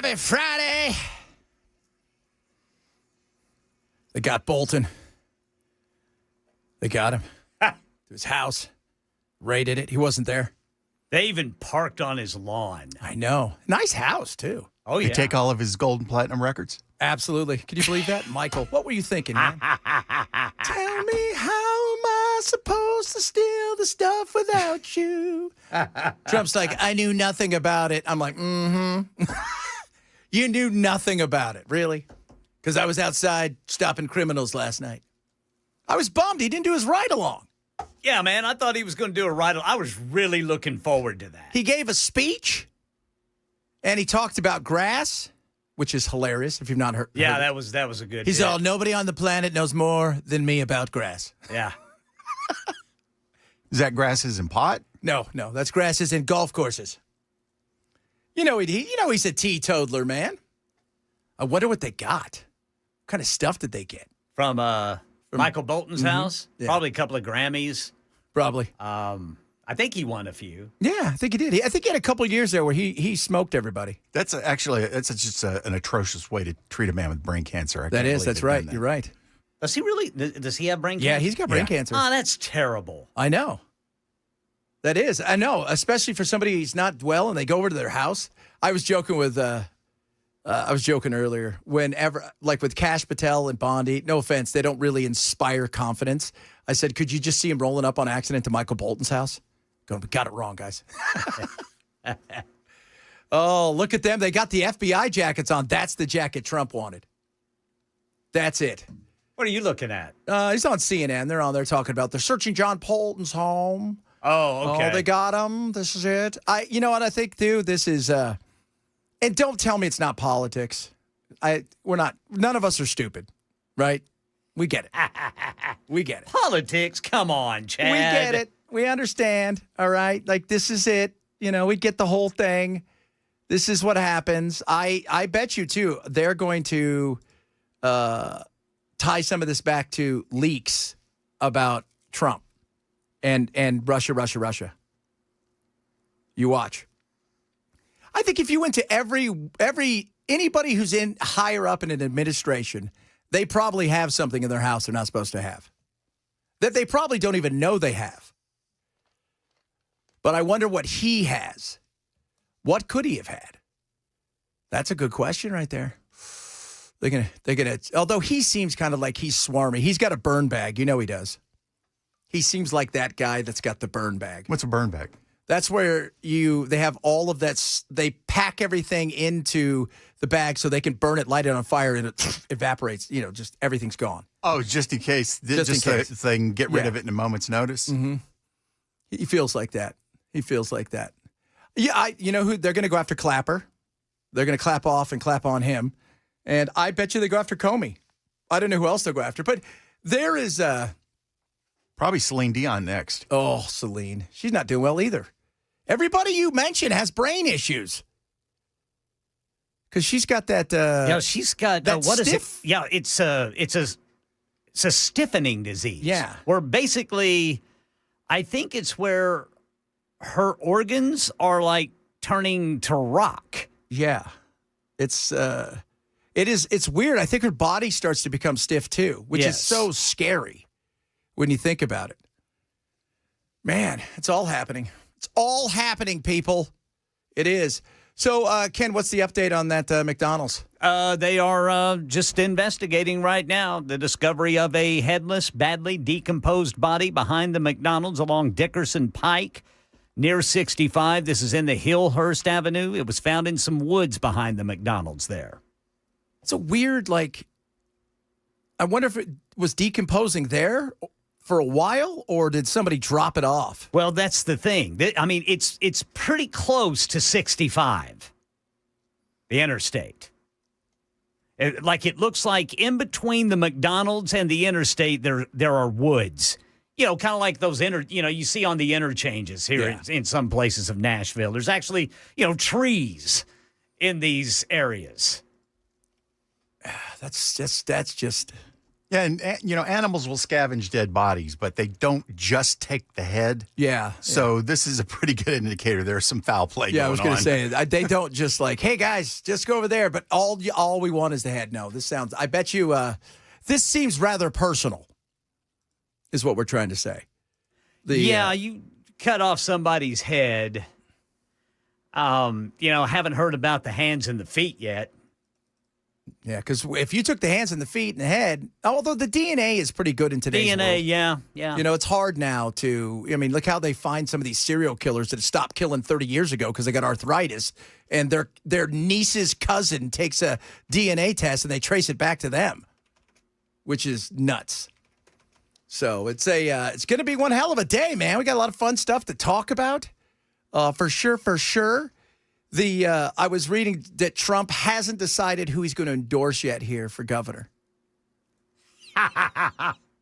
Happy Friday. They got Bolton. They got him to his house, raided it. He wasn't there. They even parked on his lawn. I know. Nice house, too. Oh, yeah. They take all of his gold and platinum records. Absolutely. Can you believe that? Michael, what were you thinking, man? Tell me, how am I supposed to steal the stuff without you? Trump's like, I knew nothing about it. I'm like, You knew nothing about it, really? Because I was outside stopping criminals last night. I was bummed he didn't do his ride-along. Yeah, man, I thought he was going to do a ride. I was really looking forward to that. He gave a speech, and he talked about grass, which is hilarious if you've not heard. Yeah, heard that was a good. He's all, nobody on the planet knows more than me about grass. Yeah. Is that grasses in pot? No, that's grasses in golf courses. You know he's a teetotaler, man. I wonder what they got. What kind of stuff did they get? From Michael Bolton's house? Yeah. Probably a couple of Grammys. Probably. I think he won a few. Yeah, I think he did. I think he had a couple of years there where he smoked everybody. That's just an atrocious way to treat a man with brain cancer. That's right. You're right. Does he really? Does he have brain cancer? Yeah, he's got brain cancer. Oh, that's terrible. I know. That is. I know, especially for somebody who's not well and they go over to their house. I was joking with earlier. Whenever, like with Kash Patel and Bondi, no offense, they don't really inspire confidence. I said, could you just see him rolling up on accident to Michael Bolton's house? Going, we got it wrong, guys. Oh, look at them. They got the FBI jackets on. That's the jacket Trump wanted. That's it. What are you looking at? He's on CNN. They're on there talking about they're searching John Bolton's home. Oh, okay. Oh, they got him. This is it. You know what I think, dude? This is, and don't tell me it's not politics. None of us are stupid, right? We get it. We get it. Politics? Come on, Chad. We get it. We understand, all right? Like, this is it. We get the whole thing. This is what happens. I bet you, too, they're going to tie some of this back to leaks about Trump and Russia. You watch. I think if you went to anybody who's in higher up in an administration, they probably have something in their house they're not supposed to have. That they probably don't even know they have. But I wonder what he has. What could he have had? That's a good question right there. They're gonna. Although he seems kind of like he's swarmy. He's got a burn bag. You know he does. He seems like that guy that's got the burn bag. What's a burn bag? That's where they have all of that. They pack everything into the bag so they can burn it, light it on fire, and it evaporates. Just everything's gone. Oh, just in case. Just in case. So they can get rid of it in a moment's notice. Mm-hmm. He feels like that. Yeah, you know who they're going to go after? Clapper. They're going to clap off and clap on him, and I bet you they go after Comey. I don't know who else they'll go after, but there is probably Celine Dion next. Oh, Celine, she's not doing well either. Everybody you mentioned has brain issues. Because she's got that. She's got that what stiff? is it? Yeah, it's a stiffening disease. Yeah, where basically, I think it's where her organs are like turning to rock. Yeah, it's weird. I think her body starts to become stiff too, which is so scary when you think about it. Man, it's all happening. It's all happening, people. It is. So, Ken, what's the update on that McDonald's? They are just investigating right now the discovery of a headless, badly decomposed body behind the McDonald's along Dickerson Pike near 65. This is in the Hillhurst Avenue. It was found in some woods behind the McDonald's there. It's a weird, I wonder if it was decomposing there for a while, or did somebody drop it off? Well, that's the thing. I mean, it's pretty close to 65, the interstate. It looks like in between the McDonald's and the interstate, there are woods. Kind of like those you see on the interchanges here in some places of Nashville. There's actually, trees in these areas. That's just Yeah, and animals will scavenge dead bodies, but they don't just take the head. Yeah. So this is a pretty good indicator. There's some foul play going on. I was going to say, they don't just like, hey, guys, just go over there, but all we want is the head. No, I bet you, this seems rather personal, is what we're trying to say. You cut off somebody's head. Haven't heard about the hands and the feet yet. Yeah, because if you took the hands and the feet and the head, although the DNA is pretty good in today's world. DNA, yeah. It's hard now look how they find some of these serial killers that stopped killing 30 years ago because they got arthritis, and their niece's cousin takes a DNA test and they trace it back to them, which is nuts. So it's going to be one hell of a day, man. We got a lot of fun stuff to talk about, for sure. I was reading that Trump hasn't decided who he's going to endorse yet here for governor.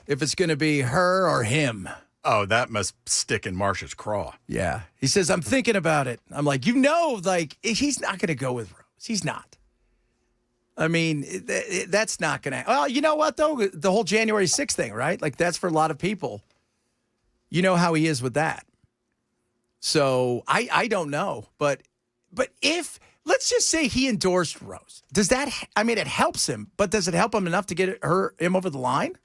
If it's going to be her or him. Oh, that must stick in Marsha's craw. Yeah. He says, I'm thinking about it. I'm like, he's not going to go with Rose. He's not. I mean, that's not going to. Well, you know what, though? The whole January 6th thing, right? Like, that's for a lot of people. You know how he is with that. So I don't know, But if, let's just say he endorsed Rose, does that, it helps him, but does it help him enough to get him over the line?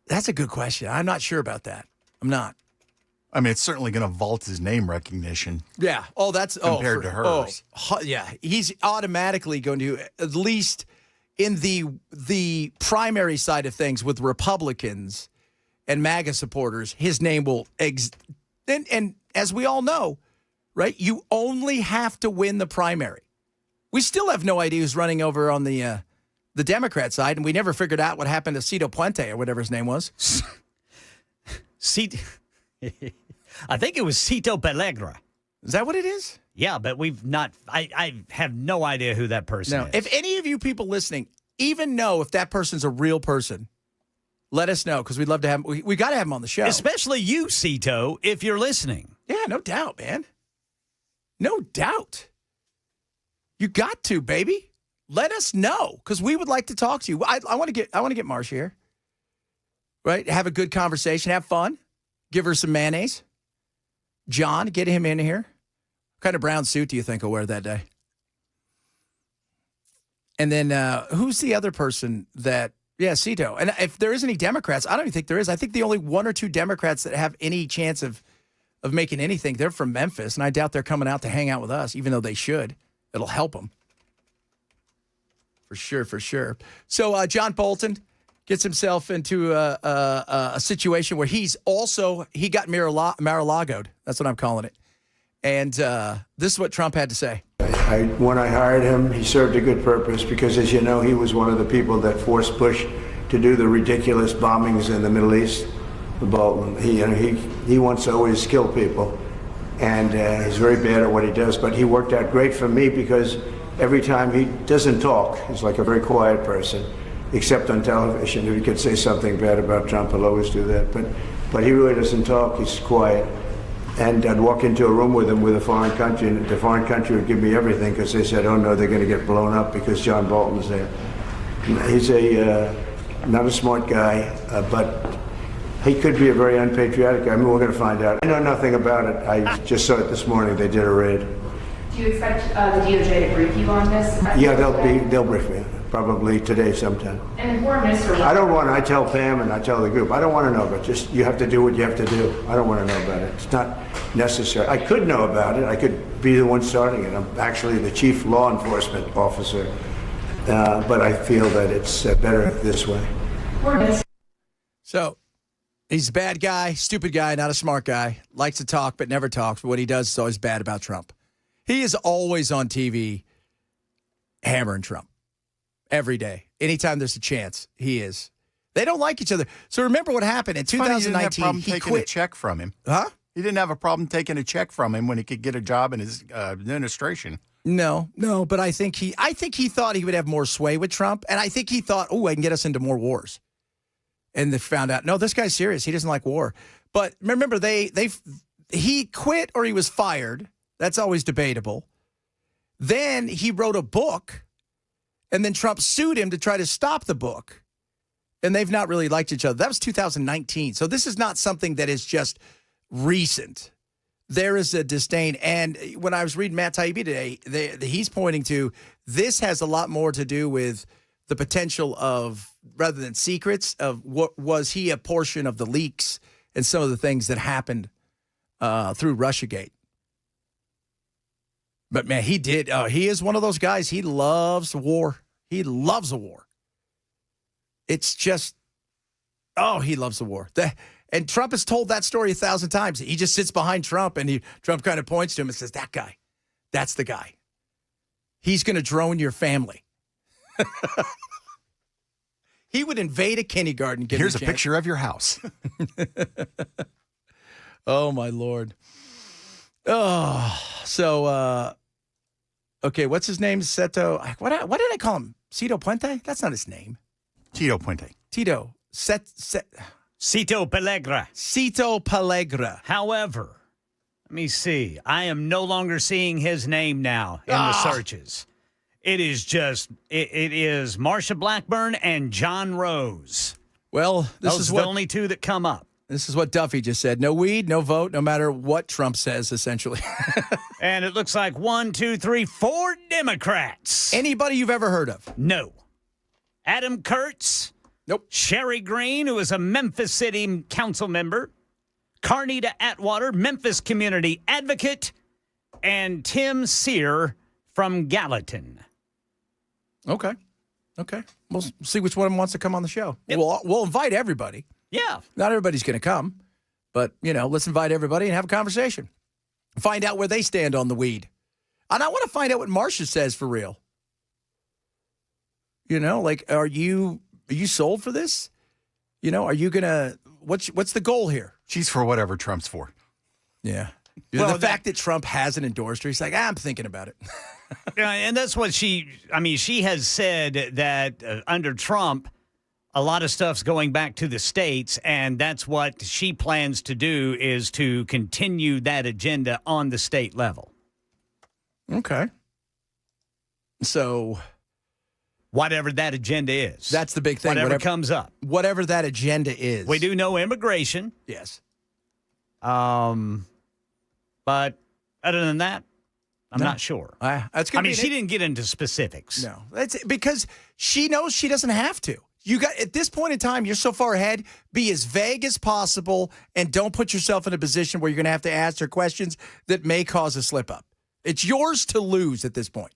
That's a good question. I'm not sure about that. I'm not. It's certainly going to vault his name recognition. Yeah. Oh, compared to hers. Yeah. He's automatically going to, at least in the primary side of things with Republicans and MAGA supporters, his name will, and as we all know, right, you only have to win the primary. We still have no idea who's running over on the Democrat side, and we never figured out what happened to Cito Puente or whatever his name was. I think it was Cito Pellegra. Is that what it is? Yeah, but we've not. I have no idea who that person is. If any of you people listening even know if that person's a real person, let us know, because we'd love to have him. We got to have him on the show. Especially you, Cito, if you're listening. Yeah, no doubt, man. No doubt. You got to, baby. Let us know, because we would like to talk to you. I want to get Marsha here. Right? Have a good conversation. Have fun. Give her some mayonnaise. John, get him in here. What kind of brown suit do you think he'll wear that day? And then who's the other person that... Yeah, Cito. And if there is any Democrats, I don't even think there is. I think the only one or two Democrats that have any chance of making anything, they're from Memphis, and I doubt they're coming out to hang out with us, even though they should. It'll help them. For sure. So John Bolton gets himself into a situation where he got Mar-a-Lago'd. That's what I'm calling it. And this is what Trump had to say. When I hired him, he served a good purpose because, as you know, he was one of the people that forced Bush to do the ridiculous bombings in the Middle East. The Bolton, he wants to always kill people, and he's very bad at what he does. But he worked out great for me because every time he doesn't talk, he's like a very quiet person, except on television. If he could say something bad about Trump, he'll always do that. But he really doesn't talk. He's quiet. And I'd walk into a room with him with a foreign country, and the foreign country would give me everything because they said, oh no, they're going to get blown up because John Bolton's there. He's not a smart guy, but he could be a very unpatriotic guy. We're going to find out. I know nothing about it. I just saw it this morning. They did a raid. Do you expect the DOJ to brief you on this? Yeah, they'll brief me. Probably today sometime. And the foreign minister... I tell Pam and I tell the group, I don't want to know, but just you have to do what you have to do. I don't want to know about it. It's not necessary. I could know about it. I could be the one starting it. I'm actually the chief law enforcement officer, but I feel that it's better this way. So he's a bad guy, stupid guy, not a smart guy, likes to talk but never talks, but what he does is always bad about Trump. He is always on TV hammering Trump. Every day. Anytime there's a chance, he is. They don't like each other. So remember what happened in 2019. He quit. A check from him. Huh? He didn't have a problem taking a check from him when he could get a job in his administration. No, but I think he thought he would have more sway with Trump, and I think he thought, I can get us into more wars. And they found out, no, this guy's serious. He doesn't like war. But remember, he quit or he was fired. That's always debatable. Then he wrote a book. And then Trump sued him to try to stop the book. And they've not really liked each other. That was 2019. So this is not something that is just recent. There is a disdain. And when I was reading Matt Taibbi today, he's pointing to this has a lot more to do with the potential of, rather than secrets, of what was he a portion of the leaks and some of the things that happened through Russiagate. But, man, he did. He is one of those guys. He loves war. He loves a war. It's just, he loves the war. And Trump has told that story 1,000 times. He just sits behind Trump, and Trump kind of points to him and says, that guy, that's the guy. He's going to drone your family. He would invade a kindergarten. Here's a picture of your house. Oh, my Lord. Oh, so, okay, what's his name? Seto. What did I call him? Cito Puente? That's not his name. Tito Puente. Tito. Cito Pellegra. Cito Pellegra. However, let me see. I am no longer seeing his name now in the searches. It is just, it is Marsha Blackburn and John Rose. Well, Those are the only two that come up. This is what Duffy just said. No weed, no vote, no matter what Trump says, essentially. And it looks like 1, 2, 3, 4 Democrats. Anybody you've ever heard of? No. Adam Kurtz. Nope. Sherry Green, who is a Memphis City Council member. Carnita Atwater, Memphis Community Advocate. And Tim Sear from Gallatin. Okay. We'll see which one of them wants to come on the show. Yep. We'll invite everybody. Yeah. Not everybody's going to come, but, let's invite everybody and have a conversation. Find out where they stand on the weed. And I want to find out what Marsha says for real. Are you sold for this? Are you going to, what's the goal here? She's for whatever Trump's for. Yeah. Well, the fact that Trump hasn't endorsed her, he's like, I'm thinking about it. And that's what she has said that under Trump, a lot of stuff's going back to the states, and that's what she plans to do is to continue that agenda on the state level. Okay. So whatever that agenda is. That's the big thing. Whatever comes up. Whatever that agenda is. We do know immigration. Yes. But other than that, I'm not sure. She didn't get into specifics. No. That's because she knows she doesn't have to. At this point in time, you're so far ahead, be as vague as possible and don't put yourself in a position where you're going to have to ask her questions that may cause a slip up. It's yours to lose at this point.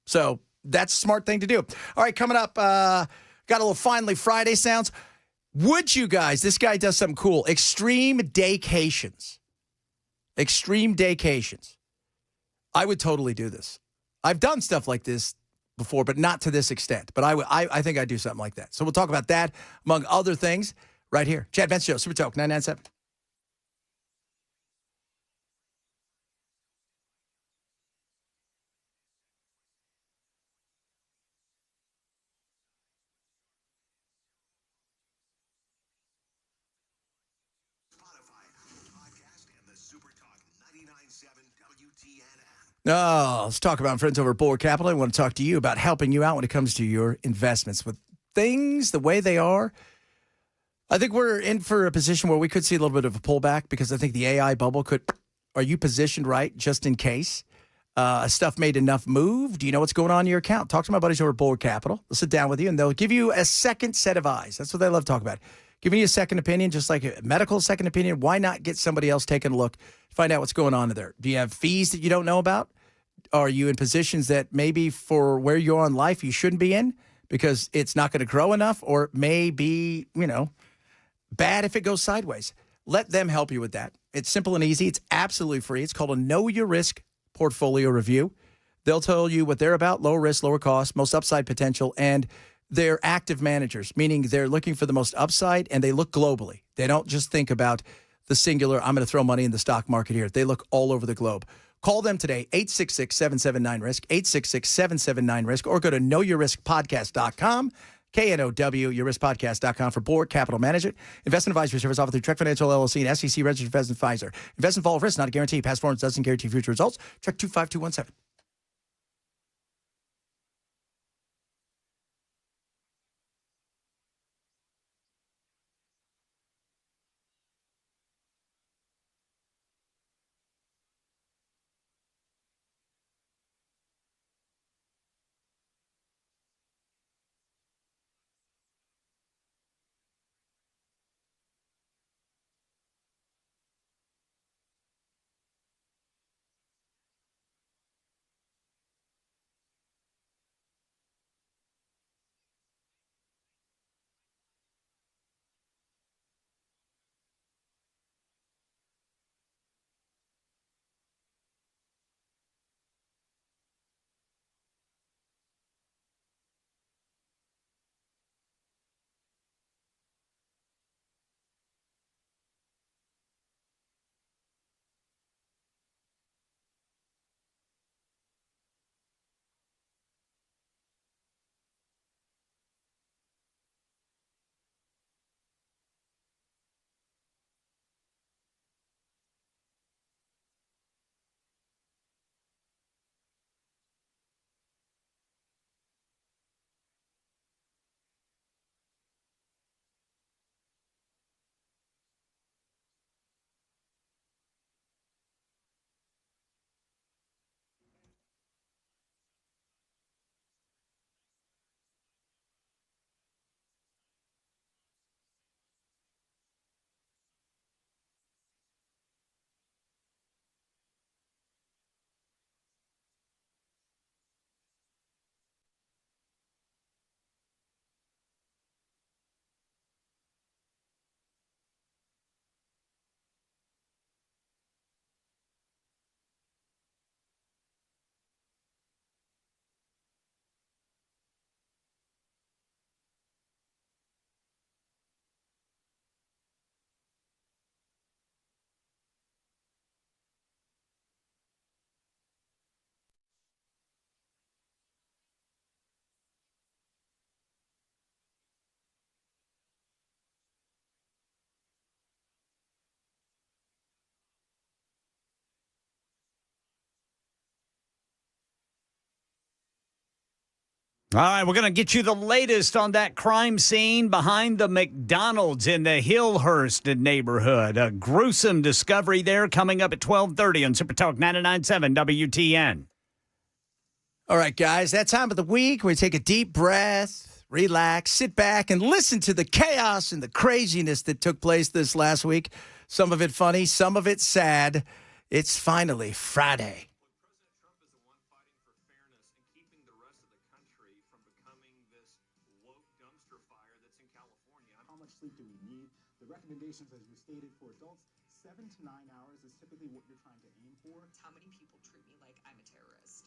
So that's a smart thing to do. All right, coming up, got a little Finally Friday sounds. Would you guys, this guy does something cool, extreme daycations. Extreme daycations. I would totally do this. I've done stuff like this before, but not to this extent. But I think I'd do something like that. So we'll talk about that, among other things, right here. Chad Benson Show, Super Talk 997. Oh, let's talk about friends over at Bulwark Capital. I want to talk to you about helping you out when it comes to your investments with things the way they are. I think we're in for a position where we could see a little bit of a pullback because I think the AI bubble could. Are you positioned right just in case? Stuff made enough move? Do you know what's going on in your account? Talk to my buddies over at Bulwark Capital. They'll sit down with you and they'll give you a second set of eyes. That's what they love to talk about. Giving you a second opinion, just like a medical second opinion. Why not get somebody else taking a look, find out what's going on in there? Do you have fees that you don't know about? Are you in positions that maybe for where you are in life you shouldn't be in because it's not going to grow enough or it may be, bad if it goes sideways? Let them help you with that. It's simple and easy. It's absolutely free. It's called a Know Your Risk portfolio review. They'll tell you what they're about, low risk, lower cost, most upside potential, and they're active managers, meaning they're looking for the most upside, and they look globally. They don't just think about the singular, I'm going to throw money in the stock market here. They look all over the globe. Call them today, 866-779-RISK, 866-779-RISK, or go to knowyourriskpodcast.com, K-N-O-W, yourriskpodcast.com for Bulwark Capital Management. Investment advisory service offered through Trek Financial LLC and SEC registered investment advisor. Investment involved risk, not a guarantee. Past performance doesn't guarantee future results. Check 25217. All right, we're going to get you the latest on that crime scene behind the McDonald's in the Hillhurst neighborhood. A gruesome discovery there coming up at 12:30 on Super Talk 99.7 WTN. All right, guys, that time of the week where we take a deep breath, relax, sit back, and listen to the chaos and the craziness that took place this last week. Some of it funny, some of it sad. It's finally Friday. How much sleep do we need? The recommendations, as you stated, for adults, 7 to 9 hours is typically what you're trying to aim for. How many people treat me like I'm a terrorist?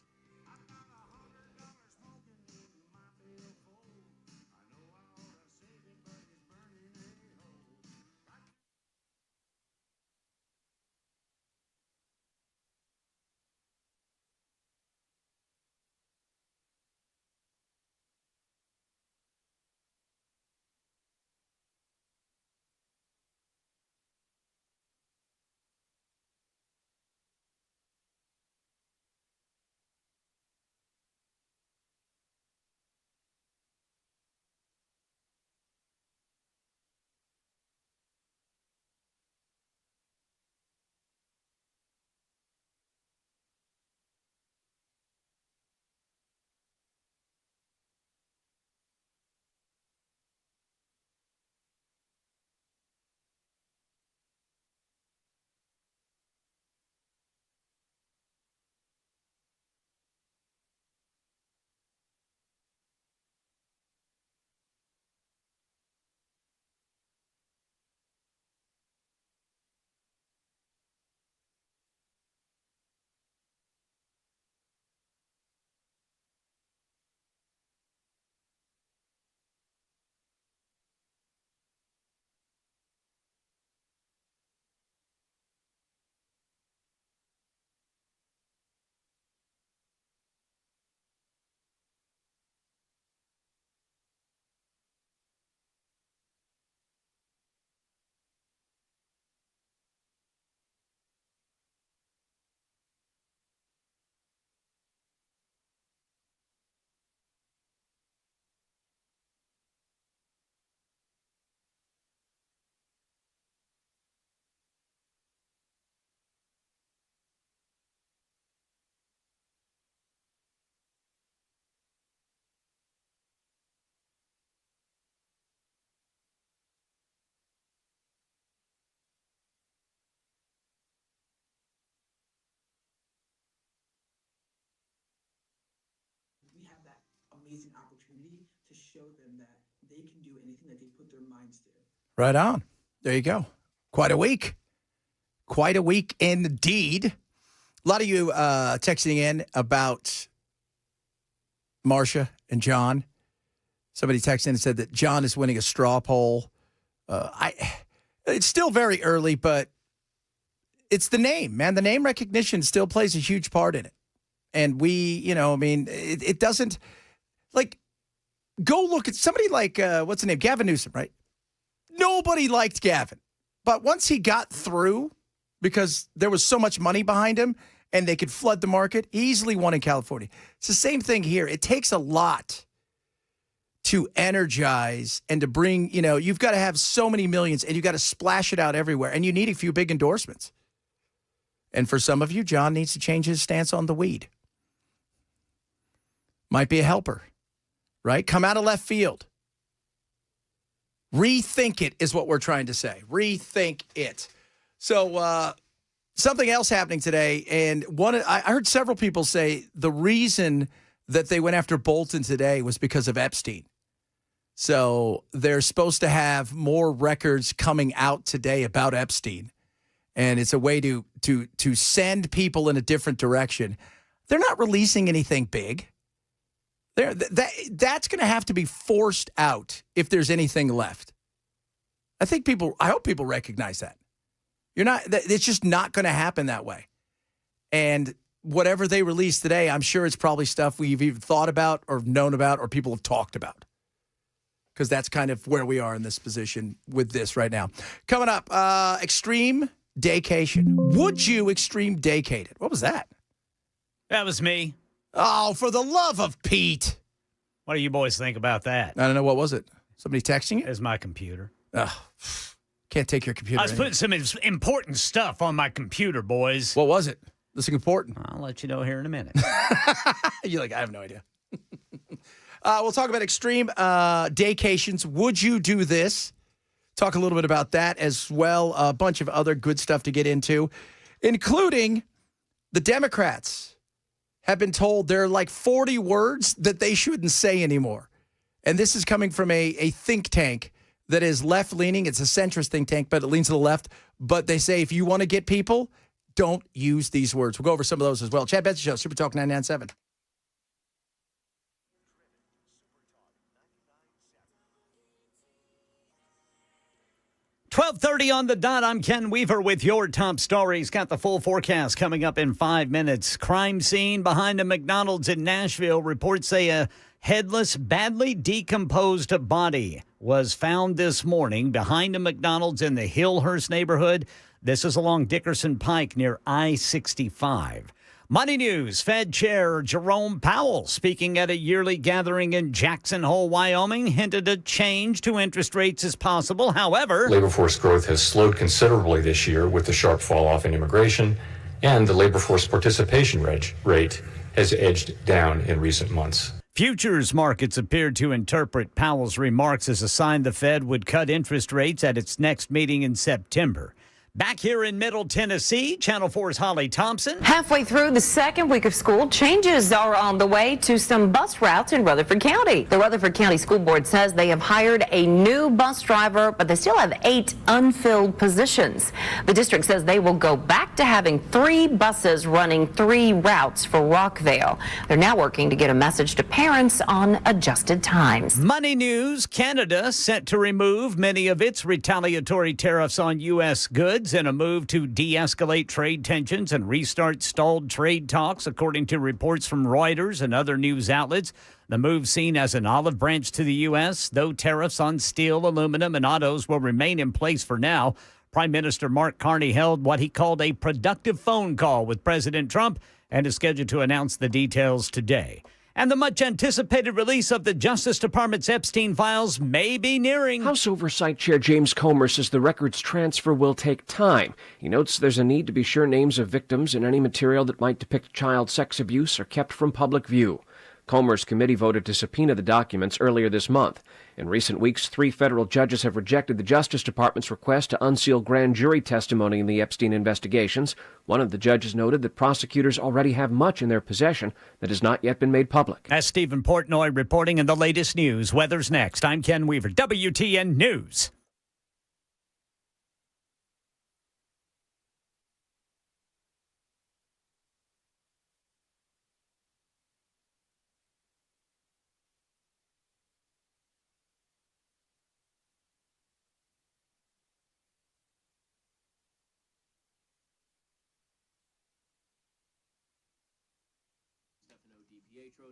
We have that amazing opportunity to show them that they can do anything that they put their minds to. Right on. There you go. Quite a week. Quite a week indeed. A lot of you texting in about Marcia and John. Somebody texted in and said that John is winning a straw poll. It's still very early, but it's the name, man. The name recognition still plays a huge part in it. And it doesn't, like, go look at somebody like, what's the name? Gavin Newsom, right? Nobody liked Gavin. But once he got through, because there was so much money behind him and they could flood the market, he easily won in California. It's the same thing here. It takes a lot to energize and to bring, you've got to have so many millions and you've got to splash it out everywhere. And you need a few big endorsements. And for some of you, John needs to change his stance on the weed. Might be a helper, right? Come out of left field. Rethink it is what we're trying to say. Rethink it. So something else happening today, and I heard several people say the reason that they went after Bolton today was because of Epstein. So they're supposed to have more records coming out today about Epstein, and it's a way to send people in a different direction. They're not releasing anything big. That's going to have to be forced out if there's anything left. I hope people recognize that. It's just not going to happen that way. And whatever they release today, I'm sure it's probably stuff we've even thought about or known about or people have talked about. Because that's kind of where we are in this position with this right now. Coming up, extreme daycation. Would you extreme daycate it? What was that? That was me. Oh, for the love of Pete. What do you boys think about that? I don't know. What was it? Somebody texting it? Is my computer. Ugh. Can't take your computer. I was putting some important stuff on my computer, boys. What was it? This is important. I'll let you know here in a minute. You're like, I have no idea. We'll talk about extreme daycations. Would you do this? Talk a little bit about that as well. A bunch of other good stuff to get into, including the Democrats have been told there are like 40 words that they shouldn't say anymore. And this is coming from a think tank that is left-leaning. It's a centrist think tank, but it leans to the left. But they say if you want to get people, don't use these words. We'll go over some of those as well. Chad Benson Show, Super Talk 997. .30 on the dot. I'm Ken Weaver with your top stories. Got the full forecast coming up in 5 minutes. Crime scene behind a McDonald's in Nashville. Reports say a headless, badly decomposed body was found this morning behind a McDonald's in the Hillhurst neighborhood. This is along Dickerson Pike near I-65. Money news. Fed Chair Jerome Powell, speaking at a yearly gathering in Jackson Hole, Wyoming, hinted a change to interest rates is possible. However, labor force growth has slowed considerably this year with the sharp fall off in immigration, and the labor force participation rate has edged down in recent months. Futures markets appeared to interpret Powell's remarks as a sign the Fed would cut interest rates at its next meeting in September. Back here in Middle Tennessee, Channel 4's Holly Thompson. Halfway through the second week of school, changes are on the way to some bus routes in Rutherford County. The Rutherford County School Board says they have hired a new bus driver, but they still have 8 unfilled positions. The district says they will go back to having 3 buses running 3 routes for Rockvale. They're now working to get a message to parents on adjusted times. Money news. Canada set to remove many of its retaliatory tariffs on U.S. goods in a move to de-escalate trade tensions and restart stalled trade talks, according to reports from Reuters and other news outlets. The move seen as an olive branch to the U.S., though tariffs on steel, aluminum, and autos will remain in place for now. Prime Minister Mark Carney held what he called a productive phone call with President Trump and is scheduled to announce the details today. And the much-anticipated release of the Justice Department's Epstein files may be nearing. House Oversight Chair James Comer says the records transfer will take time. He notes there's a need to be sure names of victims and any material that might depict child sex abuse are kept from public view. Comer's committee voted to subpoena the documents earlier this month. In recent weeks, 3 federal judges have rejected the Justice Department's request to unseal grand jury testimony in the Epstein investigations. One of the judges noted that prosecutors already have much in their possession that has not yet been made public. That's Stephen Portnoy reporting in the latest news. Weather's next. I'm Ken Weaver, WTN News.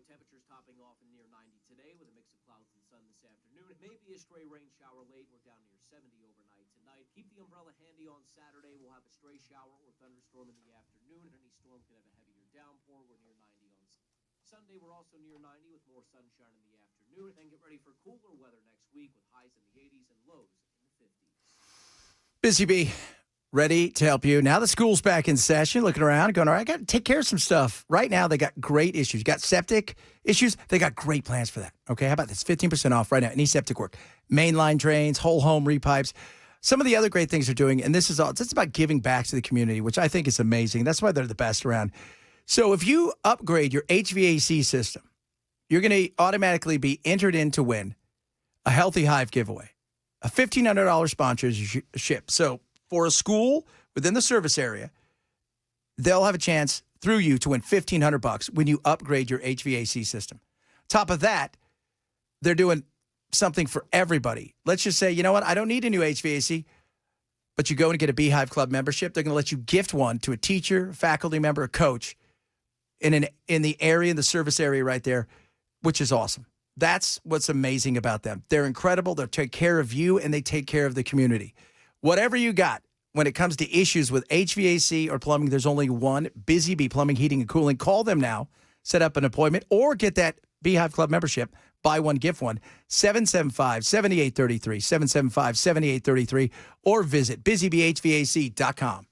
Temperatures topping off in near 90 today with a mix of clouds and sun this afternoon. It may be a stray rain shower late. We're down near 70 overnight tonight. Keep the umbrella handy on Saturday. We'll have a stray shower or thunderstorm in the afternoon. Any storm could have a heavier downpour. We're near 90 on Sunday. We're also near 90 with more sunshine in the afternoon. And get ready for cooler weather next week with highs in the 80s and lows in the 50s. Busy Bee, ready to help you. Now the school's back in session, looking around, going, all right, I got to take care of some stuff. Right now, they got great issues. You got septic issues. They got great plans for that. Okay, how about this? 15% off right now. Any septic work. Mainline drains, whole home repipes. Some of the other great things they're doing, and this is all, it's about giving back to the community, which I think is amazing. That's why they're the best around. So if you upgrade your HVAC system, you're going to automatically be entered in to win a Healthy Hive giveaway, a $1,500 sponsorship. So for a school within the service area, they'll have a chance through you to win $1,500 when you upgrade your HVAC system. Top of that, they're doing something for everybody. Let's just say, you know what? I don't need a new HVAC, but you go and get a Beehive Club membership. They're going to let you gift one to a teacher, faculty member, a coach in the area, in the service area right there, which is awesome. That's what's amazing about them. They're incredible. They'll take care of you, and they take care of the community. Whatever you got, when it comes to issues with HVAC or plumbing, there's only one, Busy Bee Plumbing, Heating, and Cooling. Call them now, set up an appointment, or get that Beehive Club membership. Buy one, gift one. 775-7833, 775-7833, or visit busybhvac.com.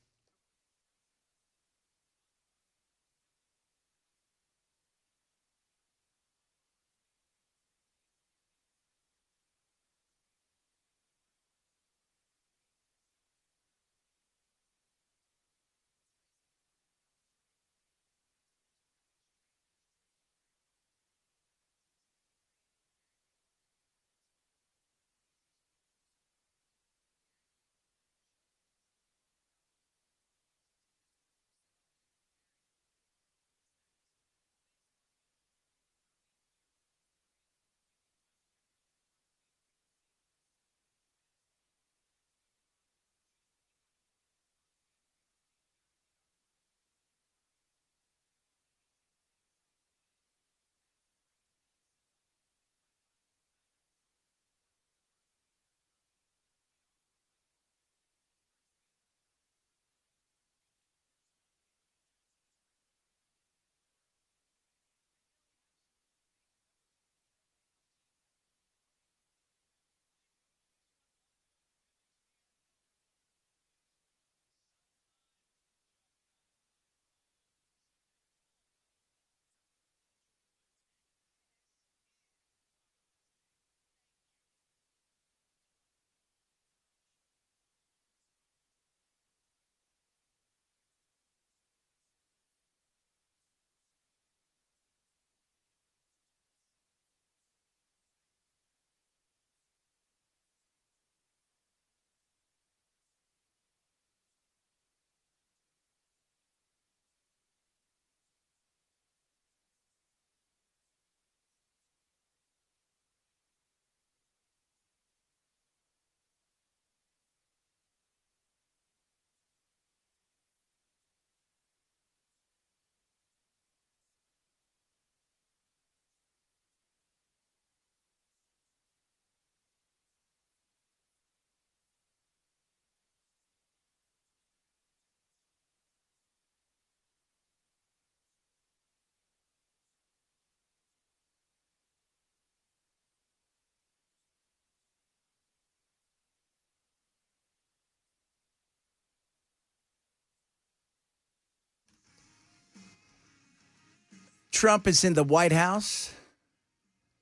Trump is in the White House.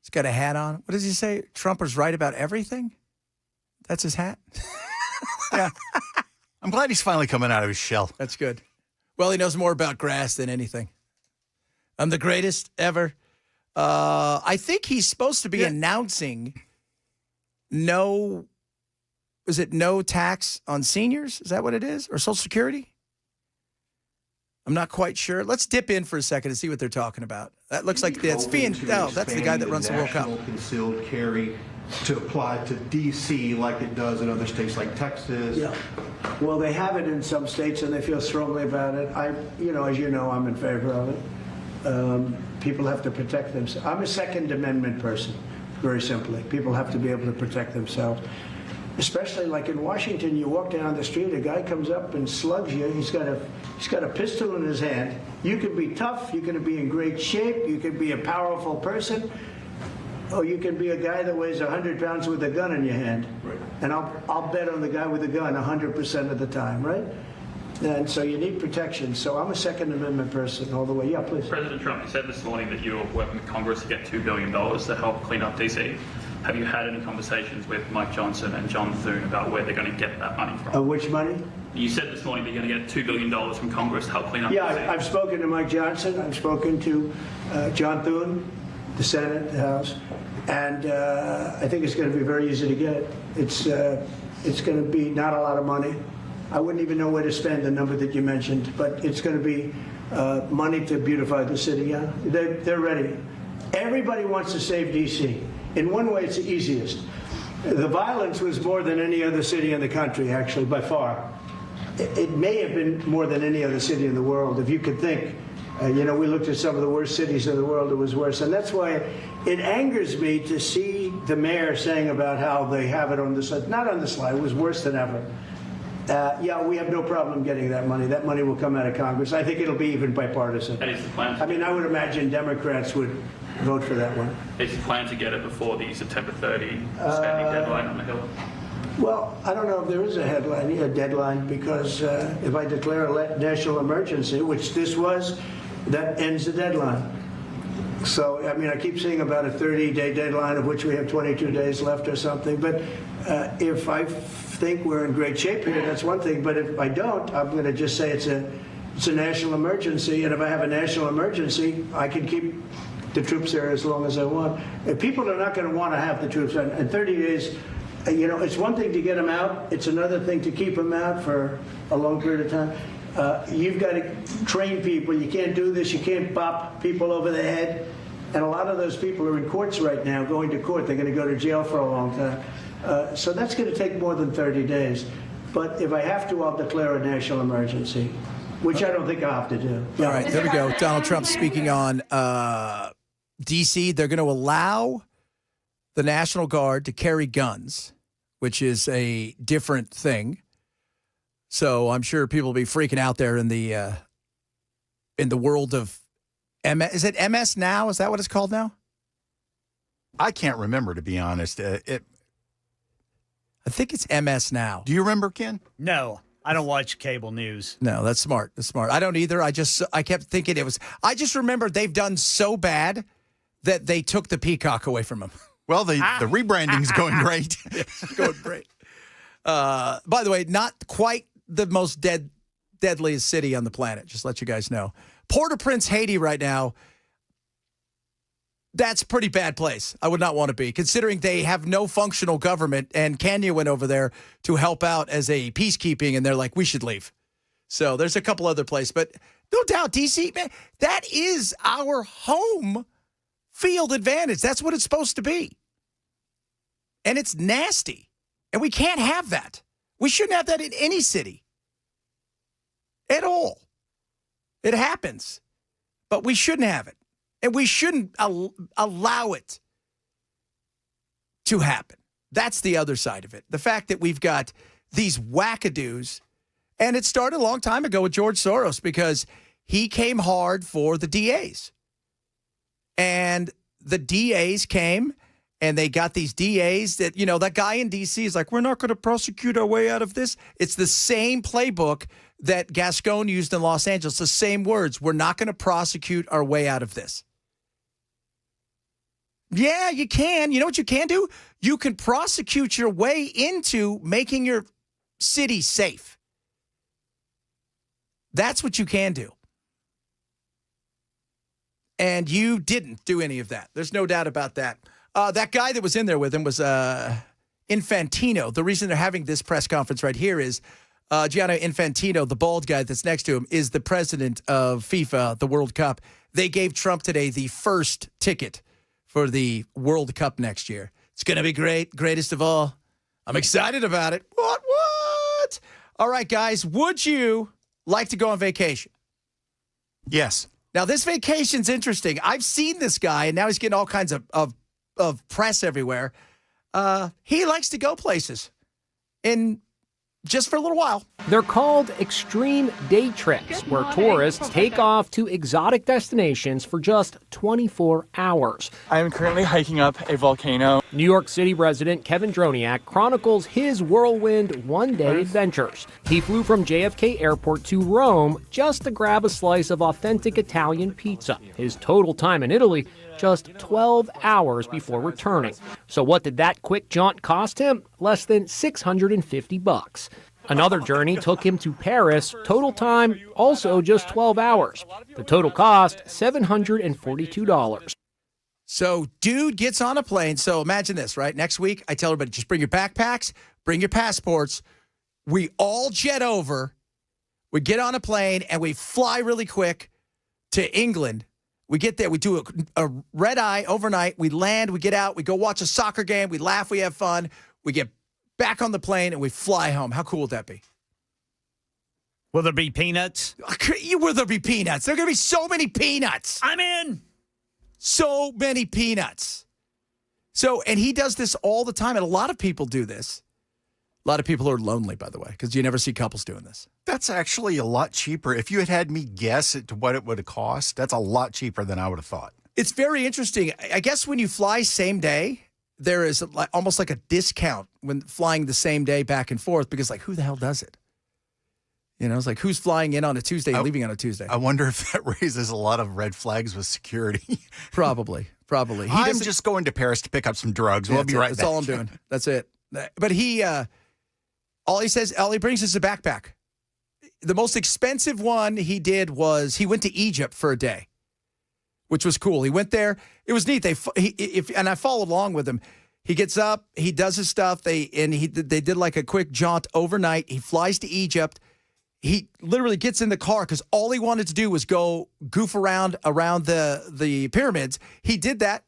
He's got a hat on. What does he say? Trump is right about everything? That's his hat? Yeah. I'm glad he's finally coming out of his shell. That's good. Well, he knows more about grass than anything. I'm the greatest ever. I think he's supposed to be announcing no tax on seniors? Is that what it is? Or Social Security? I'm not quite sure. Let's dip in for a second and see what they're talking about. That looks like that's that's the guy that runs the World Cup. Concealed carry to apply to D.C. like it does in other states like Texas. Yeah. Well, they have it in some states and they feel strongly about it. As you know, I'm in favor of it. People have to protect themselves. I'm a Second Amendment person, very simply. People have to be able to protect themselves. Especially like in Washington, you walk down the street, a guy comes up and slugs you. He's got a pistol in his hand. You could be tough, you could be in great shape, you could be a powerful person, or you can be a guy that weighs 100 pounds with a gun in your hand. Right. And I'll bet on the guy with the gun 100% of the time, right? And so you need protection. So I'm a Second Amendment person all the way. Yeah, please. President Trump, you said this morning that you're working with Congress to get $2 billion to help clean up D.C. Have you had any conversations with Mike Johnson and John Thune about where they're going to get that money from? Which money? You said this morning that you're going to get $2 billion from Congress to help clean up D.C. I've spoken to Mike Johnson. I've spoken to John Thune, the Senate, the House, and I think it's going to be very easy to get. It's going to be not a lot of money. I wouldn't even know where to spend the number that you mentioned, but it's going to be money to beautify the city. Yeah, they're ready. Everybody wants to save D.C. In one way, it's the easiest. The violence was more than any other city in the country, actually, by far. It may have been more than any other city in the world, if you could think. We looked at some of the worst cities in the world, it was worse. And that's why it angers me to see the mayor saying about how they have it on the slide. Not on the slide, it was worse than ever. Yeah, we have no problem getting that money. That money will come out of Congress. I think it'll be even bipartisan. That is the plan. I mean, I would imagine Democrats would vote for that one. Is the plan to get it before the September 30 spending deadline on the Hill? Well, I don't know if there is a deadline, because if I declare a national emergency, which this was, that ends the deadline. So, I mean, I keep seeing about a 30-day deadline, of which we have 22 days left or something. But if I think we're in great shape here, that's one thing. But if I don't, I'm going to just say it's a national emergency. And if I have a national emergency, I can keep the troops there as long as I want. If people are not going to want to have the troops in 30 days, you know, it's one thing to get them out. It's another thing to keep them out for a long period of time. You've got to train people. You can't do this. You can't bop people over the head. And a lot of those people are in courts right now, going to court. They're going to go to jail for a long time. So that's going to take more than 30 days. But if I have to, I'll declare a national emergency, which I don't think I'll have to do. All right, there we go. Donald Trump speaking on D.C. They're going to allow the National Guard to carry guns, which is a different thing. So I'm sure people will be freaking out there in the world of MS. Is it MS now? Is that what it's called now? I can't remember, to be honest. I think it's MS now. Do you remember, Ken? No, I don't watch cable news. No, that's smart. That's smart. I don't either. I kept thinking it was. I just remember they've done so bad that they took the peacock away from them. Well, the rebranding's going great. It's going great. By the way, not quite the most deadliest city on the planet. Just to let you guys know. Port-au-Prince, Haiti right now, that's a pretty bad place. I would not want to be, considering they have no functional government, and Kenya went over there to help out as a peacekeeping, and they're like, we should leave. So there's a couple other places, but no doubt, D.C., man, that is our home field advantage. That's what it's supposed to be. And it's nasty, and we can't have that. We shouldn't have that in any city at all. It happens, but we shouldn't have it, and we shouldn't allow it to happen. That's the other side of it. The fact that we've got these wackadoos, and it started a long time ago with George Soros, because he came hard for the DAs. And the DAs came, and they got these DAs that, you know, that guy in D.C. is like, we're not going to prosecute our way out of this. It's the same playbook that Gascon used in Los Angeles, the same words. We're not going to prosecute our way out of this. Yeah, you can. You know what you can do? You can prosecute your way into making your city safe. That's what you can do. And you didn't do any of that. There's no doubt about that. That guy that was in there with him was Infantino. The reason they're having this press conference right here is Gianni Infantino, the bald guy that's next to him, is the president of FIFA, the World Cup. They gave Trump today the first ticket for the World Cup next year. It's going to be great. Greatest of all. I'm excited about it. What? All right, guys. Would you like to go on vacation? Yes. Now, this vacation's interesting. I've seen this guy, and now he's getting all kinds of press everywhere. He likes to go places. And just for a little while. They're called extreme day trips, where tourists take off to exotic destinations for just 24 hours. I am currently hiking up a volcano. New York City resident Kevin Droniak chronicles his whirlwind one-day adventures. He flew from JFK Airport to Rome just to grab a slice of authentic Italian pizza. His total time in Italy, just 12 hours before returning. So what did that quick jaunt cost him? Less than $650. Another journey took him to Paris. Total time, also just 12 hours. The total cost, $742. So dude gets on a plane. So imagine this, right? Next week, I tell everybody, just bring your backpacks, bring your passports. We all jet over. We get on a plane, and we fly really quick to England. We get there, we do a red eye overnight, we land, we get out, we go watch a soccer game, we laugh, we have fun, we get back on the plane, and we fly home. How cool would that be? Will there be peanuts? Will there be peanuts? There are going to be so many peanuts. I'm in. So many peanuts. So, and he does this all the time, and a lot of people do this. A lot of people are lonely, by the way, because you never see couples doing this. That's actually a lot cheaper. If you had me guess at what it would have cost, that's a lot cheaper than I would have thought. It's very interesting. I guess when you fly same day, there is almost like a discount when flying the same day back and forth because, like, who the hell does it? You know, it's like, who's flying in on a Tuesday and leaving on a Tuesday? I wonder if that raises a lot of red flags with security. Probably. I'm just going to Paris to pick up some drugs. We'll be right back. That's all I'm doing. That's it. But all he brings is a backpack. The most expensive one he did was he went to Egypt for a day, which was cool. He went there. It was neat. And I followed along with him. He gets up, he does his stuff. They did like a quick jaunt overnight. He flies to Egypt. He literally gets in the car because all he wanted to do was go goof around the pyramids. He did that.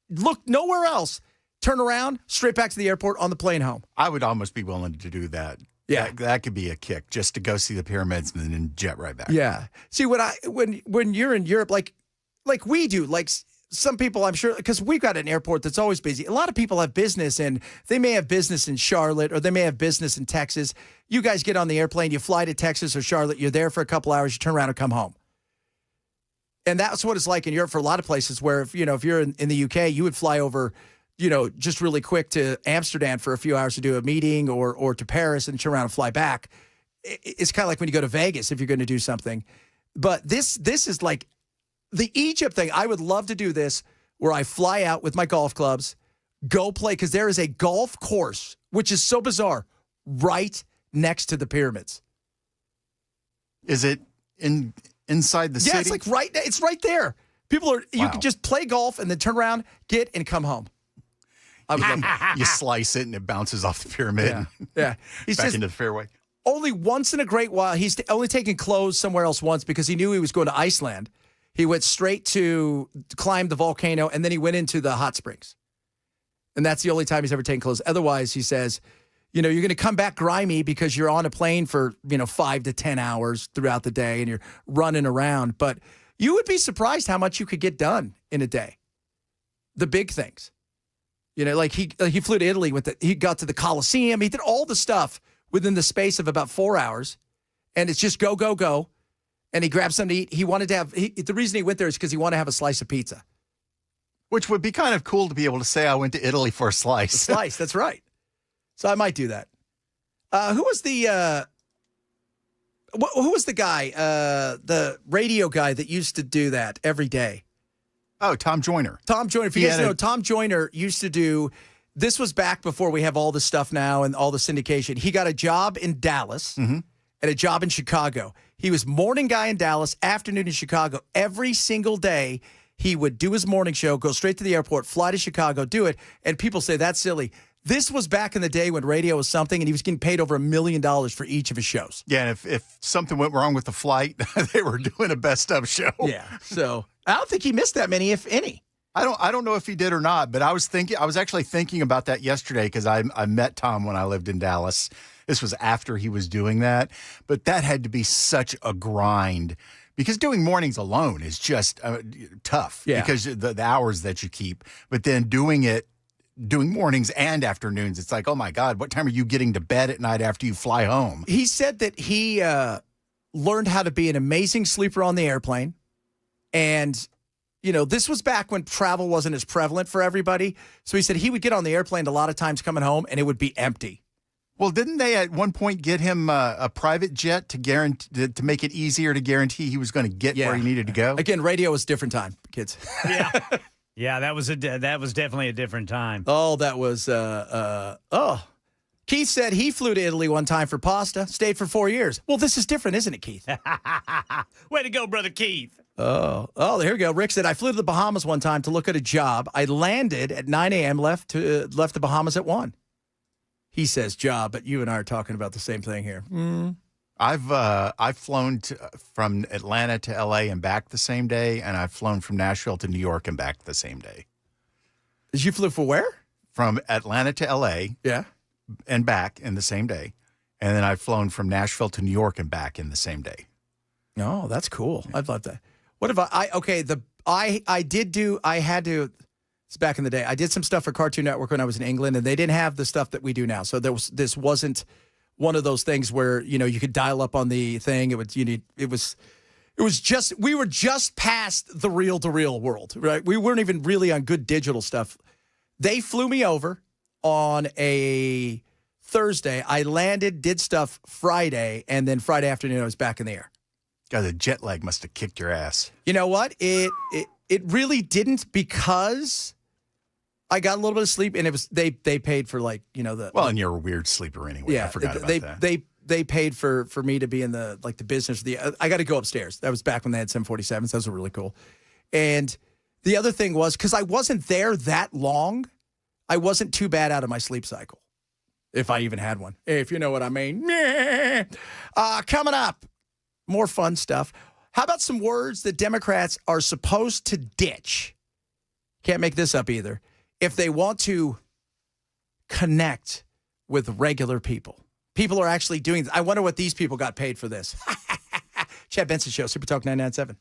Looked nowhere else. Turn around, straight back to the airport on the plane home. I would almost be willing to do that. Yeah, that could be a kick just to go see the pyramids and then jet right back. Yeah. See, when you're in Europe, like we do, like some people, I'm sure, because we've got an airport that's always busy. A lot of people have business, and they may have business in Charlotte or they may have business in Texas. You guys get on the airplane, you fly to Texas or Charlotte, you're there for a couple hours, you turn around and come home. And that's what it's like in Europe for a lot of places where, if you're in the UK, you would fly over, just really quick to Amsterdam for a few hours to do a meeting or to Paris and turn around and fly back. It's kind of like when you go to Vegas if you're going to do something. But this is like the Egypt thing. I would love to do this where I fly out with my golf clubs, go play, because there is a golf course, which is so bizarre, right next to the pyramids. Is it inside the city? Yeah, it's right there. You can just play golf and then turn around, get, and come home. I would love that. You slice it and it bounces off the pyramid. Yeah. He's back into the fairway. Only once in a great while, he's only taken clothes somewhere else once because he knew he was going to Iceland. He went straight to climb the volcano, and then he went into the hot springs. And that's the only time he's ever taken clothes. Otherwise, he says, you're going to come back grimy because you're on a plane for, 5 to 10 hours throughout the day and you're running around. But you would be surprised how much you could get done in a day. The big things. Like he flew to Italy he got to the Colosseum. He did all the stuff within the space of about 4 hours. And it's just go, go, go. And he grabbed something to eat. He wanted to have, the reason he went there is because he wanted to have a slice of pizza. Which would be kind of cool to be able to say I went to Italy for a slice. A slice, that's right. So I might do that. Who was the guy, the radio guy that used to do that every day? Oh, Tom Joyner. Tom Joyner. If you guys know, Tom Joyner used to do, this was back before we have all this stuff now and all the syndication. He got a job in Dallas and a job in Chicago. He was morning guy in Dallas, afternoon in Chicago. Every single day, he would do his morning show, go straight to the airport, fly to Chicago, do it. And people say, that's silly. This was back in the day when radio was something, and he was getting paid over $1 million for each of his shows. Yeah, and if something went wrong with the flight, they were doing a best of show. Yeah, so I don't think he missed that many, if any. I don't know if he did or not, but I was actually thinking about that yesterday because I met Tom when I lived in Dallas. This was after he was doing that, but that had to be such a grind because doing mornings alone is just tough because the hours that you keep, but then doing mornings and afternoons, it's like, oh my God, what time are you getting to bed at night after you fly home? He said that he learned how to be an amazing sleeper on the airplane. And, this was back when travel wasn't as prevalent for everybody. So he said he would get on the airplane a lot of times coming home and it would be empty. Well, didn't they at one point get him a private jet to make it easier to guarantee he was going to get where he needed to go? Again, radio was a different time, kids. Yeah, that was definitely a different time. Oh, that was Keith said he flew to Italy one time for pasta, stayed for 4 years. Well, this is different, isn't it, Keith? Way to go, brother Keith. Oh, there we go. Rick said, I flew to the Bahamas one time to look at a job. I landed at 9 a.m., left the Bahamas at 1. He says job, but you and I are talking about the same thing here. I've flown from Atlanta to L.A. and back the same day, and I've flown from Nashville to New York and back the same day. You flew for where? From Atlanta to L.A. Yeah. And back in the same day. And then I've flown from Nashville to New York and back in the same day. Oh, that's cool. I'd love that. What if I had to, It's back in the day. I did some stuff for Cartoon Network when I was in England, and they didn't have the stuff that we do now. So this wasn't one of those things where, you could dial up on the thing. We were just past the reel-to-reel world, right? We weren't even really on good digital stuff. They flew me over on a Thursday. I landed, did stuff Friday, and then Friday afternoon I was back in the air. God, the jet lag must have kicked your ass. You know what? It really didn't, because I got a little bit of sleep, and it was they paid for and you're a weird sleeper anyway. Yeah, I forgot about that. They paid for me to be in the business. I got to go upstairs. That was back when they had 747s. Those were really cool. And the other thing was, because I wasn't there that long, I wasn't too bad out of my sleep cycle, if I even had one, if you know what I mean. Coming up, more fun stuff. How about some words that Democrats are supposed to ditch? Can't make this up either. If they want to connect with regular people. People are actually doing this. I wonder what these people got paid for this. Chad Benson Show, Super Talk 997.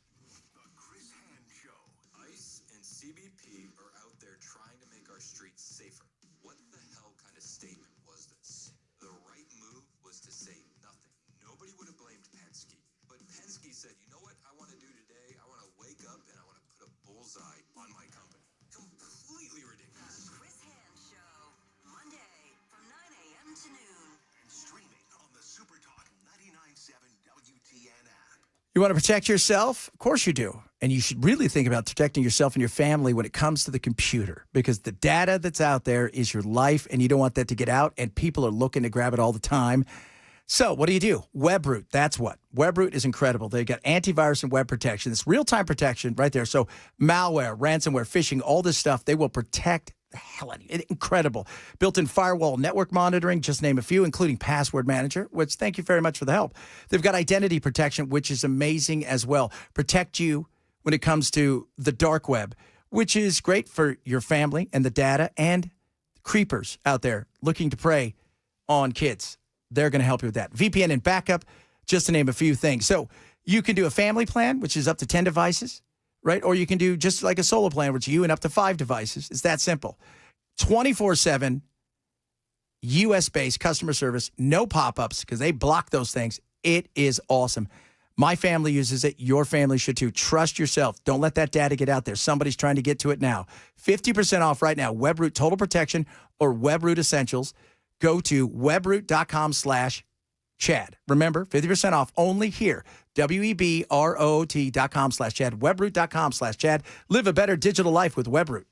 ICE and CBP are out there trying to make our streets safer. What the hell kind of statement was this? The right move was to say nothing. Nobody would have blamed Penske. But Penske said, you know what I want to do today? I want to wake up and I want to put a bullseye on my company. Completely ridiculous. Chris Hand Show, Monday from 9 a.m. to noon. And streaming on the Super Talk 99.7 WTN app. You want to protect yourself? Of course you do. And you should really think about protecting yourself and your family when it comes to the computer, because the data that's out there is your life, and you don't want that to get out, and people are looking to grab it all the time. So what do? WebRoot, that's what. WebRoot is incredible. They've got antivirus and web protection. It's real-time protection right there. So malware, ransomware, phishing, all this stuff, they will protect the hell out of you. Incredible. Built-in firewall, network monitoring, just name a few, including password manager, which thank you very much for the help. They've got identity protection, which is amazing as well. Protect you when it comes to the dark web, which is great for your family and the data, and creepers out there looking to prey on kids. They're going to help you with that. VPN and backup, just to name a few things. So you can do a family plan, which is up to 10 devices, right? Or you can do just like a solo plan, which is you and up to 5 devices. It's that simple. 24/7 U.S.-based customer service, no pop-ups, because they block those things. It is awesome. My family uses it. Your family should too. Trust yourself. Don't let that data get out there. Somebody's trying to get to it now. 50% off right now. WebRoot Total Protection or WebRoot Essentials. Go to webroot.com/Chad. Remember, 50% off only here. WEBROOT.com/Chad. Webroot.com/Chad. Live a better digital life with WebRoot.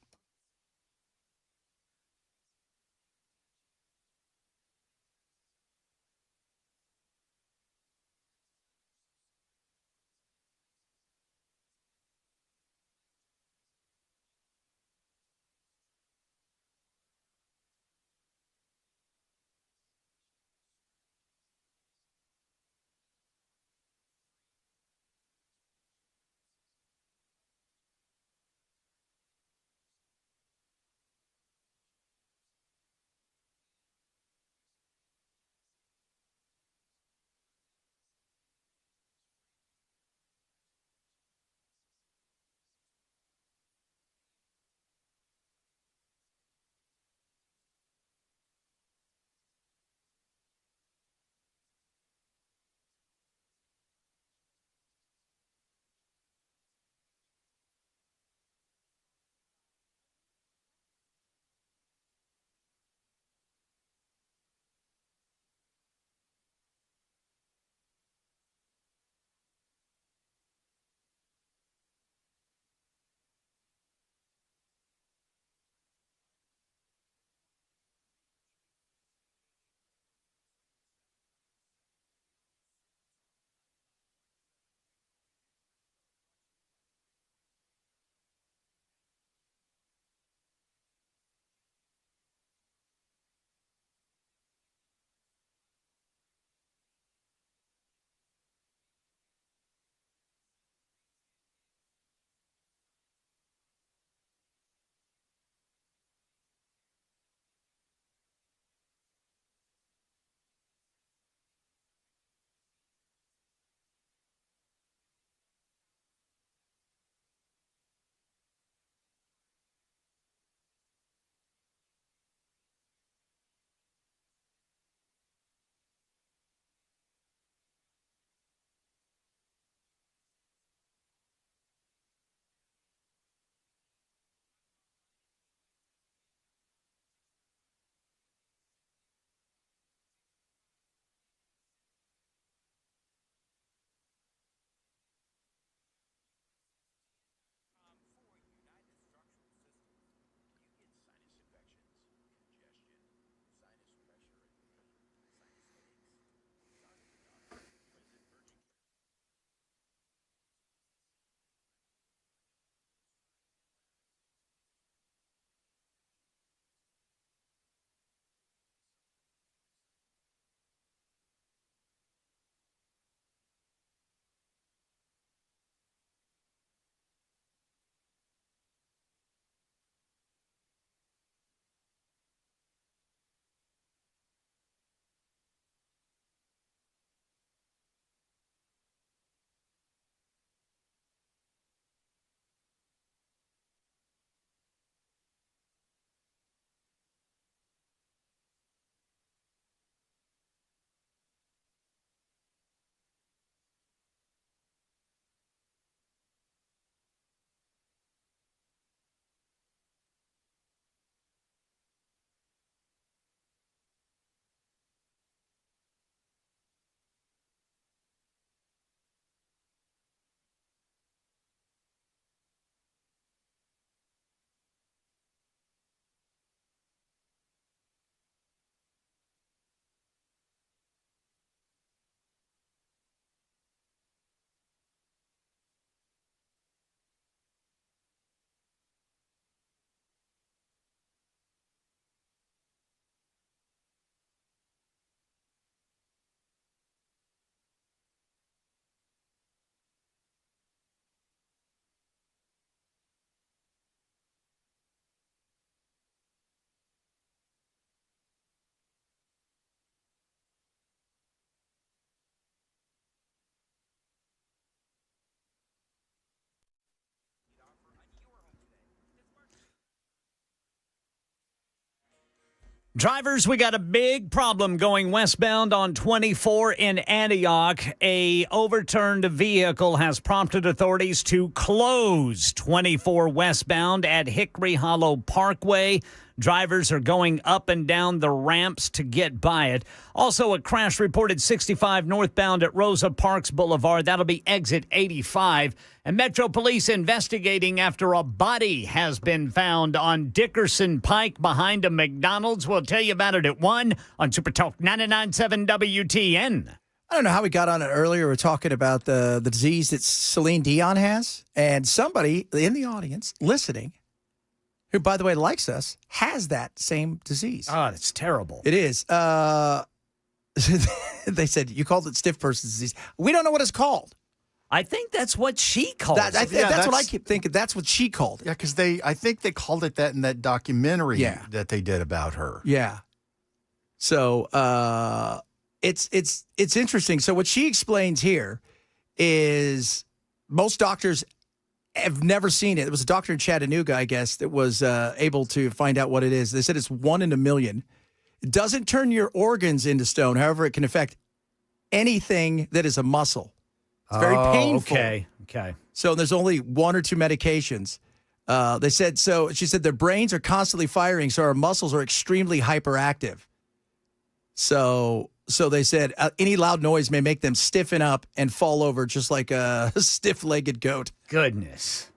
Drivers, we got a big problem going westbound on 24 in Antioch. A overturned vehicle has prompted authorities to close 24 westbound at Hickory Hollow Parkway. Drivers are going up and down the ramps to get by it. Also, a crash reported 65 northbound at Rosa Parks Boulevard. That'll be exit 85. And Metro Police investigating after a body has been found on Dickerson Pike behind a McDonald's. We'll tell you about it at 1 on Super Talk 99.7 WTN. I don't know how we got on it earlier. We were talking about the disease that Celine Dion has. And somebody in the audience listening, who, by the way, likes us, has that same disease. Oh, that's terrible. It is. They said, you called it stiff person's disease. We don't know what it's called. I think that's what she called it. That's what I keep thinking. That's what she called it. Yeah, because I think they called it that in that documentary that they did about her. Yeah. So it's interesting. So what she explains here is most doctors have never seen it. There was a doctor in Chattanooga, I guess, that was able to find out what it is. They said it's 1 in a million. It doesn't turn your organs into stone. However, it can affect anything that is a muscle. It's very painful. Okay. So there's only 1 or 2 medications. They said, so she said their brains are constantly firing, so our muscles are extremely hyperactive. So they said any loud noise may make them stiffen up and fall over just like a stiff-legged goat. Goodness.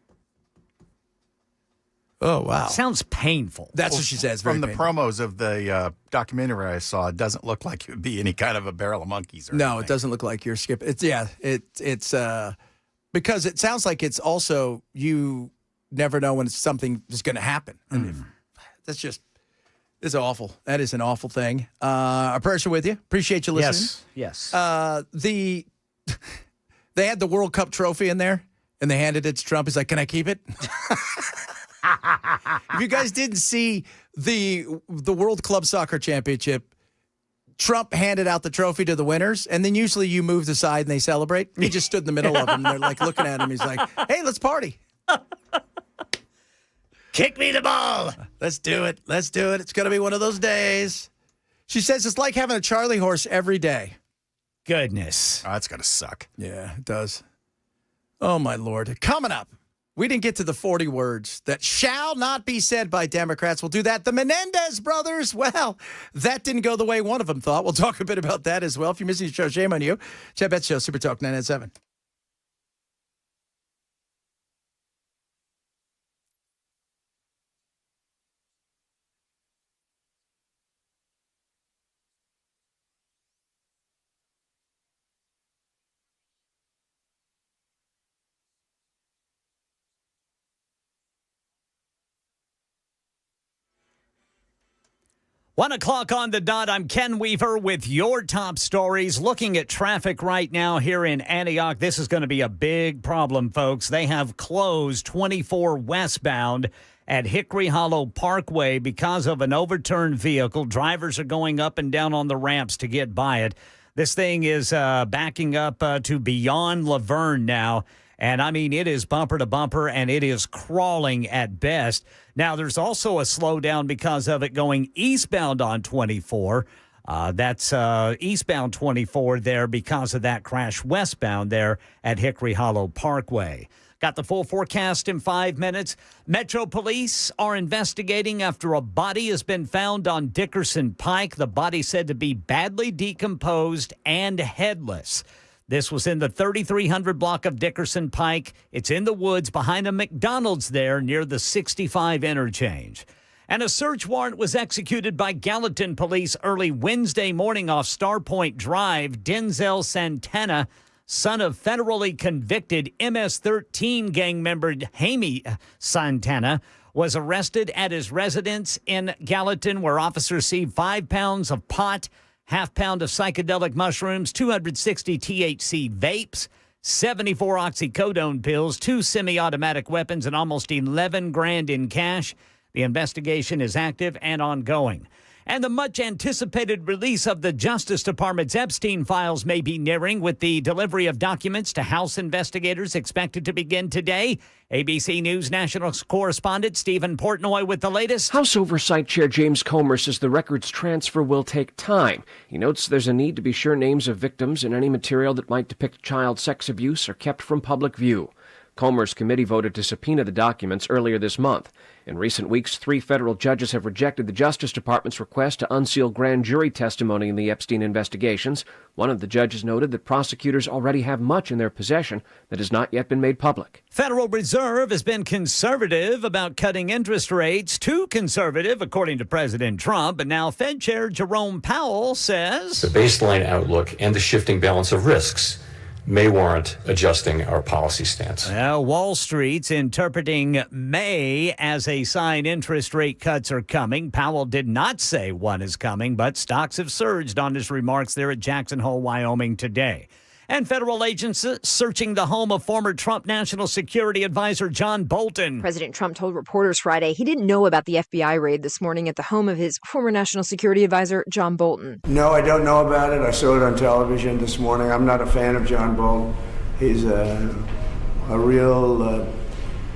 Oh, wow. Sounds painful. That's what she says. From the painful. promos of the documentary I saw, it doesn't look like it would be any kind of a barrel of monkeys or No, anything. it doesn't look like you're skipping. It's because it sounds like it's also you never know when something is going to happen. And it's awful. That is an awful thing. Our prayers are with you. Appreciate you listening. Yes. They had the World Cup trophy in there, and they handed it to Trump. He's like, "Can I keep it?" If you guys didn't see the World Club Soccer Championship, Trump handed out the trophy to the winners, and then usually you move aside and they celebrate. He just stood in the middle of them. They're like looking at him. He's like, "Hey, let's party. Kick me the ball. Let's do it. Let's do it. It's going to be one of those days." She says it's like having a Charlie horse every day. Goodness. Oh, that's going to suck. Yeah, it does. Oh, my Lord. Coming up, we didn't get to the 40 words that shall not be said by Democrats. We'll do that. The Menendez brothers, well, that didn't go the way one of them thought. We'll talk a bit about that as well. If you're missing the show, shame on you. Chad Betts Show, Super Talk 997. One o'clock on the dot. I'm Ken Weaver with your top stories. Looking at traffic right now here in Antioch. This is going to be a big problem, folks. They have closed 24 westbound at Hickory Hollow Parkway because of an overturned vehicle. Drivers are going up and down on the ramps to get by it. This thing is backing up to beyond Laverne now. And, I mean, it is bumper to bumper, and it is crawling at best. Now, there's also a slowdown because of it going eastbound on 24. That's eastbound 24 there because of that crash westbound there at Hickory Hollow Parkway. Got the full forecast in 5 minutes. Metro Police are investigating after a body has been found on Dickerson Pike. The body said to be badly decomposed and headless. This was in the 3300 block of Dickerson Pike. It's in the woods behind a McDonald's there near the 65 interchange. And a search warrant was executed by Gallatin police early Wednesday morning off Starpoint Drive. Denzel Santana, son of federally convicted MS-13 gang member Jaime Santana, was arrested at his residence in Gallatin, where officers seized 5 pounds of pot, half-pound of psychedelic mushrooms, 260 THC vapes, 74 oxycodone pills, 2 semi-automatic weapons, and almost $11,000 in cash. The investigation is active and ongoing. And the much-anticipated release of the Justice Department's Epstein files may be nearing, with the delivery of documents to House investigators expected to begin today. ABC News national correspondent Stephen Portnoy with the latest. House Oversight Chair James Comer says the records transfer will take time. He notes there's a need to be sure names of victims and any material that might depict child sex abuse are kept from public view. Comer's committee voted to subpoena the documents earlier this month. In recent weeks, 3 federal judges have rejected the Justice Department's request to unseal grand jury testimony in the Epstein investigations. One of the judges noted that prosecutors already have much in their possession that has not yet been made public. Federal Reserve has been conservative about cutting interest rates, too conservative, according to President Trump. But now Fed Chair Jerome Powell says The baseline outlook and the shifting balance of risks may warrant adjusting our policy stance. Wall Street's interpreting May as a sign interest rate cuts are coming. Powell did not say one is coming, but stocks have surged on his remarks there at Jackson Hole, Wyoming today. And federal agents searching the home of former Trump National Security Advisor John Bolton. President Trump told reporters Friday he didn't know about the FBI raid this morning at the home of his former National Security Advisor John Bolton. No, I don't know about it. I saw it on television this morning. I'm not a fan of John Bolton. He's a real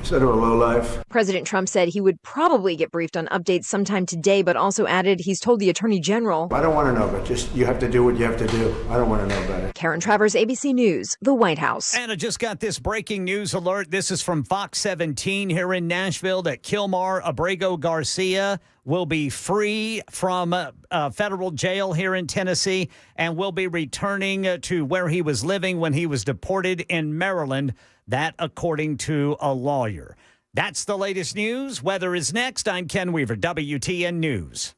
sort of a lowlife. President Trump said he would probably get briefed on updates sometime today, but also added he's told the Attorney General. I don't want to know, but just you have to do what you have to do. I don't want to know about it. Karen Travers, ABC News, the White House. And I just got this breaking news alert. This is from Fox 17 here in Nashville that Kilmar Abrego Garcia will be free from federal jail here in Tennessee and will be returning to where he was living when he was deported in Maryland. That, according to a lawyer. That's the latest news. Weather is next. I'm Ken Weaver, WTN News.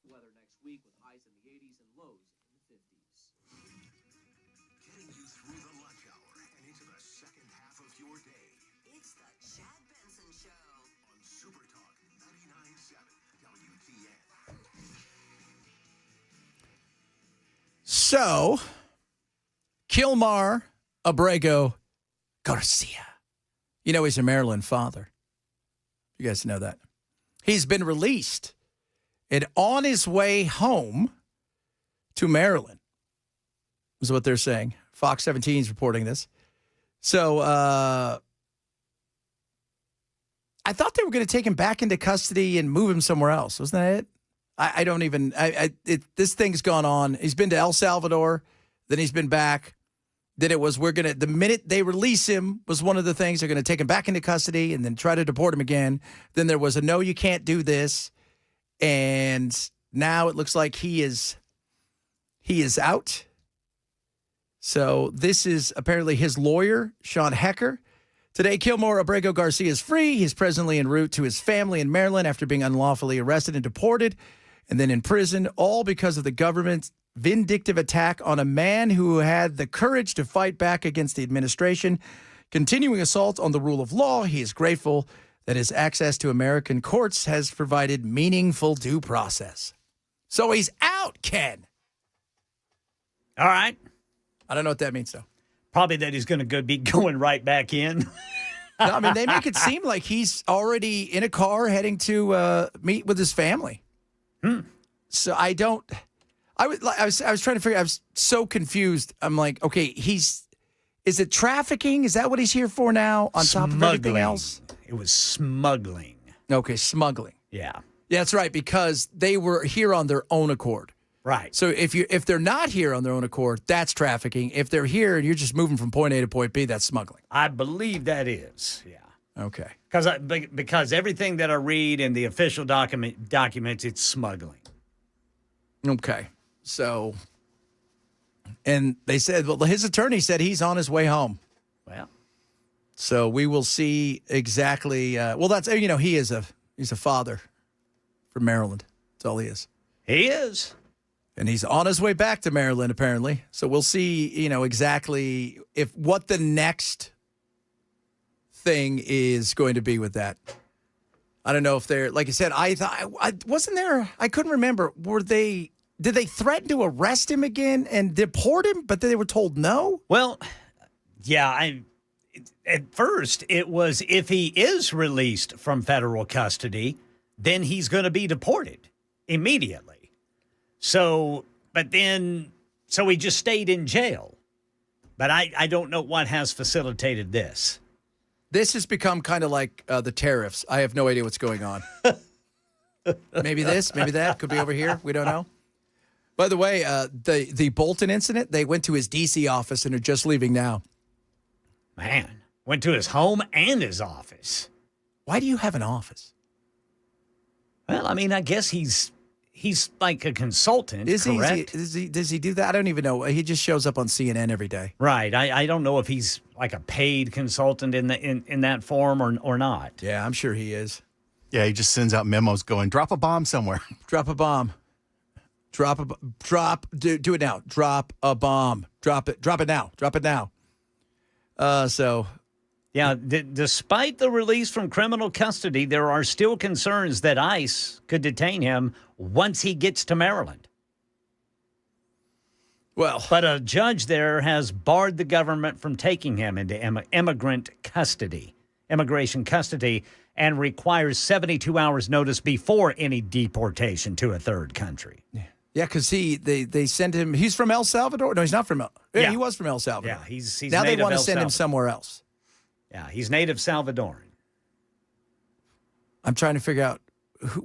Weather next week with highs in the 80s and lows in the 50s. Getting you through the lunch hour and into the second half of your day. It's the Chad Benson Show On Super Talk 99.7 WTN. So, Kilmar Abrego Garcia. You know, he's a Maryland father. You guys know that. He's been released and on his way home to Maryland, is what they're saying. Fox 17 is reporting this. So I thought they were going to take him back into custody and move him somewhere else. Wasn't that it? I don't even this thing's gone on. He's been to El Salvador, then he's been back. Then it was the minute they release him was one of the things. They're going to take him back into custody and then try to deport him again. Then there was a no, you can't do this. And now it looks like he is out. So this is apparently his lawyer, Sean Hecker. Today, Kilmore Abrego Garcia is free. He's presently en route to his family in Maryland after being unlawfully arrested and deported and then in prison, all because of the government's vindictive attack on a man who had the courage to fight back against the administration, continuing assault on the rule of law. He is grateful that his access to American courts has provided meaningful due process. So he's out, Ken. All right. I don't know what that means, though. Probably that he's going to be going right back in. No, I mean, they make it seem like he's already in a car heading to meet with his family. So I was trying to figure. I was so confused. I'm like, okay, is it trafficking? Is that what he's here for now? On top of everything else, it was smuggling. Okay, smuggling. Yeah, that's right. Because they were here on their own accord. Right. So if they're not here on their own accord, that's trafficking. If they're here and you're just moving from point A to point B, that's smuggling. I believe that is. Yeah. Okay. Because everything that I read in the official documents, it's smuggling. Okay. So, and they said, well, his attorney said he's on his way home. Well, so we will see exactly. That's he's a father from Maryland. That's all he is. He is. And he's on his way back to Maryland, apparently. So we'll see, exactly what the next thing is going to be with that. I don't know if they're, like I said, I wasn't there. I couldn't remember. Did they threaten to arrest him again and deport him, but then they were told no? Well, yeah, at first it was if he is released from federal custody, then he's going to be deported immediately. So he just stayed in jail. But I don't know what has facilitated this. This has become kind of like the tariffs. I have no idea what's going on. Maybe this, maybe that. Could be over here. We don't know. By the way, the Bolton incident, they went to his D.C. office and are just leaving now. Man, went to his home and his office. Why do you have an office? Well, I mean, I guess he's like a consultant, correct? Does he do that? I don't even know. He just shows up on CNN every day. Right. I don't know if he's like a paid consultant in that form or not. Yeah, I'm sure he is. Yeah, he just sends out memos going, drop a bomb somewhere. Drop a bomb. Do it now. Drop a bomb. Drop it now. Drop it now. Yeah, despite the release from criminal custody, there are still concerns that ICE could detain him once he gets to Maryland. Well, but a judge there has barred the government from taking him into immigration custody, and requires 72 hours notice before any deportation to a third country. Yeah, because they sent him. He's from El Salvador. No, he's not from. Yeah, he was from El Salvador. Yeah, he's now they want to send him somewhere else. Yeah, he's native Salvadoran. I'm trying to figure out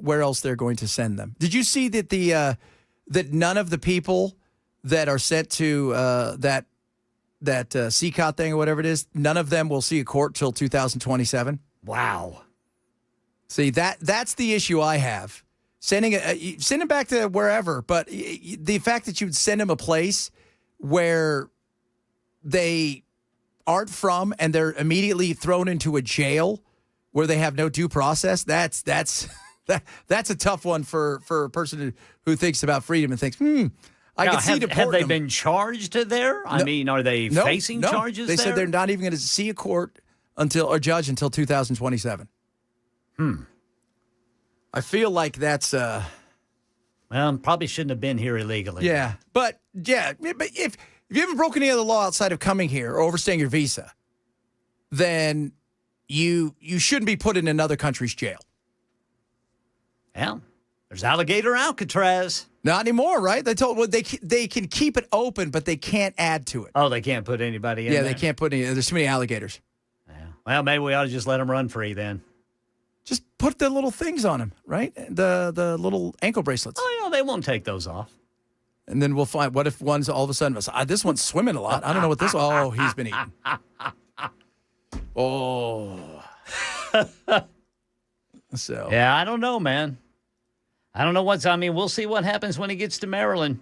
where else they're going to send them. Did you see that that none of the people that are sent to that CCOT thing or whatever it is, none of them will see a court till 2027? Wow. See, that's the issue I have. Send him back to wherever, but the fact that you would send him a place where they aren't from and they're immediately thrown into a jail where they have no due process, that's a tough one for a person who thinks about freedom and thinks, I can see deporting Have they them. been charged there? I mean, are they facing charges They there? said they're not even going to see a court or judge until 2027. I feel like that's well, probably shouldn't have been here illegally. Yeah, but if you haven't broken any other law outside of coming here or overstaying your visa, then you shouldn't be put in another country's jail. Yeah. There's alligator Alcatraz. Not anymore, right? They can keep it open, but they can't add to it. Oh, they can't put anybody in there? They can't put any. There's too many alligators. Yeah. Well, maybe we ought to just let them run free then. Just put the little things on them, right? The little ankle bracelets. Oh, they won't take those off. And then we'll find, what if one's all of a sudden, this one's swimming a lot. I don't know what this, he's been eating. Oh. So. Yeah, I don't know, man. I don't know we'll see what happens when he gets to Maryland.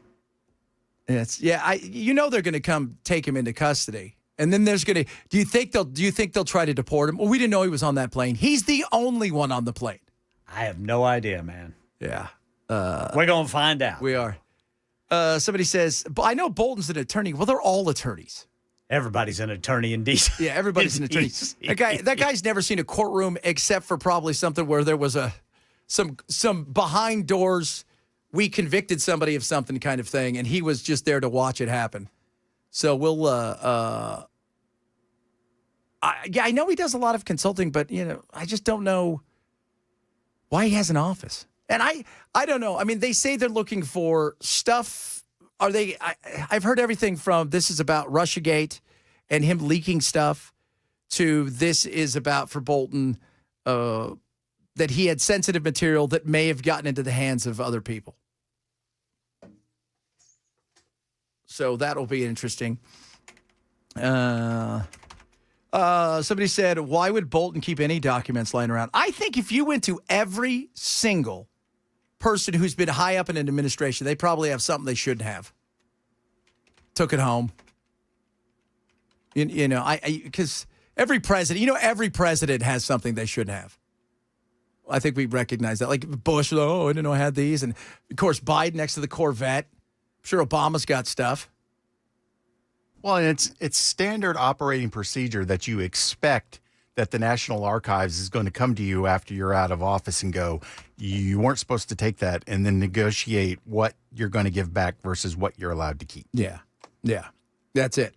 They're going to come take him into custody. And then there's going to, do you think they'll try to deport him? Well, we didn't know he was on that plane. He's the only one on the plane. I have no idea, man. Yeah. We're going to find out. We are. Somebody says, I know Bolton's an attorney. Well, they're all attorneys. Everybody's an attorney in D.C. Yeah, everybody's an attorney. That guy's never seen a courtroom except for probably something where there was some behind doors, we convicted somebody of something kind of thing, and he was just there to watch it happen. So we'll I know he does a lot of consulting, but I just don't know why he has an office. And I don't know. I mean, they say they're looking for stuff. Are they? I've heard everything from this is about Russiagate and him leaking stuff to this is about for Bolton that he had sensitive material that may have gotten into the hands of other people. So that'll be interesting. Somebody said, why would Bolton keep any documents lying around? I think if you went to every single person who's been high up in an administration, they probably have something they shouldn't have. Took it home. Because every president has something they shouldn't have. I think we recognize that. Like Bush, I didn't know I had these. And, of course, Biden next to the Corvette. I'm sure Obama's got stuff. Well, and it's standard operating procedure that you expect that the National Archives is going to come to you after you're out of office and go, you weren't supposed to take that, and then negotiate what you're going to give back versus what you're allowed to keep. Yeah. That's it.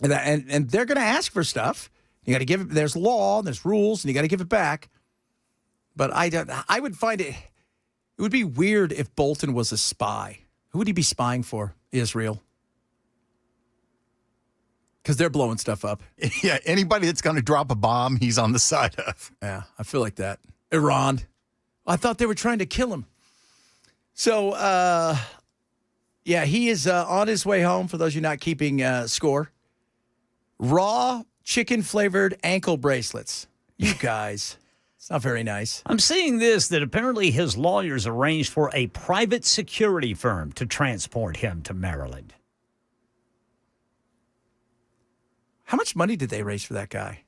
And they're going to ask for stuff. You got to give it. There's law, and there's rules, and you got to give it back. But I would find it would be weird if Bolton was a spy. Who would he be spying for? Israel. Because they're blowing stuff up. Yeah, anybody that's going to drop a bomb, he's on the side of. Yeah, I feel like that. Iran. I thought they were trying to kill him. So, he is on his way home, for those of you not keeping score. Raw chicken-flavored ankle bracelets. You guys. It's not very nice. I'm seeing this, that apparently his lawyers arranged for a private security firm to transport him to Maryland. How much money did they raise for that guy?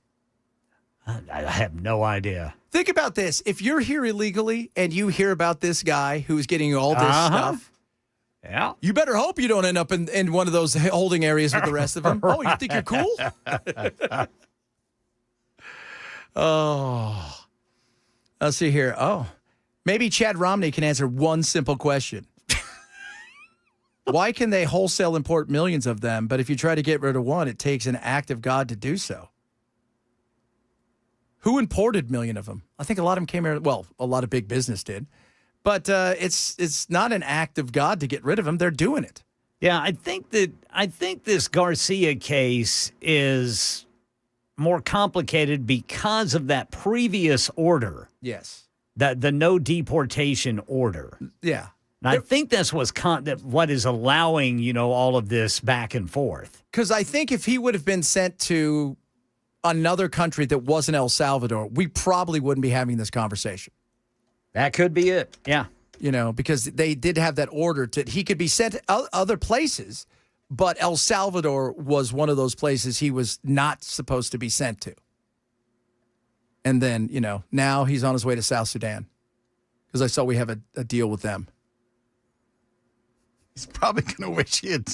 I have no idea. Think about this. If you're here illegally and you hear about this guy who's getting all this stuff, yeah, you better hope you don't end up in one of those holding areas with the rest of them. Oh, you think you're cool? Oh. Let's see here. Oh, maybe Chad Romney can answer one simple question. Why can they wholesale import millions of them, but if you try to get rid of one, it takes an act of God to do so? Who imported a million of them? I think a lot of them came here. Well, a lot of big business did. But it's not an act of God to get rid of them. They're doing it. Yeah, I think this Garcia case is more complicated because of that previous order. Yes. The no deportation order. Yeah. And I think that's what is allowing, all of this back and forth. Because I think if he would have been sent to another country that wasn't El Salvador, we probably wouldn't be having this conversation. That could be it. Yeah. Because they did have that order that he could be sent to other places, but El Salvador was one of those places he was not supposed to be sent to. And then, now he's on his way to South Sudan because I saw we have a deal with them. He's probably going to wish he had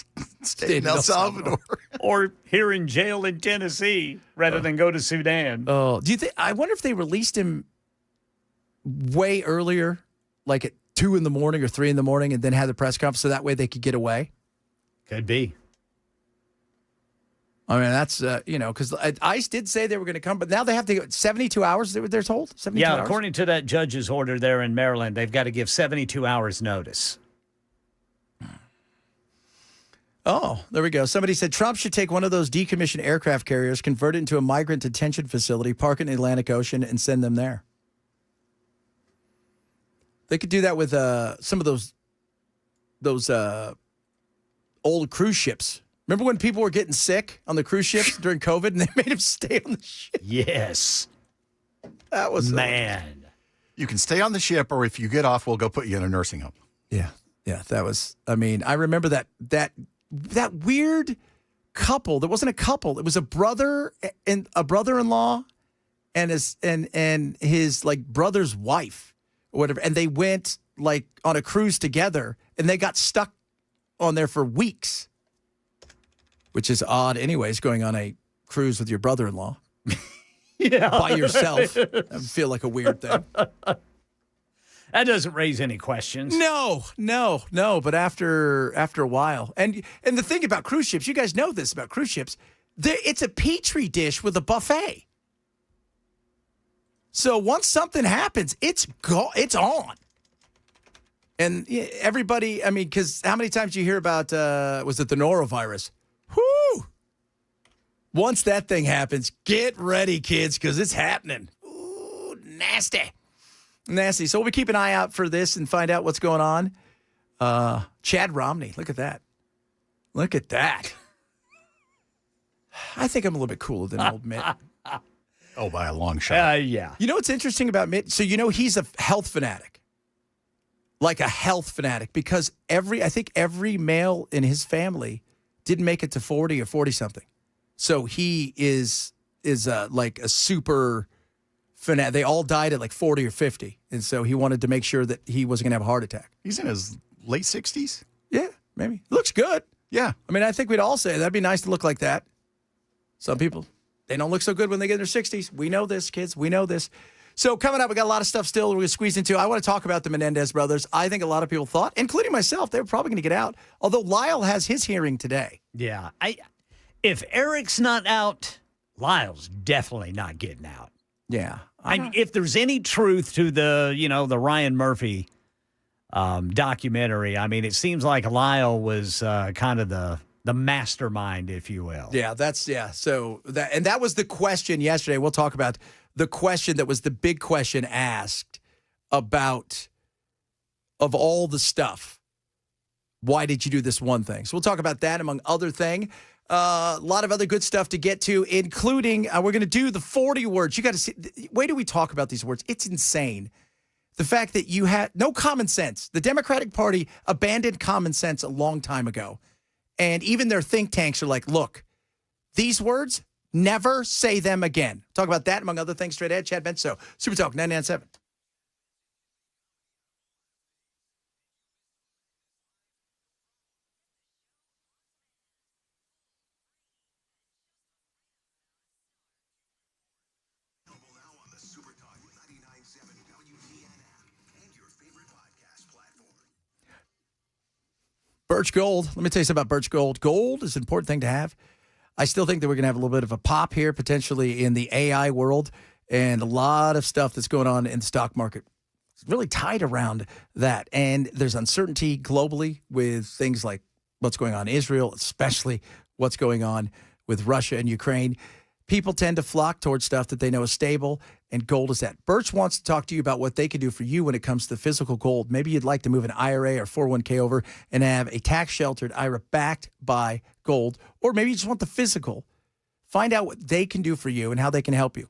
stayed in El Salvador. Or here in jail in Tennessee rather than go to Sudan. Oh, do you think? I wonder if they released him way earlier, like at 2 a.m. or 3 a.m, and then had the press conference so that way they could get away. Could be. I mean, that's, because ICE did say they were going to come, but now they have to get 72 hours, they're told? 72 hours? According to that judge's order there in Maryland, they've got to give 72 hours notice. Oh, there we go. Somebody said Trump should take one of those decommissioned aircraft carriers, convert it into a migrant detention facility, park it in the Atlantic Ocean, and send them there. They could do that with some of those old cruise ships. Remember when people were getting sick on the cruise ships during COVID and they made them stay on the ship? Yes. That was man. You can stay on the ship, or if you get off, we'll go put you in a nursing home. Yeah. That was. I mean, I remember that weird couple. There wasn't a couple. It was a brother and a brother-in-law, and his like brother's wife or whatever, and they went like on a cruise together, and they got stuck on there for weeks. Which is odd anyways, going on a cruise with your brother-in-law. Yeah. By yourself. That would feel like a weird thing. That doesn't raise any questions. No. But after a while. And the thing about cruise ships, you guys know this about cruise ships, it's a petri dish with a buffet. So once something happens, it's on. And everybody, I mean, because how many times do you hear about, was it the norovirus? Whoo! Once that thing happens, get ready, kids, because it's happening. Ooh, nasty. Nasty. So we'll be keeping an eye out for this and find out what's going on. Chad Romney, look at that. Look at that. I think I'm a little bit cooler than old Mitt. Oh, by a long shot. Yeah. You know what's interesting about Mitt? So he's a health fanatic. Like a health fanatic, because I think every male in his family didn't make it to 40 or 40-something. So he is like a super fanatic. They all died at like 40 or 50. And so he wanted to make sure that he wasn't going to have a heart attack. He's in his late 60s? Yeah, maybe. Looks good. Yeah. I mean, I think we'd all say that'd be nice to look like that. Some people, they don't look so good when they get in their 60s. We know this, kids. We know this. So coming up, we got a lot of stuff still we're going to squeeze into. I want to talk about the Menendez brothers. I think a lot of people thought, including myself, they were probably going to get out. Although Lyle has his hearing today. Yeah. If Eric's not out, Lyle's definitely not getting out. Yeah. If there's any truth to the Ryan Murphy documentary, I mean, it seems like Lyle was kind of the mastermind, if you will. Yeah, So that was the question yesterday. We'll talk about the question that was the big question asked of all the stuff. Why did you do this one thing? So we'll talk about that among other things. A lot of other good stuff to get to, including we're going to do the 40 words. You got to see. Why do we talk about these words? It's insane. The fact that you had no common sense. The Democratic Party abandoned common sense a long time ago. And even their think tanks are like, look, these words, never say them again. Talk about that, among other things, straight ahead. Chad Bench Show, Super Talk 99.7. Birch Gold. Let me tell you something about Birch Gold. Gold is an important thing to have. I still think that we're going to have a little bit of a pop here, potentially in the AI world, and a lot of stuff that's going on in the stock market. It's really tied around that. And there's uncertainty globally with things like what's going on in Israel, especially what's going on with Russia and Ukraine. People tend to flock towards stuff that they know is stable, and gold is that. Birch wants to talk to you about what they can do for you when it comes to physical gold. Maybe you'd like to move an IRA or 401k over and have a tax-sheltered IRA backed by gold, or maybe you just want the physical. Find out what they can do for you and how they can help you.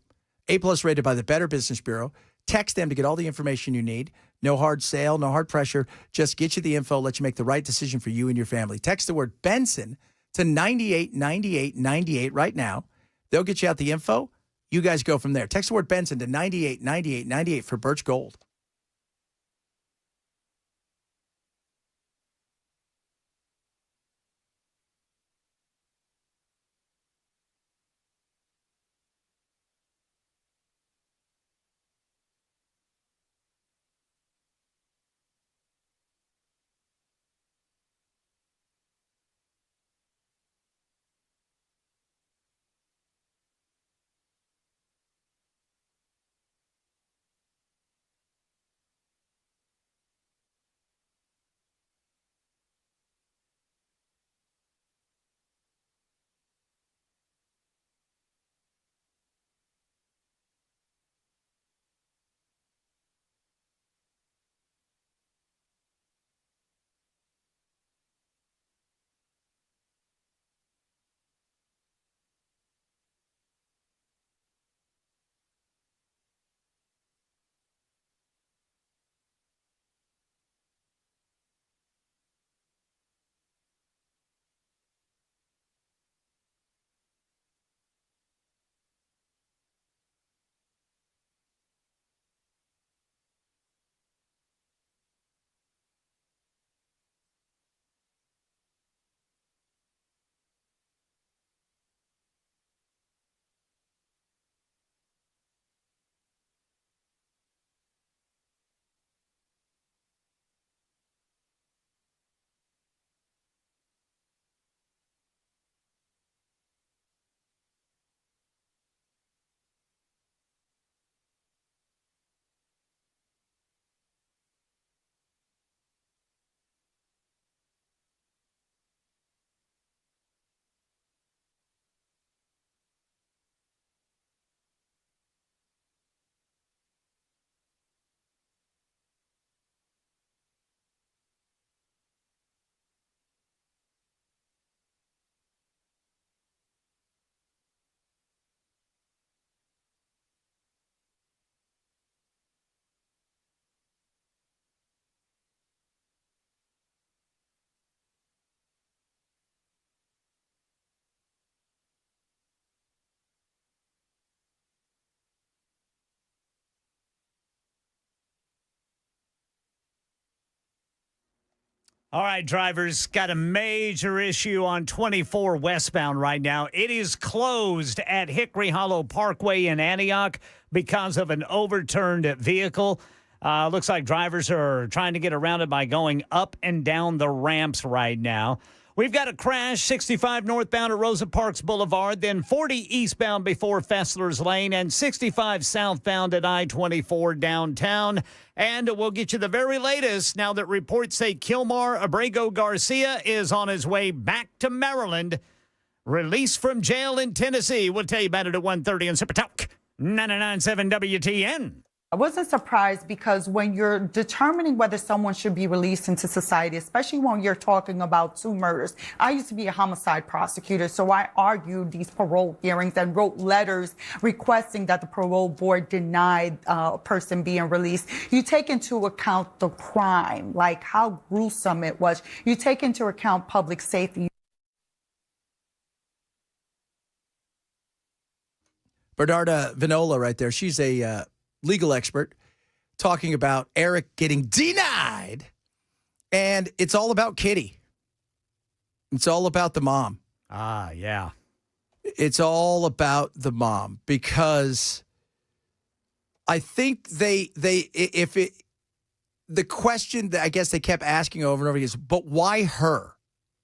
A-plus rated by the Better Business Bureau. Text them to get all the information you need. No hard sale, no hard pressure. Just get you the info, let you make the right decision for you and your family. Text the word Benson to 989898 right now. They'll get you out the info. You guys go from there. Text the word Benson to 989898 for Birch Gold. All right, drivers, got a major issue on 24 westbound right now. It is closed at Hickory Hollow Parkway in Antioch because of an overturned vehicle. Looks like drivers are trying to get around it by going up and down the ramps right now. We've got a crash, 65 northbound at Rosa Parks Boulevard, then 40 eastbound before Fessler's Lane, and 65 southbound at I-24 downtown. And we'll get you the very latest now that reports say Kilmar Abrego Garcia is on his way back to Maryland, released from jail in Tennessee. We'll tell you about it at 1:30 on Super Talk 99.7 WTN. I wasn't surprised because when you're determining whether someone should be released into society, especially when you're talking about 2 murders, I used to be a homicide prosecutor, so I argued these parole hearings and wrote letters requesting that the parole board deny a person being released. You take into account the crime, like how gruesome it was. You take into account public safety. Bernarda Vinola right there. She's a legal expert talking about Eric getting denied. And it's all about Kitty. It's all about the mom. Ah, yeah. It's all about the mom because I think the question that I guess they kept asking over and over is, but why her?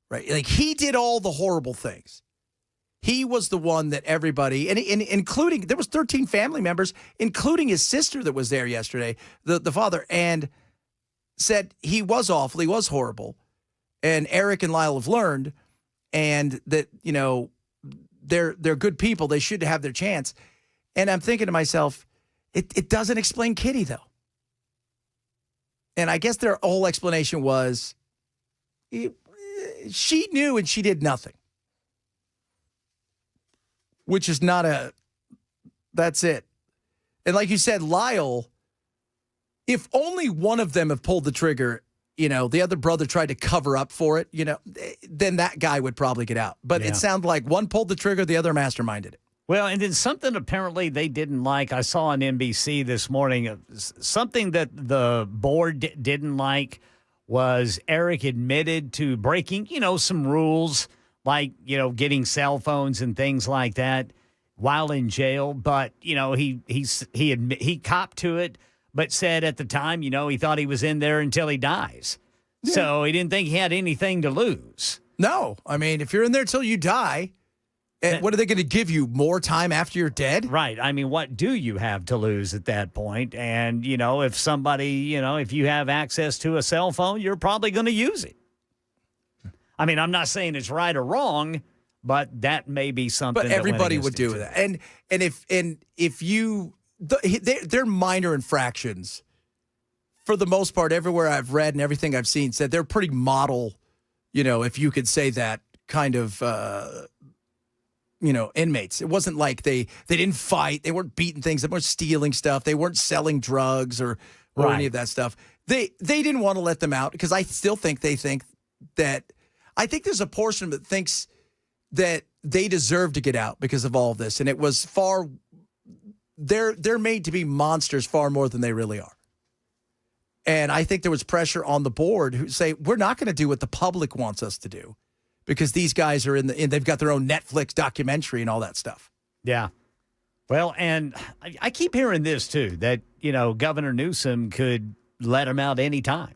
Right? Like, he did all the horrible things. He was the one that everybody, and including, there was 13 family members, including his sister that was there yesterday, the father, and said he was awful, he was horrible. And Eric and Lyle have learned, and that, you know, they're good people. They should have their chance. And I'm thinking to myself, it doesn't explain Kitty, though. And I guess their whole explanation was she knew and she did nothing. Which is not that's it. And like you said, Lyle, if only one of them have pulled the trigger, you know, the other brother tried to cover up for it, you know, then that guy would probably get out. But it sounded like one pulled the trigger, the other masterminded it. Well, and then something apparently they didn't like, I saw on NBC this morning, something that the board didn't like was Eric admitted to breaking, you know, some rules, like, you know, getting cell phones and things like that while in jail. But, you know, he copped to it, but said at the time, you know, he thought he was in there until he dies. Yeah. So he didn't think he had anything to lose. No. I mean, if you're in there till you die, and what are they going to give you, more time after you're dead? Right. I mean, what do you have to lose at that point? And, you know, if somebody, you know, if you have access to a cell phone, you're probably going to use it. I mean, I'm not saying it's right or wrong, but that may be something. But everybody would do that. And if you, they're minor infractions. For the most part, everywhere I've read and everything I've seen said they're pretty model, you know, if you could say that, kind of, you know, inmates. It wasn't like they didn't fight. They weren't beating things. They weren't stealing stuff. They weren't selling drugs or any of that stuff. They didn't want to let them out because I still think they think that. I think there's a portion that thinks that they deserve to get out because of all of this. And it was they're made to be monsters far more than they really are. And I think there was pressure on the board who say, we're not going to do what the public wants us to do because these guys are they've got their own Netflix documentary and all that stuff. Yeah. Well, and I keep hearing this too, that, you know, Governor Newsom could let them out anytime.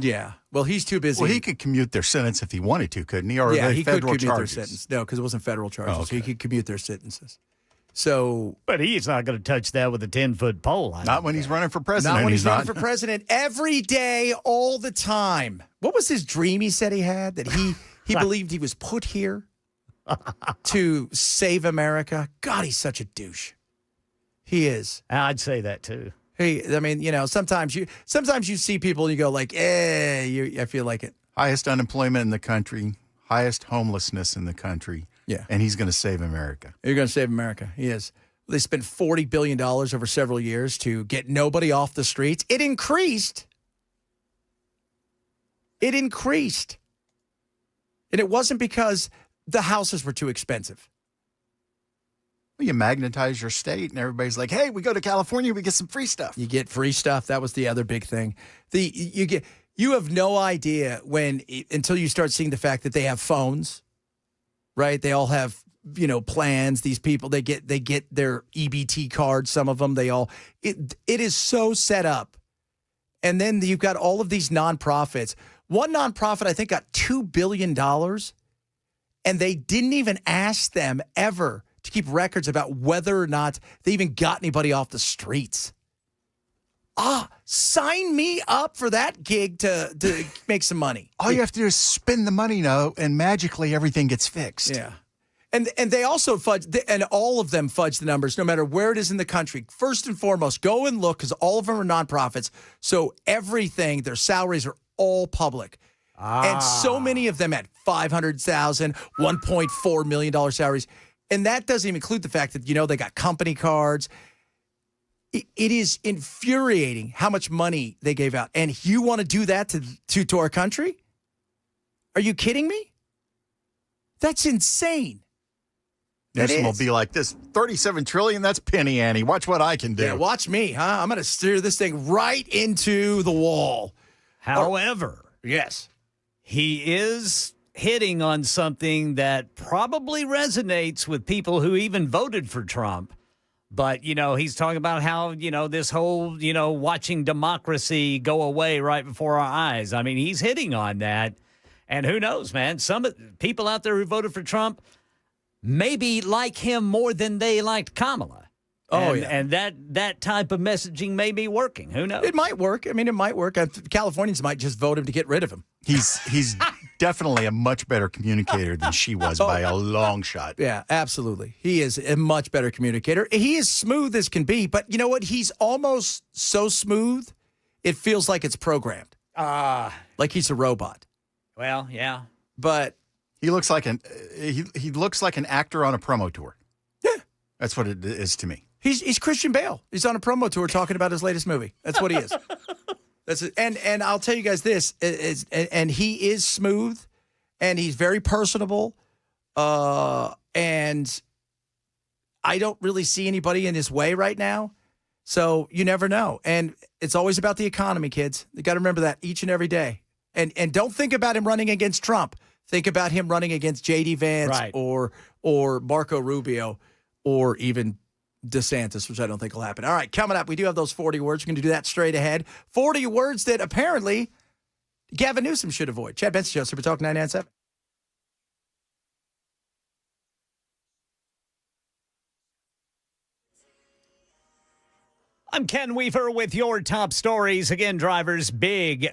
Yeah. Well, he's too busy. Well, he could commute their sentence if he wanted to, couldn't he? Or yeah, he could commute charges? their sentence. No, because it wasn't federal charges. Oh, okay. So he could commute their sentences. So, but he's not going to touch that with a 10-foot pole. Not when he's running for president. Not when he's running for president. Every day, all the time. What was his dream he said he had? That he believed he was put here to save America? God, he's such a douche. He is. I'd say that too. Hey, I mean, you know, sometimes you see people and you go like, I feel like it. Highest unemployment in the country, highest homelessness in the country. Yeah. And he's going to save America. You're going to save America. He is. They spent $40 billion over several years to get nobody off the streets. It increased. And it wasn't because the houses were too expensive. Well, you magnetize your state, and everybody's like, hey, we go to California, we get some free stuff. You get free stuff. That was the other big thing. You You have no idea until you start seeing the fact that they have phones, right? They all have, plans. These people, they get their EBT cards. Some of them, it is so set up. And then you've got all of these nonprofits. One nonprofit, I think, got $2 billion, and they didn't even ask them ever to keep records about whether or not they even got anybody off the streets. Sign me up for that gig to make some money. All you have to do is spend the money now, and magically everything gets fixed. Yeah. And they also fudge, and all of them fudge the numbers, no matter where it is in the country. First and foremost, go and look, because all of them are nonprofits. So everything, their salaries are all public. And so many of them at $500,000, $1.4 million salaries. And that doesn't even include the fact that, they got company cards. It is infuriating how much money they gave out. And you want to do that to our country? Are you kidding me? That's insane. Nixon will be like, this $37 trillion, that's penny Annie. Watch what I can do. Yeah, watch me, huh? I'm going to steer this thing right into the wall. However, yes, he is hitting on something that probably resonates with people who even voted for Trump. But, he's talking about how, this whole, watching democracy go away right before our eyes. I mean, he's hitting on that. And who knows, man? Some people out there who voted for Trump maybe like him more than they liked Kamala. And that type of messaging may be working. Who knows? It might work. I mean, it might work. Californians might just vote him to get rid of him. He's definitely a much better communicator than she was by a long shot. Yeah, absolutely. He is a much better communicator. He is smooth as can be, but you know what? He's almost so smooth, it feels like it's programmed. Like he's a robot. Well, yeah. But he looks like he looks like an actor on a promo tour. Yeah. That's what it is to me. He's Christian Bale. He's on a promo tour talking about his latest movie. That's what he is. That's it. And I'll tell you guys this, and he is smooth, and he's very personable, and I don't really see anybody in his way right now. So you never know. And it's always about the economy, kids. You got to remember that each and every day. And don't think about him running against Trump. Think about him running against J.D. Vance or Marco Rubio or even DeSantis, which I don't think will happen. All right, coming up, we do have those 40 words. We're going to do that straight ahead. 40 words that apparently Gavin Newsom should avoid. Chad Benson Show, Super Talk 997. I'm Ken Weaver with your top stories. Again, drivers, big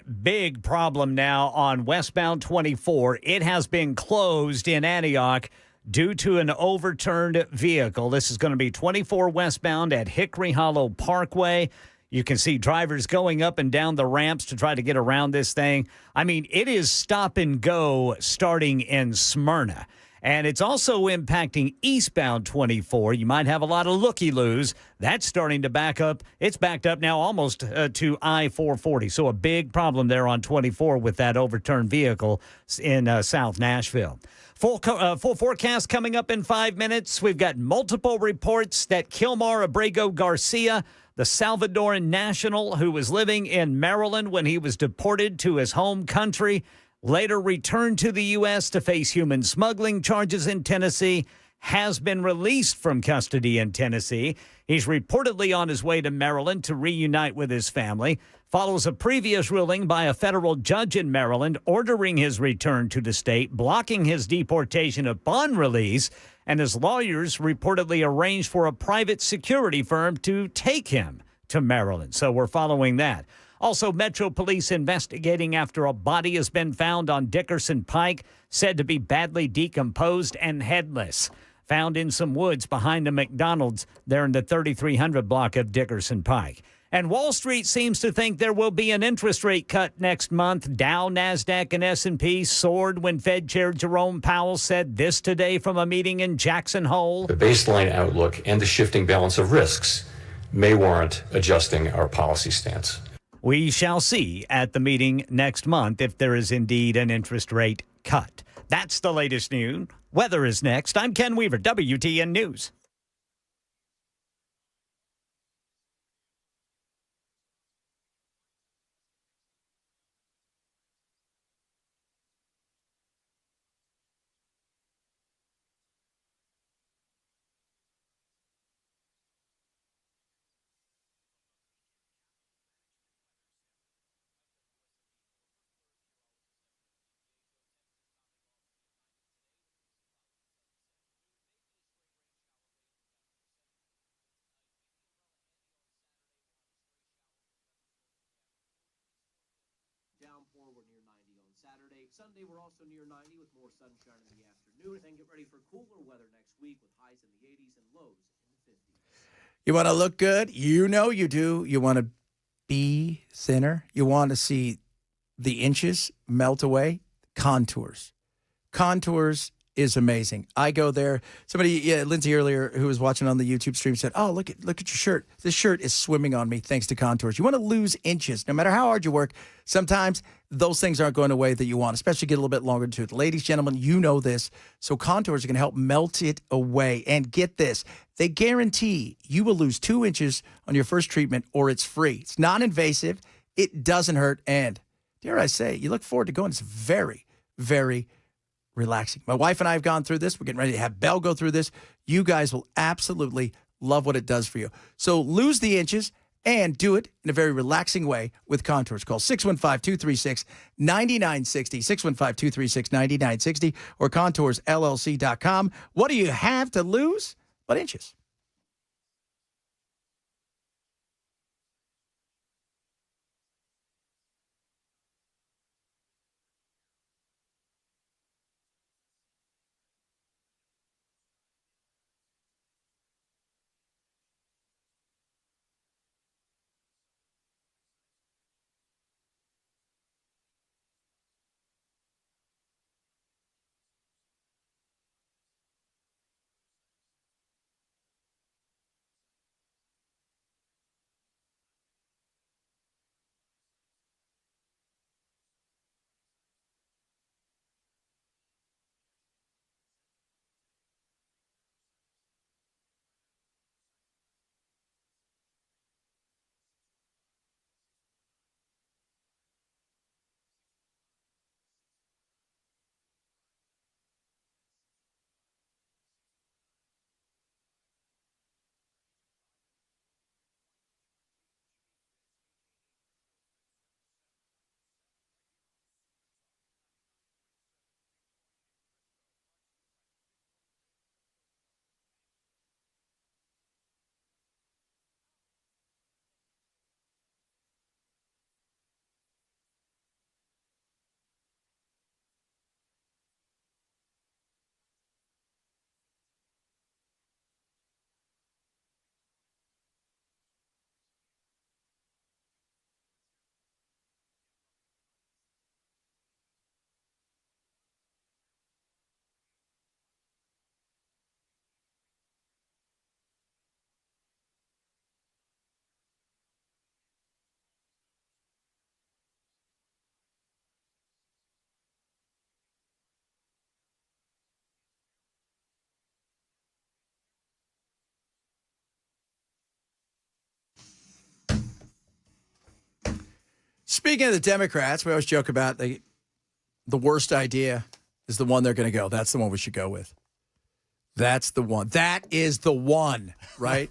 problem now on westbound 24. It has been closed in Antioch due to an overturned vehicle. This is going to be 24 westbound at Hickory Hollow Parkway. You can see drivers going up and down the ramps to try to get around this thing. I mean, it is stop and go starting in Smyrna. And it's also impacting eastbound 24. You might have a lot of looky-loos. That's starting to back up. It's backed up now almost to I-440. So a big problem there on 24 with that overturned vehicle in South Nashville. Full forecast coming up in 5 minutes. We've got multiple reports that Kilmar Abrego Garcia, the Salvadoran national who was living in Maryland when he was deported to his home country, later returned to the U.S. to face human smuggling charges in Tennessee, has been released from custody in Tennessee. He's reportedly on his way to Maryland to reunite with his family. Follows a previous ruling by a federal judge in Maryland ordering his return to the state, blocking his deportation upon release, and his lawyers reportedly arranged for a private security firm to take him to Maryland. So we're following that. Also, Metro Police investigating after a body has been found on Dickerson Pike, said to be badly decomposed and headless. Found in some woods behind a McDonald's there in the 3300 block of Dickerson Pike. And Wall Street seems to think there will be an interest rate cut next month. Dow, NASDAQ, and S&P soared when Fed Chair Jerome Powell said this today from a meeting in Jackson Hole. The baseline outlook and the shifting balance of risks may warrant adjusting our policy stance. We shall see at the meeting next month if there is indeed an interest rate cut. That's the latest news. Weather is next. I'm Ken Weaver, WTN News. Saturday. Sunday, we're also near 90 with more sunshine in the afternoon. And get ready for cooler weather next week with highs in the 80s and lows in the 50s. You want to look good? You know you do. You want to be thinner? You want to see the inches melt away? Contours. Contours is amazing. I go there. Somebody, Lindsay earlier, who was watching on the YouTube stream said, oh, look at your shirt. This shirt is swimming on me thanks to Contours. You want to lose inches. No matter how hard you work, sometimes those things aren't going away that you want, especially get a little bit longer tooth. Ladies, gentlemen, you know this. So Contours are going to help melt it away. And get this, they guarantee you will lose 2 inches on your first treatment or it's free. It's non-invasive. It doesn't hurt. And dare I say, you look forward to going. It's very, very relaxing. My wife and I have gone through this. We're getting ready to have Belle go through this. You guys will absolutely love what it does for you. So lose the inches and do it in a very relaxing way with Contours. Call 615-236-9960, 615-236-9960, or ContoursLLC.com. What do you have to lose but inches? Speaking of the Democrats, we always joke about the worst idea is the one they're going to go. That's the one we should go with. That's the one. That is the one, right?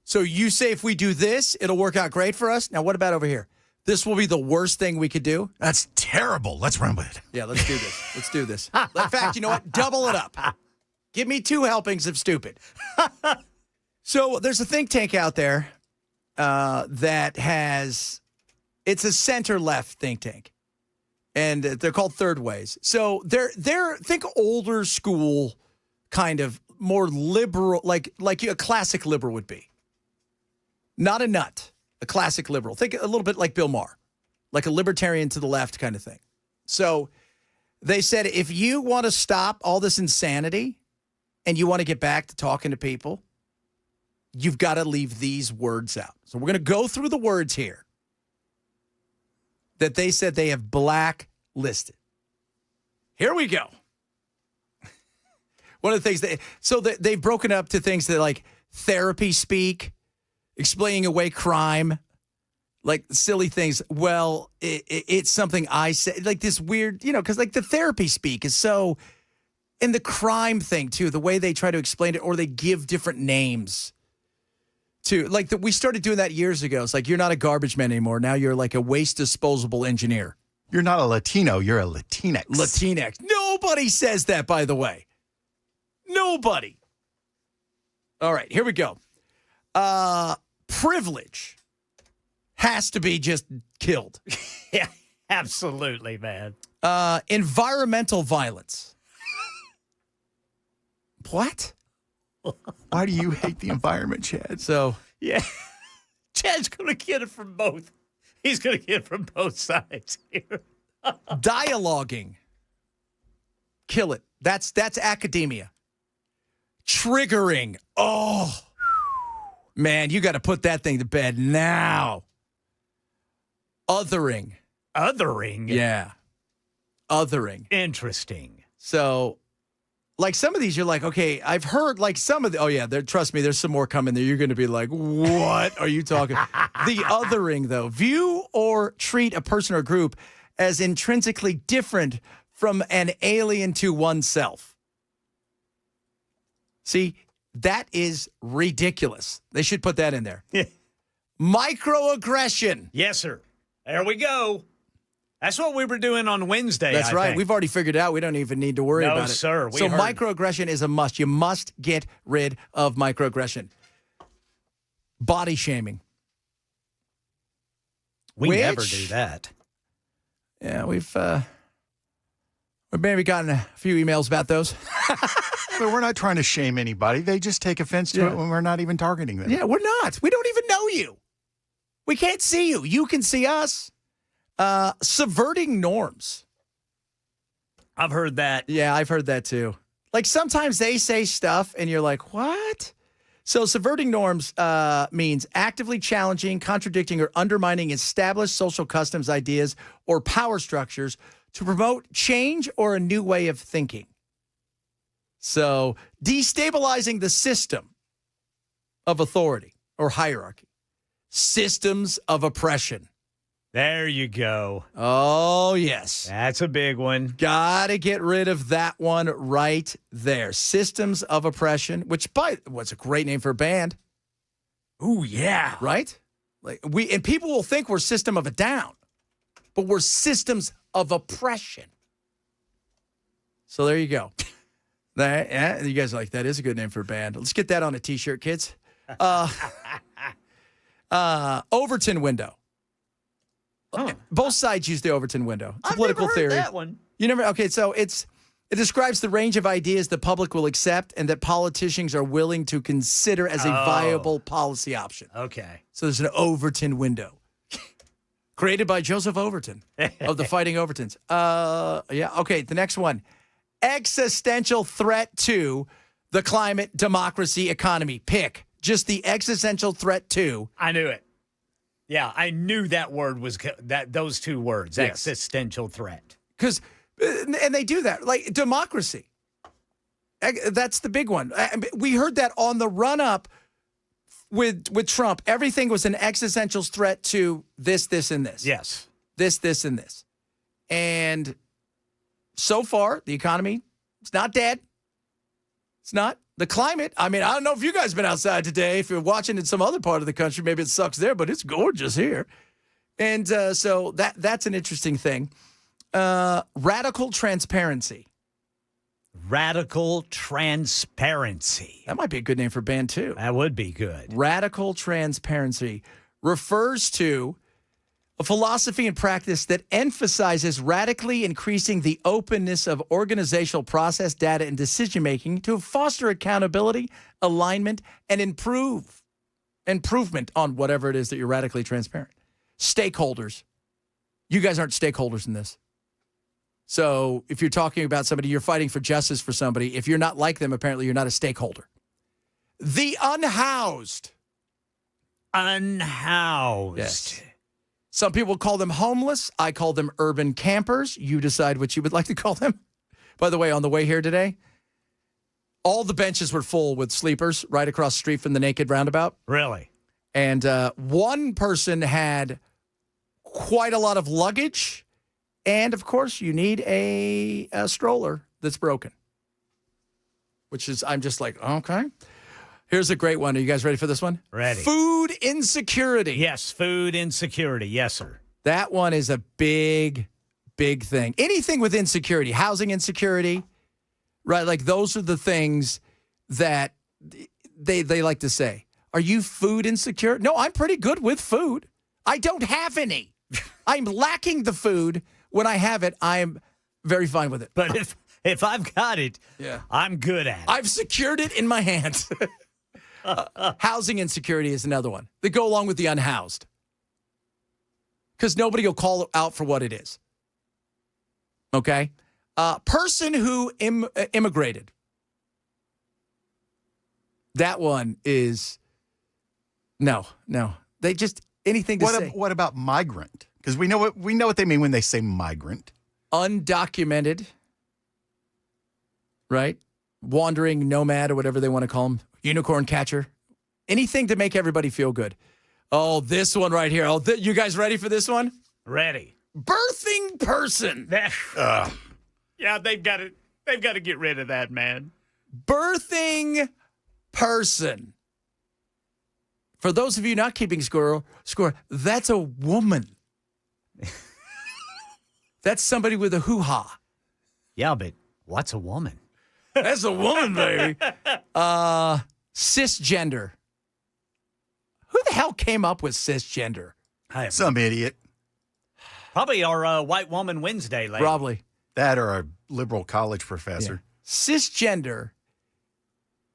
So you say if we do this, it'll work out great for us. Now, what about over here? This will be the worst thing we could do. That's terrible. Let's run with it. Yeah, let's do this. Let's do this. In fact, you know what? Double it up. Give me 2 helpings of stupid. So there's a think tank out there that has, it's a center-left think tank. And they're called Third Ways. So they're think older school, kind of more liberal, like a classic liberal would be. Not a nut, a classic liberal. Think a little bit like Bill Maher, like a libertarian to the left kind of thing. So they said, if you want to stop all this insanity and you want to get back to talking to people, you've got to leave these words out. So we're going to go through the words here that they said they have blacklisted. Here we go. One of the things they've broken up to things that like therapy speak, explaining away crime, like silly things. Well, it's something I say, like this weird, because like the therapy speak is so, and the crime thing too, the way they try to explain it, or they give different names to, like we started doing that years ago. It's like, you're not a garbage man anymore. Now you're like a waste disposable engineer. You're not a Latino. You're a Latinx. Latinx. Nobody says that, by the way. Nobody. All right, here we go. Privilege has to be just killed. Yeah, absolutely, man. Environmental violence. What? Why do you hate the environment, Chad? So, Yeah. Chad's going to get it from both. He's going to get it from both sides here. dialoguing. Kill it. That's academia. Triggering. Oh, man, you got to put that thing to bed now. Othering. Othering? Yeah. Othering. Interesting. So, like some of these, you're like, okay, I've heard like some of the, oh yeah, trust me, there's some more coming there. You're going to be like, what are you talking? The othering, though. View or treat a person or group as intrinsically different from an alien to oneself. See, that is ridiculous. They should put that in there. Microaggression. Yes, sir. There we go. That's what we were doing on Wednesday. That's I right. think. We've already figured it out. We don't even need to worry No, about it. sir. We So heard. microaggression is a must. You must get rid of microaggression. Body shaming. We Which- never do that. Yeah, we've maybe gotten a few emails about those. But we're not trying to shame anybody. They just take offense to Yeah. it when we're not even targeting them. Yeah, we're not. We don't even know you. We can't see you. You can see us. Subverting norms. I've heard that. Yeah, I've heard that too. Like sometimes they say stuff and you're like, what? So subverting norms means actively challenging, contradicting, or undermining established social customs, ideas, or power structures to promote change or a new way of thinking. So destabilizing the system of authority or hierarchy. Systems of oppression. There you go. Oh, yes. That's a big one. Got to get rid of that one right there. Systems of oppression, which what's a great name for a band. Ooh, yeah. Right? Like and people will think we're System of a Down, but we're systems of oppression. So there you go. Yeah, you guys are like, that is a good name for a band. Let's get that on a t-shirt, kids. Overton window. Both sides use the Overton window. It's a political theory. That one. You never. Okay, so it describes the range of ideas the public will accept and that politicians are willing to consider as a viable policy option. Okay. So there's an Overton window. Created by Joseph Overton of the Fighting Overtons. Yeah, okay, the next one. Existential threat to the climate, democracy, economy. Pick. Just the existential threat to. I knew it. Yeah, I knew that word was those two words, Yes. existential threat. Because, and they do that, like democracy. That's the big one. We heard that on the run-up with Trump. Everything was an existential threat to this, and this. Yes. This, and this. And so far, the economy, it's not dead. It's not. The climate, I mean, I don't know if you guys have been outside today. If you're watching in some other part of the country, maybe it sucks there, but it's gorgeous here. And so that's an interesting thing. Radical transparency. Radical transparency. That might be a good name for a band, too. That would be good. Radical transparency refers to a philosophy and practice that emphasizes radically increasing the openness of organizational process, data, and decision-making to foster accountability, alignment, and improvement on whatever it is that you're radically transparent. Stakeholders. You guys aren't stakeholders in this. So if you're talking about somebody, you're fighting for justice for somebody. If you're not like them, apparently you're not a stakeholder. The unhoused. Unhoused. Yes. Some people call them homeless. I call them urban campers. You decide what you would like to call them. By the way, on the way here today, all the benches were full with sleepers right across the street from the Naked Roundabout. Really? And one person had quite a lot of luggage. And, of course, you need a stroller that's broken. Which is, I'm just like, okay. Here's a great one. Are you guys ready for this one? Ready. Food insecurity. Yes, food insecurity. Yes, sir. That one is a big, big thing. Anything with insecurity, housing insecurity, right? Like those are the things that they like to say. Are you food insecure? No, I'm pretty good with food. I don't have any. I'm lacking the food. When I have it, I'm very fine with it. But if I've got it, Yeah. I'm good at it. I've secured it in my hands. Housing insecurity is another one. They go along with the unhoused. Because nobody will call it out for what it is. Okay? Person who immigrated. That one is no. They just anything to say. What about migrant? Because we know what they mean when they say migrant. Undocumented, right? Wandering nomad or whatever they want to call them. Unicorn catcher. Anything to make everybody feel good. Oh, this one right here. Oh, you guys ready for this one? Ready. Birthing person. Yeah, they've got to get rid of that, man. Birthing person. For those of you not keeping score, that's a woman. That's somebody with a hoo-ha. Yeah, but what's a woman? That's a woman, baby. Cisgender. Who the hell came up with cisgender? Some idiot. Probably our White Woman Wednesday lady. Probably. That or a liberal college professor. Yeah. Cisgender,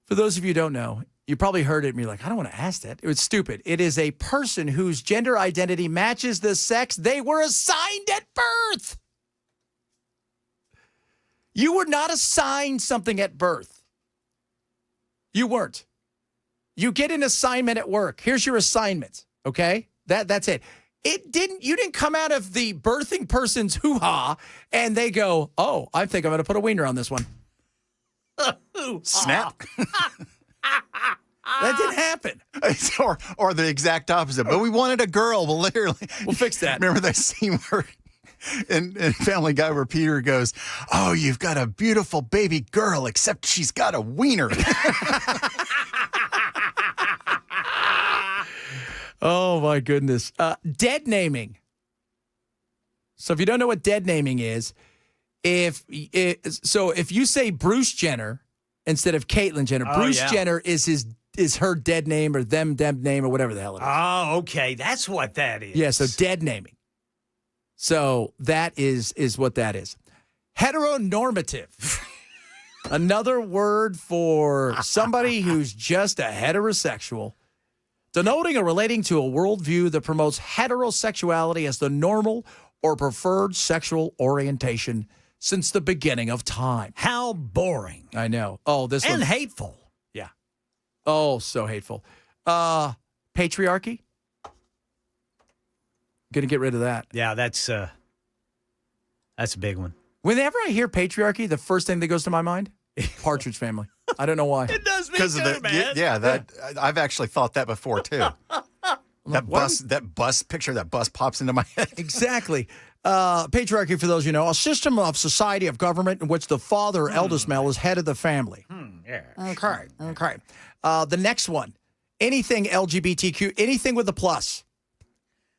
for those of you who don't know, you probably heard it and you're like, I don't want to ask that. It was stupid. It is a person whose gender identity matches the sex they were assigned at birth. You were not assigned something at birth. You weren't. You get an assignment at work. Here's your assignment, okay? That's it. You didn't come out of the birthing person's hoo-ha and they go, oh, I think I'm going to put a wiener on this one. Snap. That didn't happen. or the exact opposite. But we wanted a girl. Well, literally. We'll fix that. Remember that scene where in Family Guy where Peter goes, oh, you've got a beautiful baby girl, except she's got a wiener. Oh, my goodness. Dead naming. So if you don't know what dead naming is, if you say Bruce Jenner instead of Caitlyn Jenner, Bruce Jenner is her dead name or them name or whatever the hell it is. Oh, okay. That's what that is. Yeah, so dead naming. So that is what that is. Heteronormative. Another word for somebody who's just a heterosexual. Denoting or relating to a worldview that promotes heterosexuality as the normal or preferred sexual orientation since the beginning of time. How boring. I know. Oh, this one. And hateful. Yeah. Oh, so hateful. Patriarchy. Gonna get rid of that. Yeah, that's a big one. Whenever I hear patriarchy, the first thing that goes to my mind, Partridge Family. I don't know why. It does me too, man. I've actually thought that before too. That bus picture, that bus pops into my head. Exactly. Patriarchy, for those you know, a system of society of government in which the father or eldest male is head of the family. Yeah. Okay. The next one, anything LGBTQ, anything with a plus.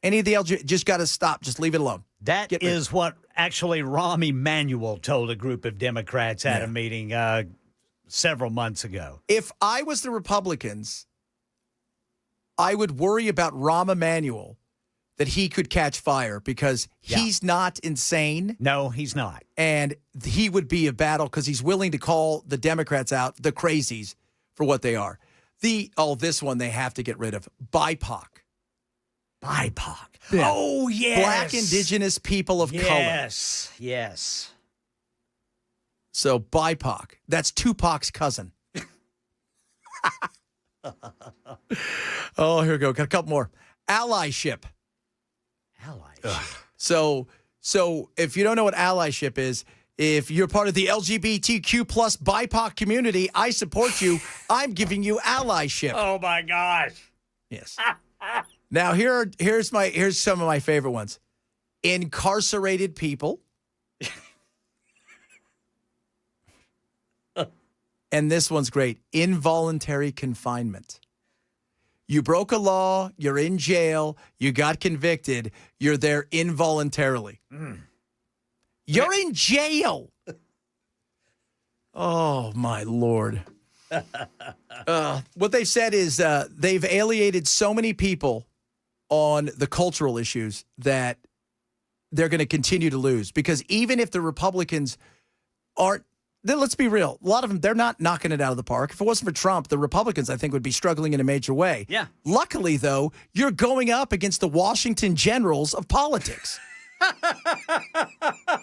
Any of the LGBT, just got to stop. Just leave it alone. That is what actually Rahm Emanuel told a group of Democrats at a meeting several months ago. If I was the Republicans, I would worry about Rahm Emanuel that he could catch fire because he's not insane. No, he's not. And he would be a battle because he's willing to call the Democrats out, the crazies, for what they are. This one they have to get rid of. BIPOC. BIPOC. Yeah. Oh, yes. Black indigenous people of color. Yes. So BIPOC. That's Tupac's cousin. Oh, here we go. Got a couple more. Allyship. So if you don't know what allyship is, if you're part of the LGBTQ plus BIPOC community, I support you. I'm giving you allyship. Oh, my gosh. Yes. Now, here's some of my favorite ones. Incarcerated people. And this one's great. Involuntary confinement. You broke a law, you're in jail, you got convicted, you're there involuntarily. You're in jail. Oh, my Lord. What they've said is they've alienated so many people on the cultural issues that they're going to continue to lose because even if the Republicans aren't, then let's be real, a lot of them, they're not knocking it out of the park. If it wasn't for Trump, the Republicans, I think, would be struggling in a major way. Yeah. Luckily, though, you're going up against the Washington Generals of politics. I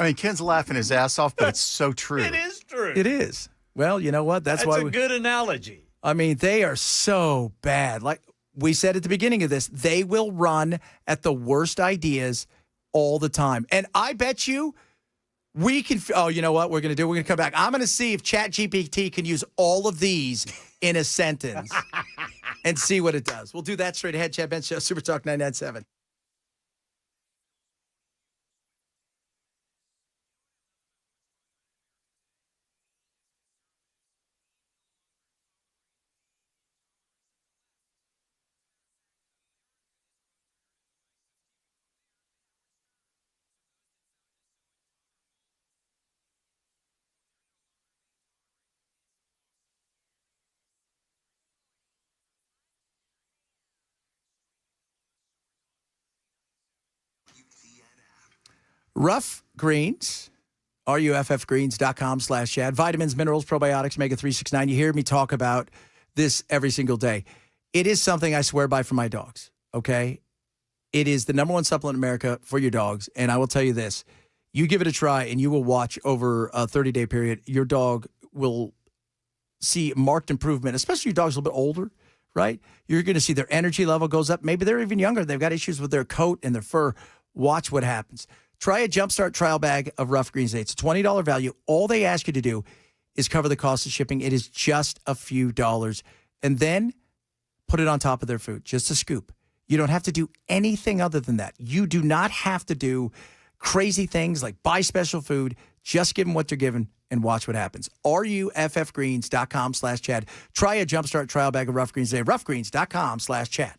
mean, Ken's laughing his ass off, but it's so true. It is true. It is. Well, you know what? That's why a good analogy. I mean, they are so bad. Like we said at the beginning of this, they will run at the worst ideas all the time. And I bet you we can, oh, you know what we're going to do? We're going to come back. I'm going to see if ChatGPT can use all of these in a sentence and see what it does. We'll do that straight ahead. Chad Bench Show, Super Talk 997. Rough Greens, ruffgreens.com/Chad. Vitamins, minerals, probiotics, omega 369. You hear me talk about this every single day. It is something I swear by for my dogs, okay? It is the number one supplement in America for your dogs. And I will tell you this. You give it a try and you will watch over a 30-day period. Your dog will see marked improvement, especially your dog's a little bit older, right? You're going to see their energy level goes up. Maybe they're even younger. They've got issues with their coat and their fur. Watch what happens. Try a Jumpstart trial bag of Rough Greens today. It's a $20 value. All they ask you to do is cover the cost of shipping. It is just a few dollars. And then put it on top of their food, just a scoop. You don't have to do anything other than that. You do not have to do crazy things like buy special food. Just give them what they're given and watch what happens. ruffgreens.com/Chad. Try a Jumpstart trial bag of Rough Greens today. ruffgreens.com/Chad.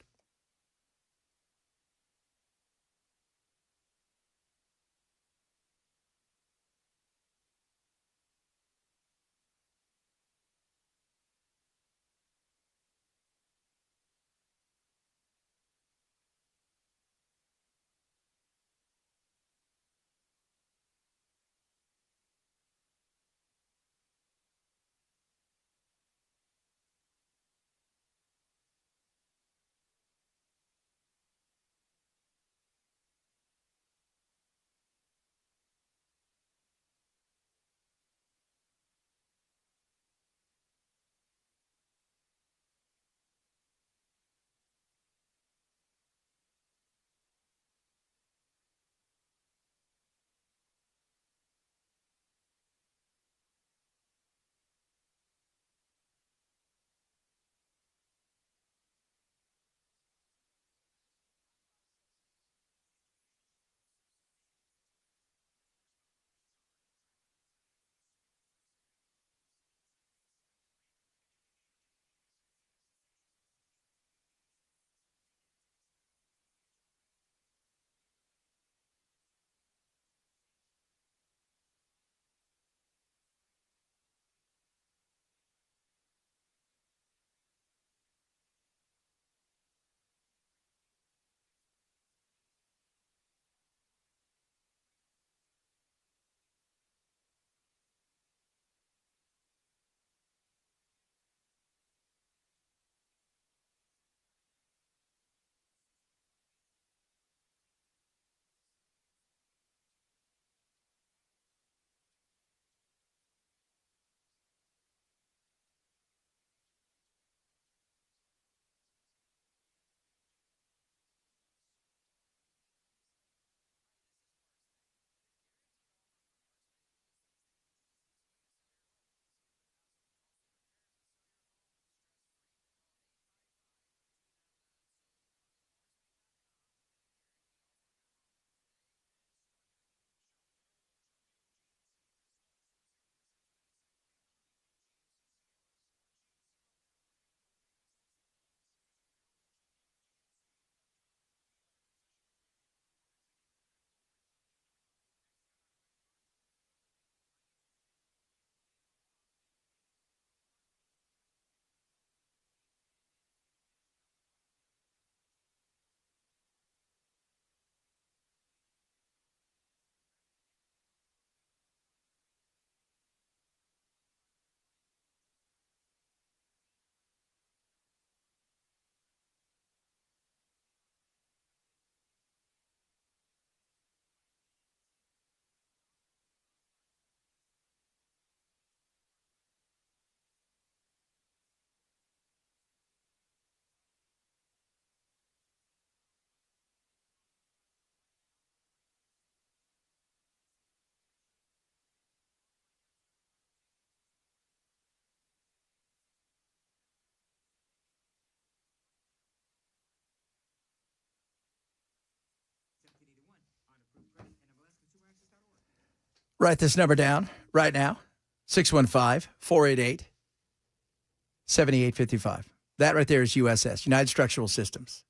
Write this number down right now, 615-488-7855. That right there is USS, United Structural Systems.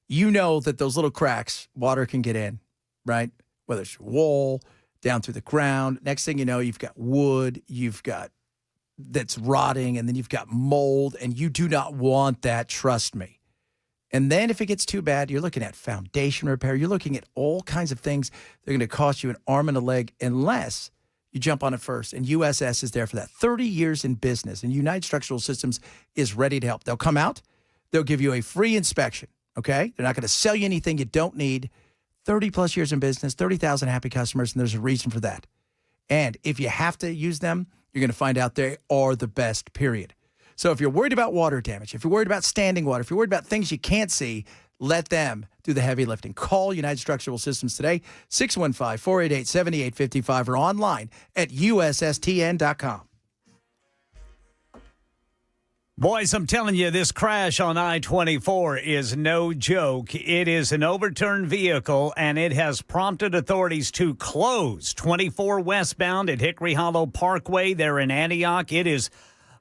You know that those little cracks, water can get in, right? Whether it's your wall, down through the ground. Next thing you know, you've got wood, you've got that's rotting, and then you've got mold, and you do not want that, trust me. And then if it gets too bad, you're looking at foundation repair. You're looking at all kinds of things that are going to cost you an arm and a leg unless you jump on it first. And USS is there for that. 30 years in business, and United Structural Systems is ready to help. They'll come out. They'll give you a free inspection, okay? They're not going to sell you anything you don't need. 30-plus years in business, 30,000 happy customers, and there's a reason for that. And if you have to use them, you're going to find out they are the best, period. So if you're worried about water damage, if you're worried about standing water, if you're worried about things you can't see, let them do the heavy lifting. Call United Structural Systems today, 615-488-7855, or online at USSTN.com. Boys, I'm telling you, this crash on I-24 is no joke. It is an overturned vehicle, and it has prompted authorities to close 24 westbound at Hickory Hollow Parkway there in Antioch. It is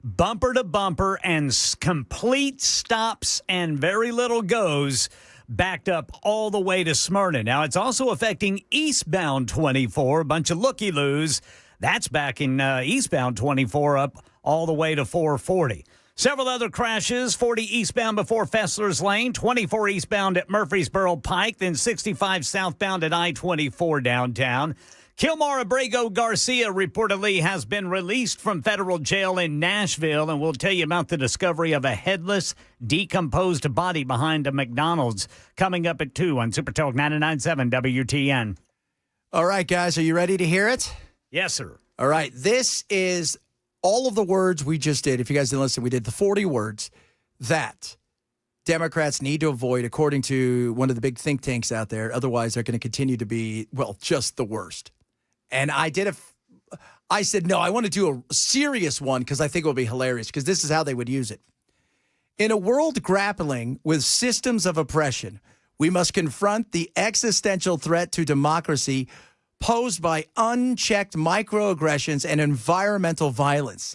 bumper to bumper and complete stops and very little goes, backed up all the way to Smyrna. Now, it's also affecting eastbound 24, a bunch of looky-loos. That's backing eastbound 24 up all the way to 440. Several other crashes, 40 eastbound before Fessler's Lane, 24 eastbound at Murfreesboro Pike, then 65 southbound at I-24 downtown. Kilmar Abrego Garcia reportedly has been released from federal jail in Nashville, and we'll tell you about the discovery of a headless, decomposed body behind a McDonald's coming up at 2 on Supertalk 99.7 WTN. All right, guys, are you ready to hear it? Yes, sir. All right, this is all of the words we just did. If you guys didn't listen, we did the 40 words that Democrats need to avoid, according to one of the big think tanks out there. Otherwise, they're going to continue to be, well, just the worst. And I said, no, I want to do a serious one because I think it will be hilarious because this is how they would use it. In a world grappling with systems of oppression, we must confront the existential threat to democracy posed by unchecked microaggressions and environmental violence.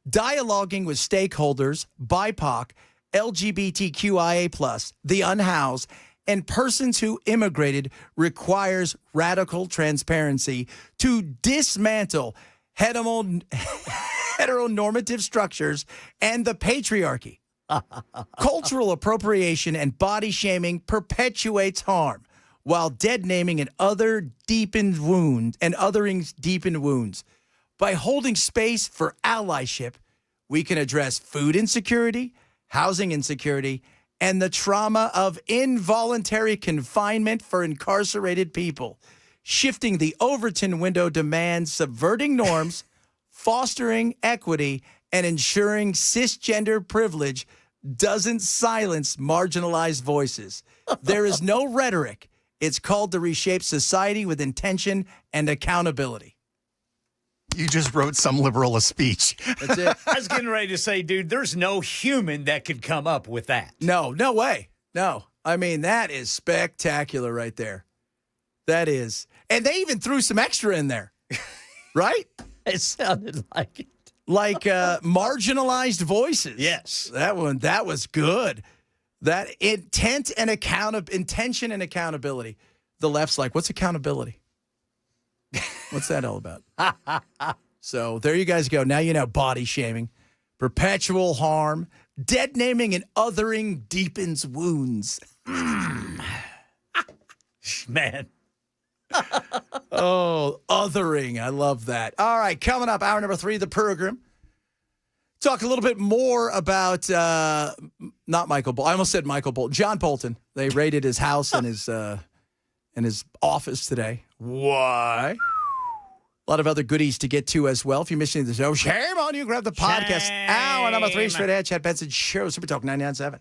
Dialoguing with stakeholders, BIPOC, LGBTQIA+, the unhoused, and persons who immigrated requires radical transparency to dismantle heteronormative structures and the patriarchy. Cultural appropriation and body shaming perpetuates harm, while dead naming and othering deepened wounds. By holding space for allyship, we can address food insecurity, housing insecurity, and the trauma of involuntary confinement for incarcerated people. Shifting the Overton window demands subverting norms, fostering equity, and ensuring cisgender privilege doesn't silence marginalized voices. There is no rhetoric. It's called to reshape society with intention and accountability. You just wrote some liberal a speech. That's it. I was getting ready to say, dude, there's no human that could come up with that. No way. No. I mean, that is spectacular right there. That is. And they even threw some extra in there, right? It sounded like it. Like marginalized voices. Yes. That was good. That intention and accountability. The left's like, what's accountability? What's that all about? So there you guys go. Now you know body shaming, perpetual harm, dead naming and othering deepens wounds. Man. Oh, othering. I love that. All right, coming up, hour number 3 of the program. Talk a little bit more about, not Michael Bolton. I almost said Michael Bolton. John Bolton. They raided his house and his office today. Why? A lot of other goodies to get to as well. If you're missing the show, shame on you. Grab the podcast. Hour number 3, straight ahead. Chad Benson Show, Super Talk 99.7.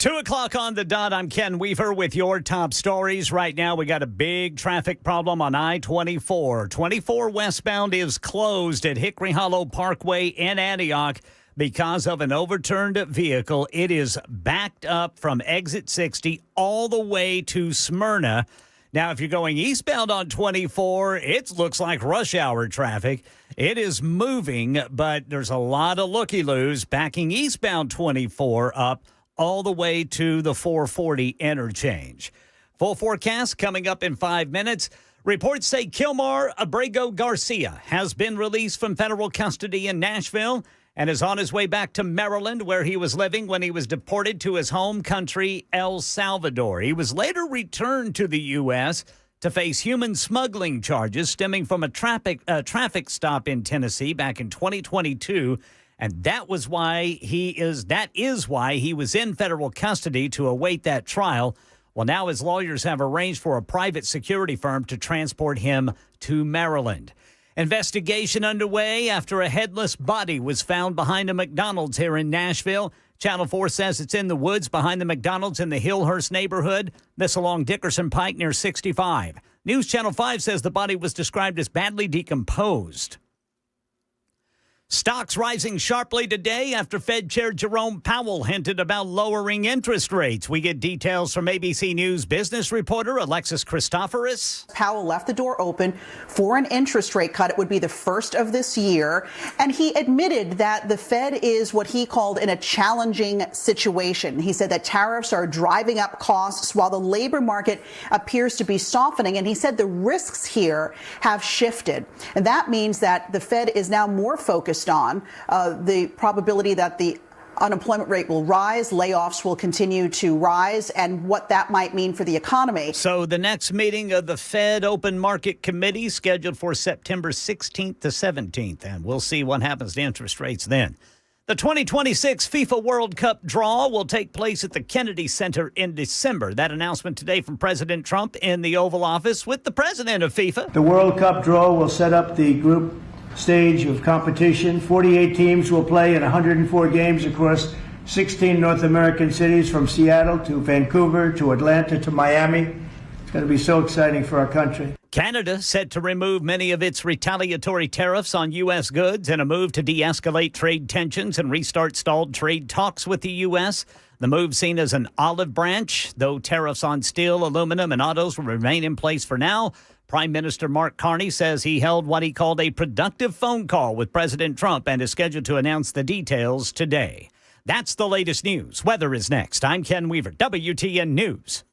2 o'clock on the dot. I'm Ken Weaver with your top stories. Right now, we got a big traffic problem on I-24. 24 westbound is closed at Hickory Hollow Parkway in Antioch because of an overturned vehicle. It is backed up from exit 60 all the way to Smyrna. Now, if you're going eastbound on 24, it looks like rush hour traffic. It is moving, but there's a lot of looky-loos backing eastbound 24 up all the way to the 440 interchange. Full forecast coming up in 5 minutes. Reports say Kilmar Abrego Garcia has been released from federal custody in Nashville and is on his way back to Maryland, where he was living when he was deported to his home country, El Salvador. He was later returned to the U.S. to face human smuggling charges stemming from a traffic stop in Tennessee back in 2022. And that is why he was in federal custody to await that trial. Well, now his lawyers have arranged for a private security firm to transport him to Maryland. Investigation underway after a headless body was found behind a McDonald's here in Nashville. Channel 4 says it's in the woods behind the McDonald's in the Hillhurst neighborhood. This along Dickerson Pike near 65. News Channel 5 says the body was described as badly decomposed. Stocks rising sharply today after Fed Chair Jerome Powell hinted about lowering interest rates. We get details from ABC News business reporter Alexis Christoforous. Powell left the door open for an interest rate cut. It would be the first of this year. And he admitted that the Fed is what he called in a challenging situation. He said that tariffs are driving up costs while the labor market appears to be softening. And he said the risks here have shifted. And that means that the Fed is now more focused on the probability that the unemployment rate will rise, layoffs will continue to rise, and what that might mean for the economy. So the next meeting of the Fed Open Market Committee scheduled for September 16th to 17th, and we'll see what happens to interest rates then. The 2026 FIFA World Cup draw will take place at the Kennedy Center in December. That announcement today from President Trump in the Oval Office with the president of FIFA. The World Cup draw will set up the group stage of competition. 48 teams will play in 104 games across 16 North American cities, from Seattle to Vancouver to Atlanta to Miami. It's going to be so exciting for our country. Canada set to remove many of its retaliatory tariffs on U.S. goods in a move to de-escalate trade tensions and restart stalled trade talks with the U.S. The move seen as an olive branch, though tariffs on steel, aluminum, and autos will remain in place for now. Prime Minister Mark Carney says he held what he called a productive phone call with President Trump and is scheduled to announce the details today. That's the latest news. Weather is next. I'm Ken Weaver, WTN News.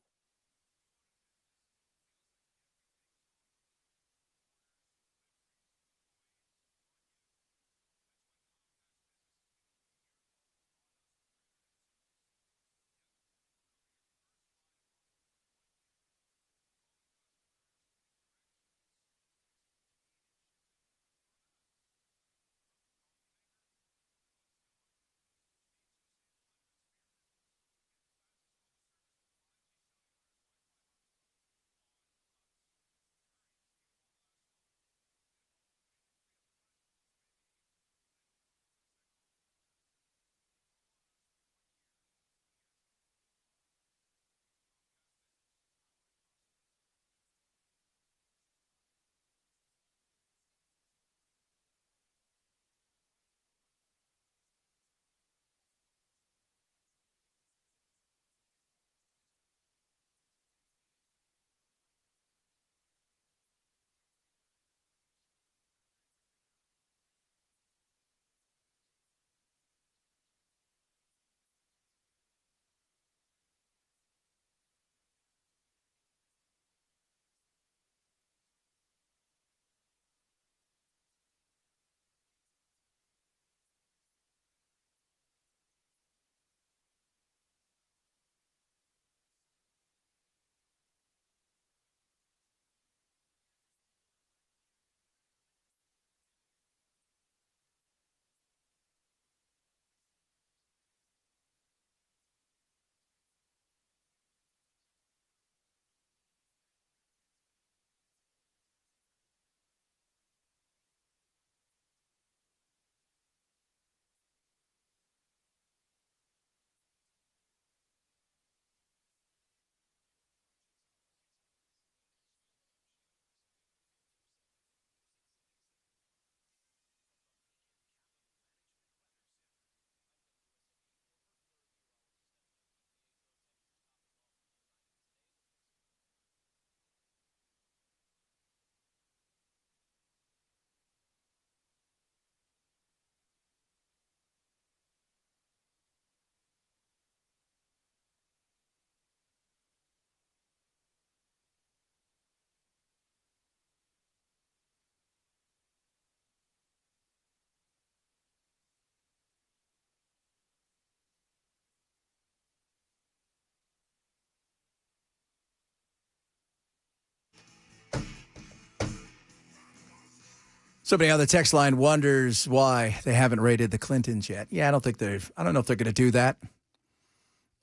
Somebody on the text line wonders why they haven't raided the Clintons yet. Yeah, I don't know if they're going to do that. I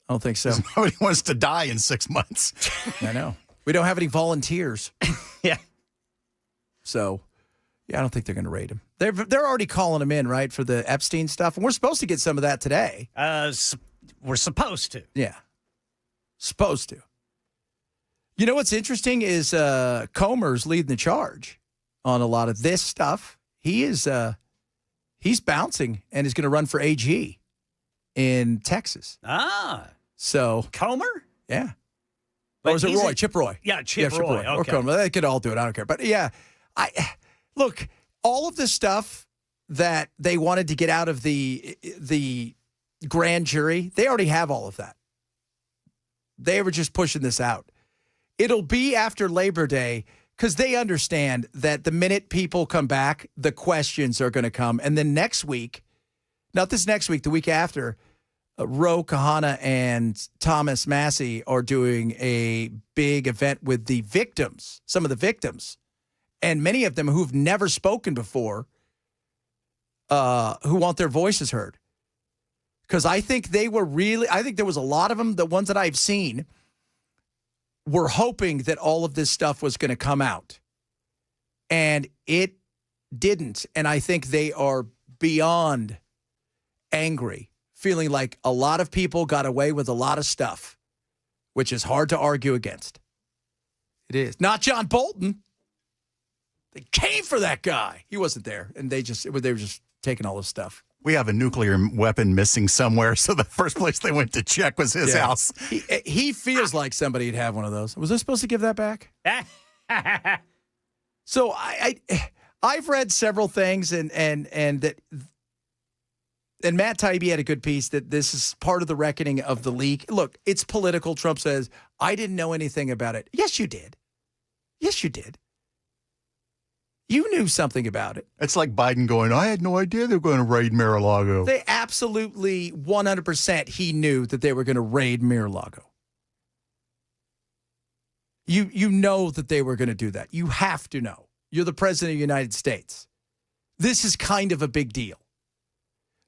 don't think so. Nobody wants to die in 6 months. I know. We don't have any volunteers. Yeah. So, yeah, I don't think they're going to raid him. They're already calling him in, right, for the Epstein stuff. And we're supposed to get some of that today. We're supposed to. Yeah. Supposed to. You know what's interesting is Comer's leading the charge on a lot of this stuff. He's bouncing and is going to run for AG in Texas. So Comer? Yeah. But or is it Roy? Chip Roy. Yeah, Chip Roy. Okay. Or Comer. They could all do it. I don't care. But yeah, look, all of this stuff that they wanted to get out of the grand jury, they already have all of that. They were just pushing this out. It'll be after Labor Day because they understand that the minute people come back, the questions are going to come. And then next week, not this next week, the week after, Ro Kahana and Thomas Massey are doing a big event with the victims, some of the victims, and many of them who've never spoken before, who want their voices heard. Because I think there was a lot of them, the ones that I've seen, were hoping that all of this stuff was going to come out. And it didn't. And I think they are beyond angry, feeling like a lot of people got away with a lot of stuff, which is hard to argue against. It is. Not John Bolton. They came for that guy. He wasn't there. And they were just taking all this stuff. We have a nuclear weapon missing somewhere, so the first place they went to check was his house. He feels like somebody'd have one of those. Was I supposed to give that back? So I've read several things, and Matt Taibbi had a good piece that this is part of the reckoning of the leak. Look, it's political. Trump says, I didn't know anything about it. Yes, you did. Yes, you did. You knew something about it. It's like Biden going, I had no idea they were going to raid Mar-a-Lago. They absolutely 100% he knew that they were going to raid Mar-a-Lago. You know that they were going to do that. You have to know. You're the president of the United States. This is kind of a big deal.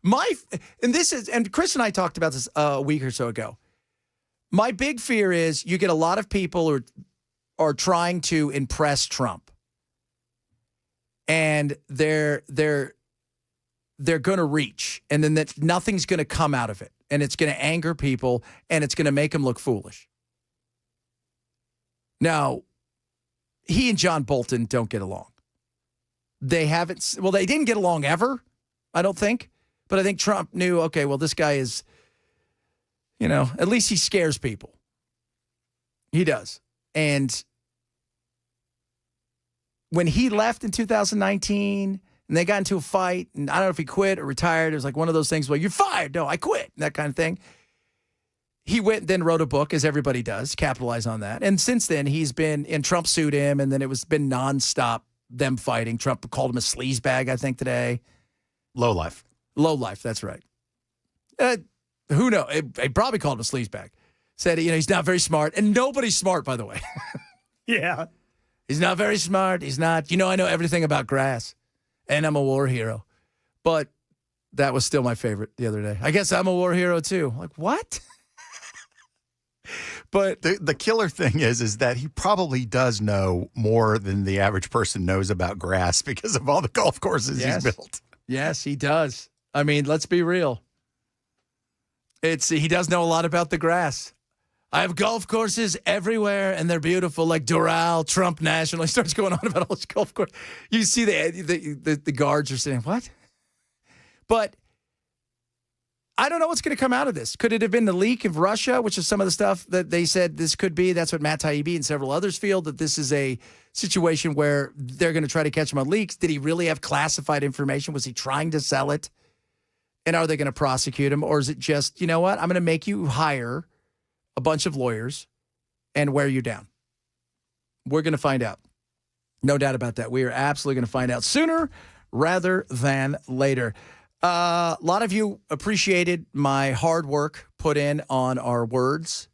And Chris and I talked about this a week or so ago. My big fear is you get a lot of people who are trying to impress Trump. And they're going to reach, and then nothing's going to come out of it, and it's going to anger people, and it's going to make them look foolish. Now, he and John Bolton don't get along. They didn't get along ever, I don't think. But I think Trump knew, okay, well, this guy is, at least he scares people. He does. And when he left in 2019 and they got into a fight, and I don't know if he quit or retired, it was like one of those things, well, you're fired. No, I quit, that kind of thing. He went and then wrote a book, as everybody does, capitalize on that. And since then, and Trump sued him, and then been nonstop them fighting. Trump called him a sleazebag, I think, today. Lowlife, that's right. Who knows? He probably called him a sleazebag. Said, he's not very smart. And nobody's smart, by the way. Yeah. He's not very smart. He's not, I know everything about grass, and I'm a war hero. But that was still my favorite the other day. I guess I'm a war hero too. Like, what? But the killer thing is that he probably does know more than the average person knows about grass because of all the golf courses he's built. Yes, he does. I mean, let's be real. He does know a lot about the grass. I have golf courses everywhere, and they're beautiful, like Doral, Trump National. He starts going on about all these golf courses. You see the guards are saying, what? But I don't know what's going to come out of this. Could it have been the leak of Russia, which is some of the stuff that they said this could be? That's what Matt Taibbi and several others feel, that this is a situation where they're going to try to catch him on leaks. Did he really have classified information? Was he trying to sell it? And are they going to prosecute him? Or is it just, you know what? I'm going to make you hire a bunch of lawyers and wear you down. We're going to find out. No doubt about that. We are absolutely going to find out sooner rather than later. A lot of you appreciated my hard work put in on our words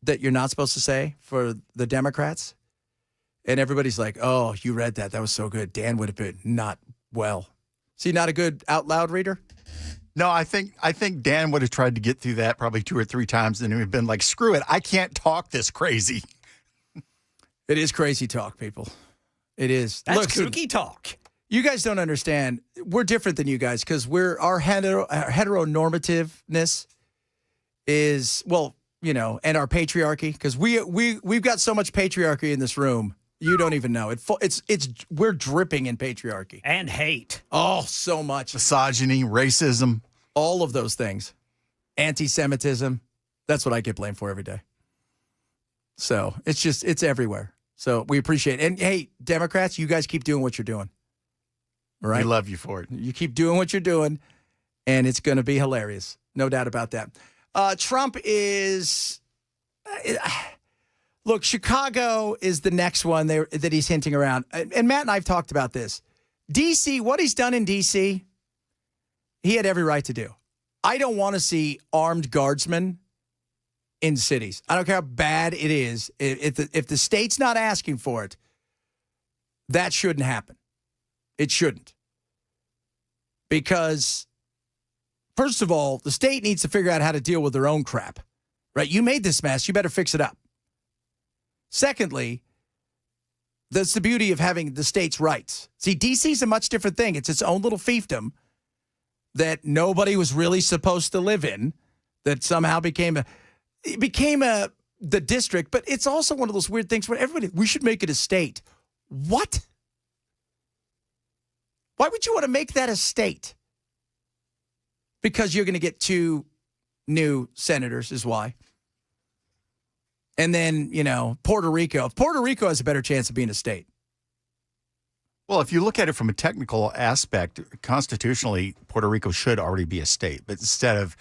that you're not supposed to say for the Democrats. And everybody's like, oh, you read that. That was so good. Dan would have been not well. Is he not a good out loud reader? No, I think Dan would have tried to get through that probably 2 or 3 times, and he would have been like, screw it, I can't talk this crazy. It is crazy talk, people. It is. That's kooky talk. You guys don't understand. We're different than you guys because our heteronormativeness is, well, you know, and our patriarchy, because we've got so much patriarchy in this room. You don't even know. We're dripping in patriarchy. And hate. Oh, so much. Misogyny, racism. All of those things. Anti-Semitism. That's what I get blamed for every day. So it's everywhere. So we appreciate it. And hey, Democrats, you guys keep doing what you're doing. All right? We love you for it. You keep doing what you're doing, and it's going to be hilarious. No doubt about that. Trump is... Look, Chicago is the next one that he's hinting around. And Matt and I have talked about this. D.C., what he's done in D.C., he had every right to do. I don't want to see armed guardsmen in cities. I don't care how bad it is. If the state's not asking for it, that shouldn't happen. It shouldn't. Because, first of all, the state needs to figure out how to deal with their own crap. Right? You made this mess. You better fix it up. Secondly, that's the beauty of having the state's rights. See, D.C. is a much different thing. It's its own little fiefdom that nobody was really supposed to live in, that somehow became the district. But it's also one of those weird things where we should make it a state. What? Why would you want to make that a state? Because you're going to get 2 new senators is why. And then, you know, Puerto Rico. Puerto Rico has a better chance of being a state. Well, if you look at it from a technical aspect, constitutionally, Puerto Rico should already be a state. But instead of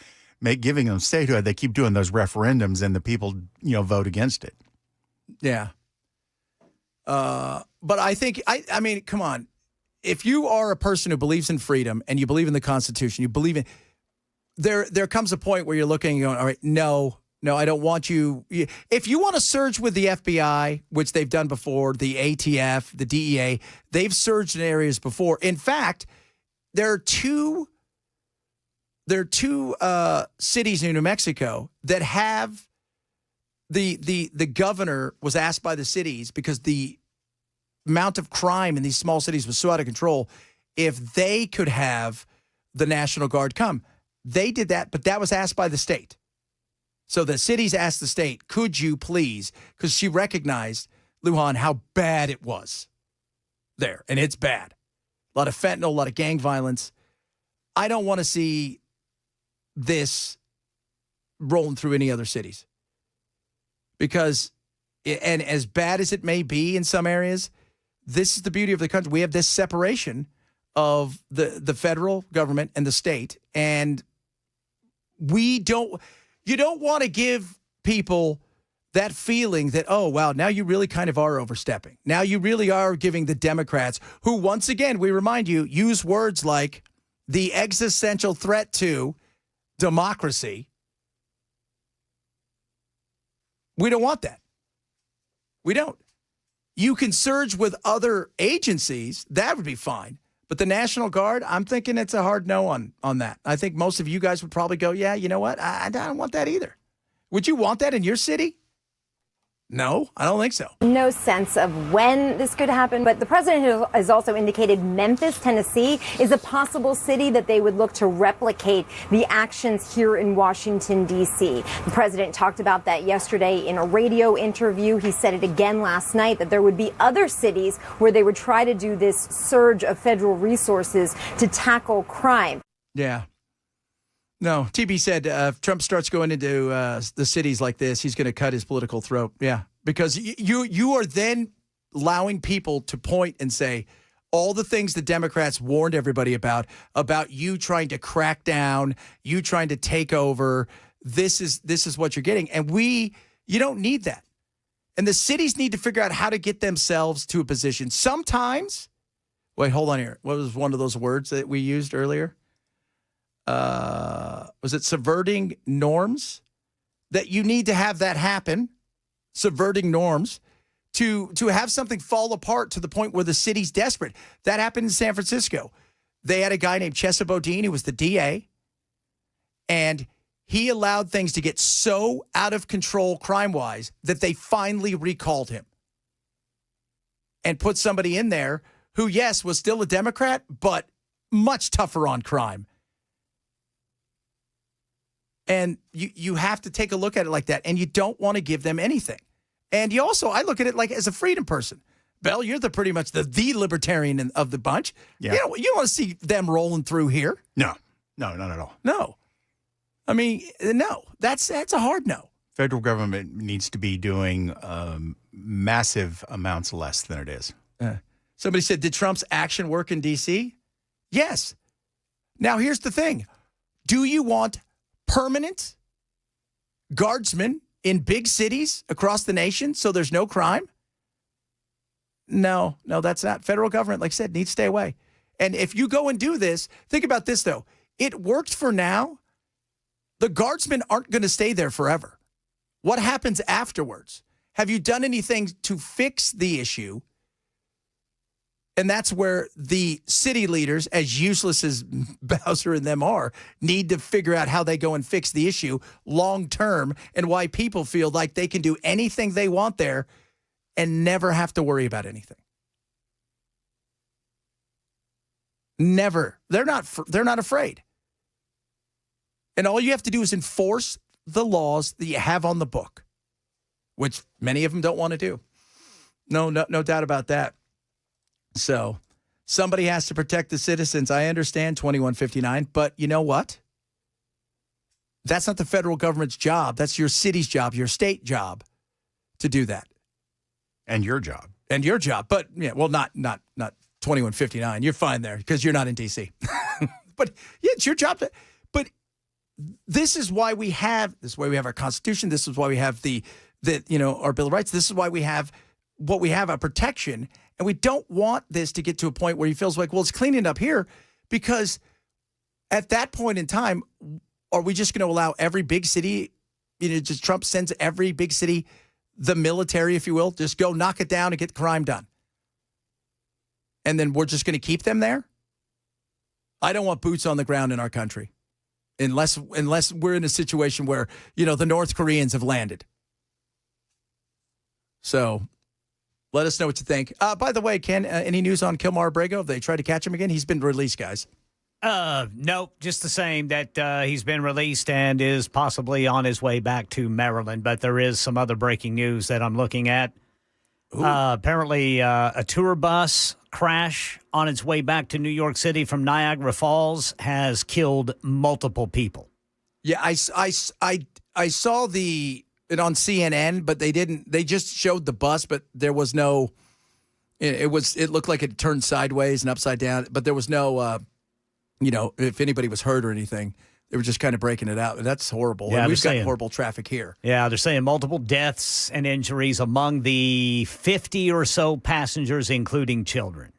giving them statehood, they keep doing those referendums and the people, vote against it. Yeah. But I think, I mean, come on. If you are a person who believes in freedom and you believe in the Constitution, you believe in, there comes a point where you're looking and going, all right, no, I don't want you. If you want to surge with the FBI, which they've done before, the ATF, the DEA, they've surged in areas before. In fact, there are two cities in New Mexico that have the governor was asked by the cities because the amount of crime in these small cities was so out of control. If they could have the National Guard come, they did that, but that was asked by the state. So the cities asked the state, could you please, because she recognized, Lujan, how bad it was there. And it's bad. A lot of fentanyl, a lot of gang violence. I don't want to see this rolling through any other cities. Because, and as bad as it may be in some areas, this is the beauty of the country. We have this separation of the federal government and the state. And you don't want to give people that feeling that, oh, wow, now you really kind of are overstepping. Now you really are giving the Democrats, who, once again, we remind you, use words like the existential threat to democracy. We don't want that. We don't. You can surge with other agencies. That would be fine. But the National Guard, I'm thinking it's a hard no on that. I think most of you guys would probably go, yeah, you know what? I don't want that either. Would you want that in your city? No, I don't think so. No sense of when this could happen, but the president has also indicated Memphis, Tennessee is a possible city that they would look to replicate the actions here in Washington, D.C. The president talked about that yesterday in a radio interview. He said it again last night that there would be other cities where they would try to do this surge of federal resources to tackle crime. Yeah. No, TB said if Trump starts going into the cities like this, he's going to cut his political throat. Yeah, because you are then allowing people to point and say all the things the Democrats warned everybody about you trying to crack down, you trying to take over. This is what you're getting. And you don't need that. And the cities need to figure out how to get themselves to a position. Sometimes, wait, hold on here. What was one of those words that we used earlier? Was it subverting norms? That you need to have that happen, subverting norms, to have something fall apart to the point where the city's desperate. That happened in San Francisco. They had a guy named Chesa Boudin who was the DA, and he allowed things to get so out of control crime-wise that they finally recalled him and put somebody in there who, yes, was still a Democrat, but much tougher on crime. And you have to take a look at it like that, and you don't want to give them anything. And you also, I look at it like as a freedom person. Bell, you're pretty much the libertarian of the bunch. Yeah. You don't want to see them rolling through here. No, not at all. No. I mean, no. That's a hard no. Federal government needs to be doing massive amounts less than it is. Somebody said, did Trump's action work in D.C.? Yes. Now, here's the thing. Do you want permanent guardsmen in big cities across the nation so there's no crime? No, that's not. Federal government, like I said, needs to stay away. And if you go and do this, think about this, though. It worked for now. The guardsmen aren't going to stay there forever. What happens afterwards? Have you done anything to fix the issue? And that's where the city leaders, as useless as Bowser and them are, need to figure out how they go and fix the issue long term and why people feel like they can do anything they want there and never have to worry about anything. Never. They're not afraid. And all you have to do is enforce the laws that you have on the book, which many of them don't want to do. No doubt about that. So somebody has to protect the citizens. I understand 2159, but you know what? That's not the federal government's job. That's your city's job, your state job to do that. And your job. But yeah, well, not 2159. You're fine there because you're not in D.C. But yeah, it's your job. But this is why we have our Constitution. This is why we have our Bill of Rights. This is why we have what we have, a protection. And we don't want this to get to a point where he feels like, well, it's cleaning up here, because at that point in time, are we just going to allow every big city, just Trump sends every big city, the military, if you will, just go knock it down and get crime done? And then we're just going to keep them there? I don't want boots on the ground in our country unless we're in a situation where, the North Koreans have landed. So let us know what you think. By the way, Ken, any news on Kilmar Abrego? Have they tried to catch him again? He's been released, guys. No, just the same that he's been released and is possibly on his way back to Maryland. But there is some other breaking news that I'm looking at. Apparently, a tour bus crash on its way back to New York City from Niagara Falls has killed multiple people. Yeah, I saw it on CNN, but they didn't. They just showed the bus, but there was no. It looked like it turned sideways and upside down, but there was no. If anybody was hurt or anything, they were just kind of breaking it out. That's horrible. Yeah, and we've got horrible traffic here. Yeah, they're saying multiple deaths and injuries among the 50 or so passengers, including children.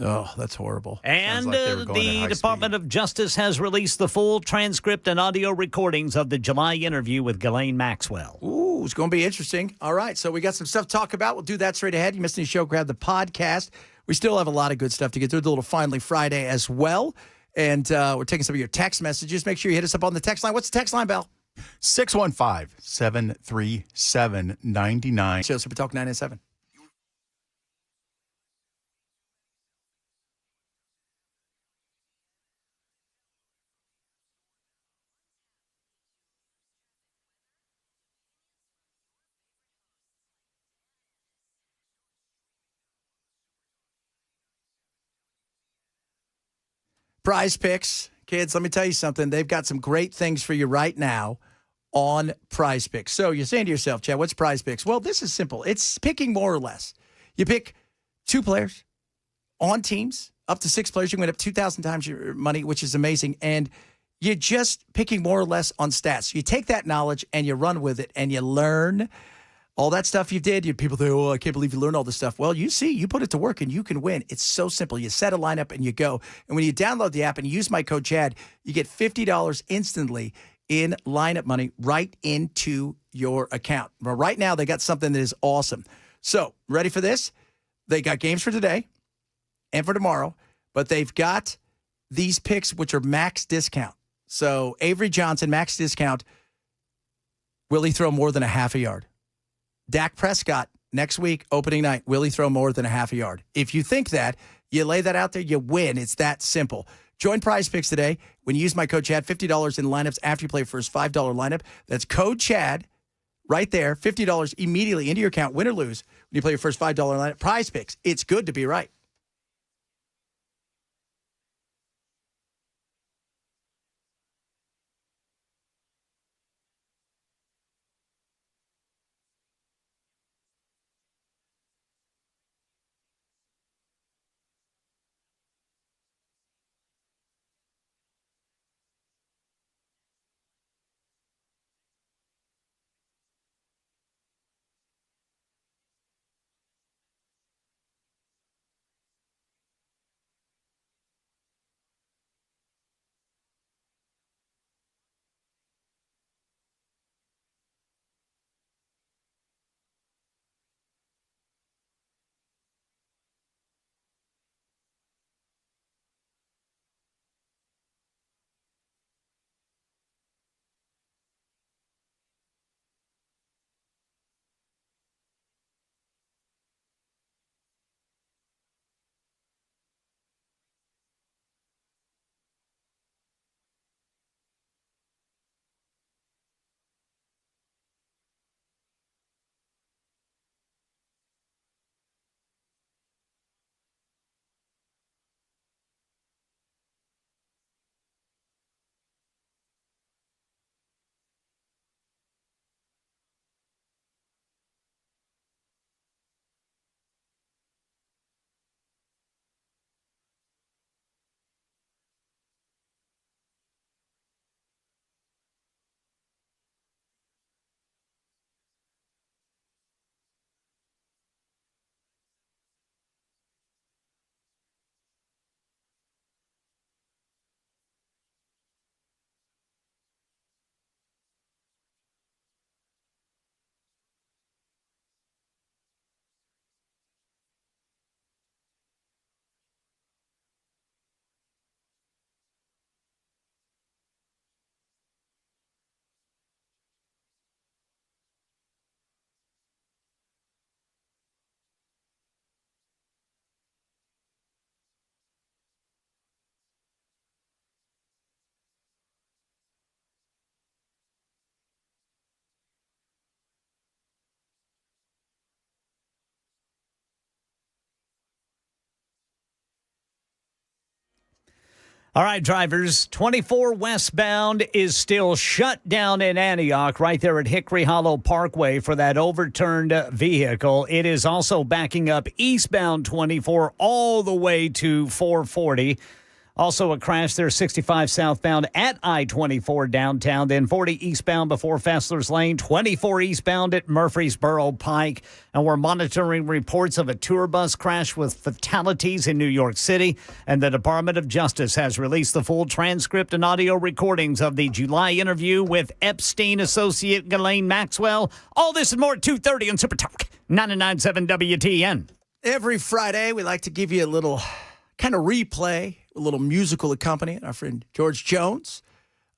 Oh, that's horrible. And the Department of Justice has released the full transcript and audio recordings of the July interview with Ghislaine Maxwell. Ooh, it's going to be interesting. All right, so we got some stuff to talk about. We'll do that straight ahead. You missed any show, grab the podcast. We still have a lot of good stuff to get through. The little Finally Friday as well. And we're taking some of your text messages. Make sure you hit us up on the text line. What's the text line, Bell? 615-737-99. Show Super Talk 997. Prize Picks. Kids, let me tell you something. They've got some great things for you right now on Prize Picks. So you're saying to yourself, Chad, what's Prize Picks? Well, this is simple. It's picking more or less. You pick 2 players on teams, up to 6 players. You can win up 2,000 times your money, which is amazing. And you're just picking more or less on stats. You take that knowledge and you run with it and you learn all that stuff you did. People say, oh, I can't believe you learned all this stuff. Well, you put it to work and you can win. It's so simple. You set a lineup and you go. And when you download the app and use my code Chad, you get $50 instantly in lineup money right into your account. But right now, they got something that is awesome. So, ready for this? They got games for today and for tomorrow, but they've got these picks, which are max discount. So, Avery Johnson, max discount. Will he throw more than a half a yard? Dak Prescott, next week, opening night, will he throw more than a half a yard? If you think that, you lay that out there, you win. It's that simple. Join Prize Picks today. When you use my code CHAD, $50 in lineups after you play your first $5 lineup. That's code CHAD right there, $50 immediately into your account, win or lose, when you play your first $5 lineup. Prize Picks. It's good to be right. All right, drivers, 24 westbound is still shut down in Antioch right there at Hickory Hollow Parkway for that overturned vehicle. It is also backing up eastbound 24 all the way to 440. Also a crash there, 65 southbound at I-24 downtown, then 40 eastbound before Fessler's Lane, 24 eastbound at Murfreesboro Pike. And we're monitoring reports of a tour bus crash with fatalities in New York City. And the Department of Justice has released the full transcript and audio recordings of the July interview with Epstein associate Ghislaine Maxwell. All this and more at 2:30 on Super Talk 99.7 WTN. Every Friday, we like to give you a little kind of replay, a little musical accompaniment, our friend George Jones,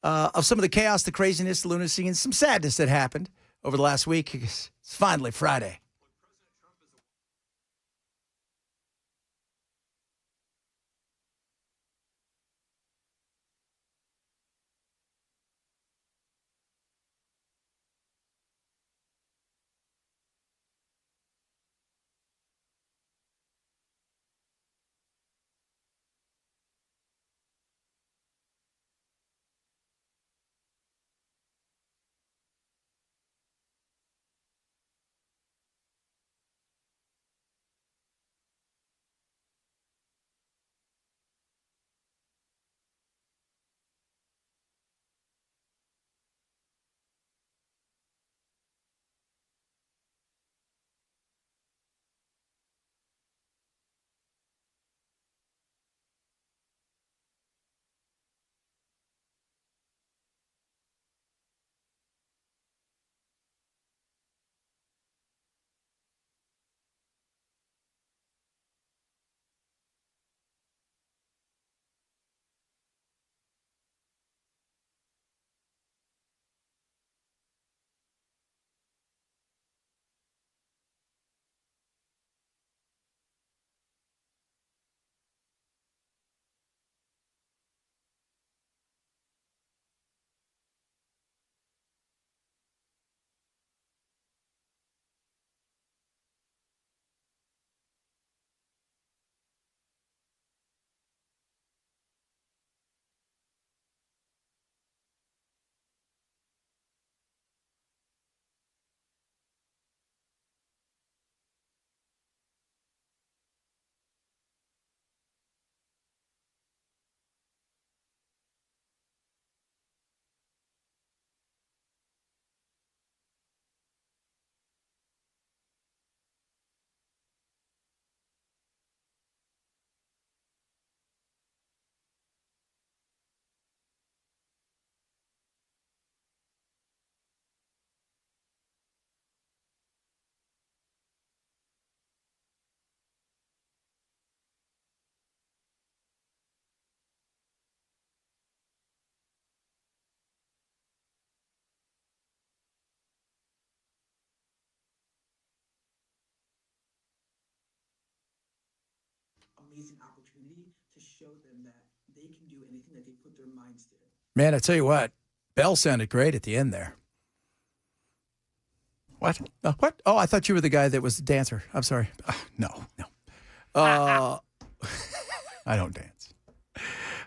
of some of the chaos, the craziness, the lunacy, and some sadness that happened over the last week. It's finally Friday. amazing opportunity to show them that they can do anything that they put their minds to. Man, I tell you what, Bell sounded great at the end there. What? What? Oh, I thought you were the guy that was the dancer. I'm sorry. No. Uh, I don't dance.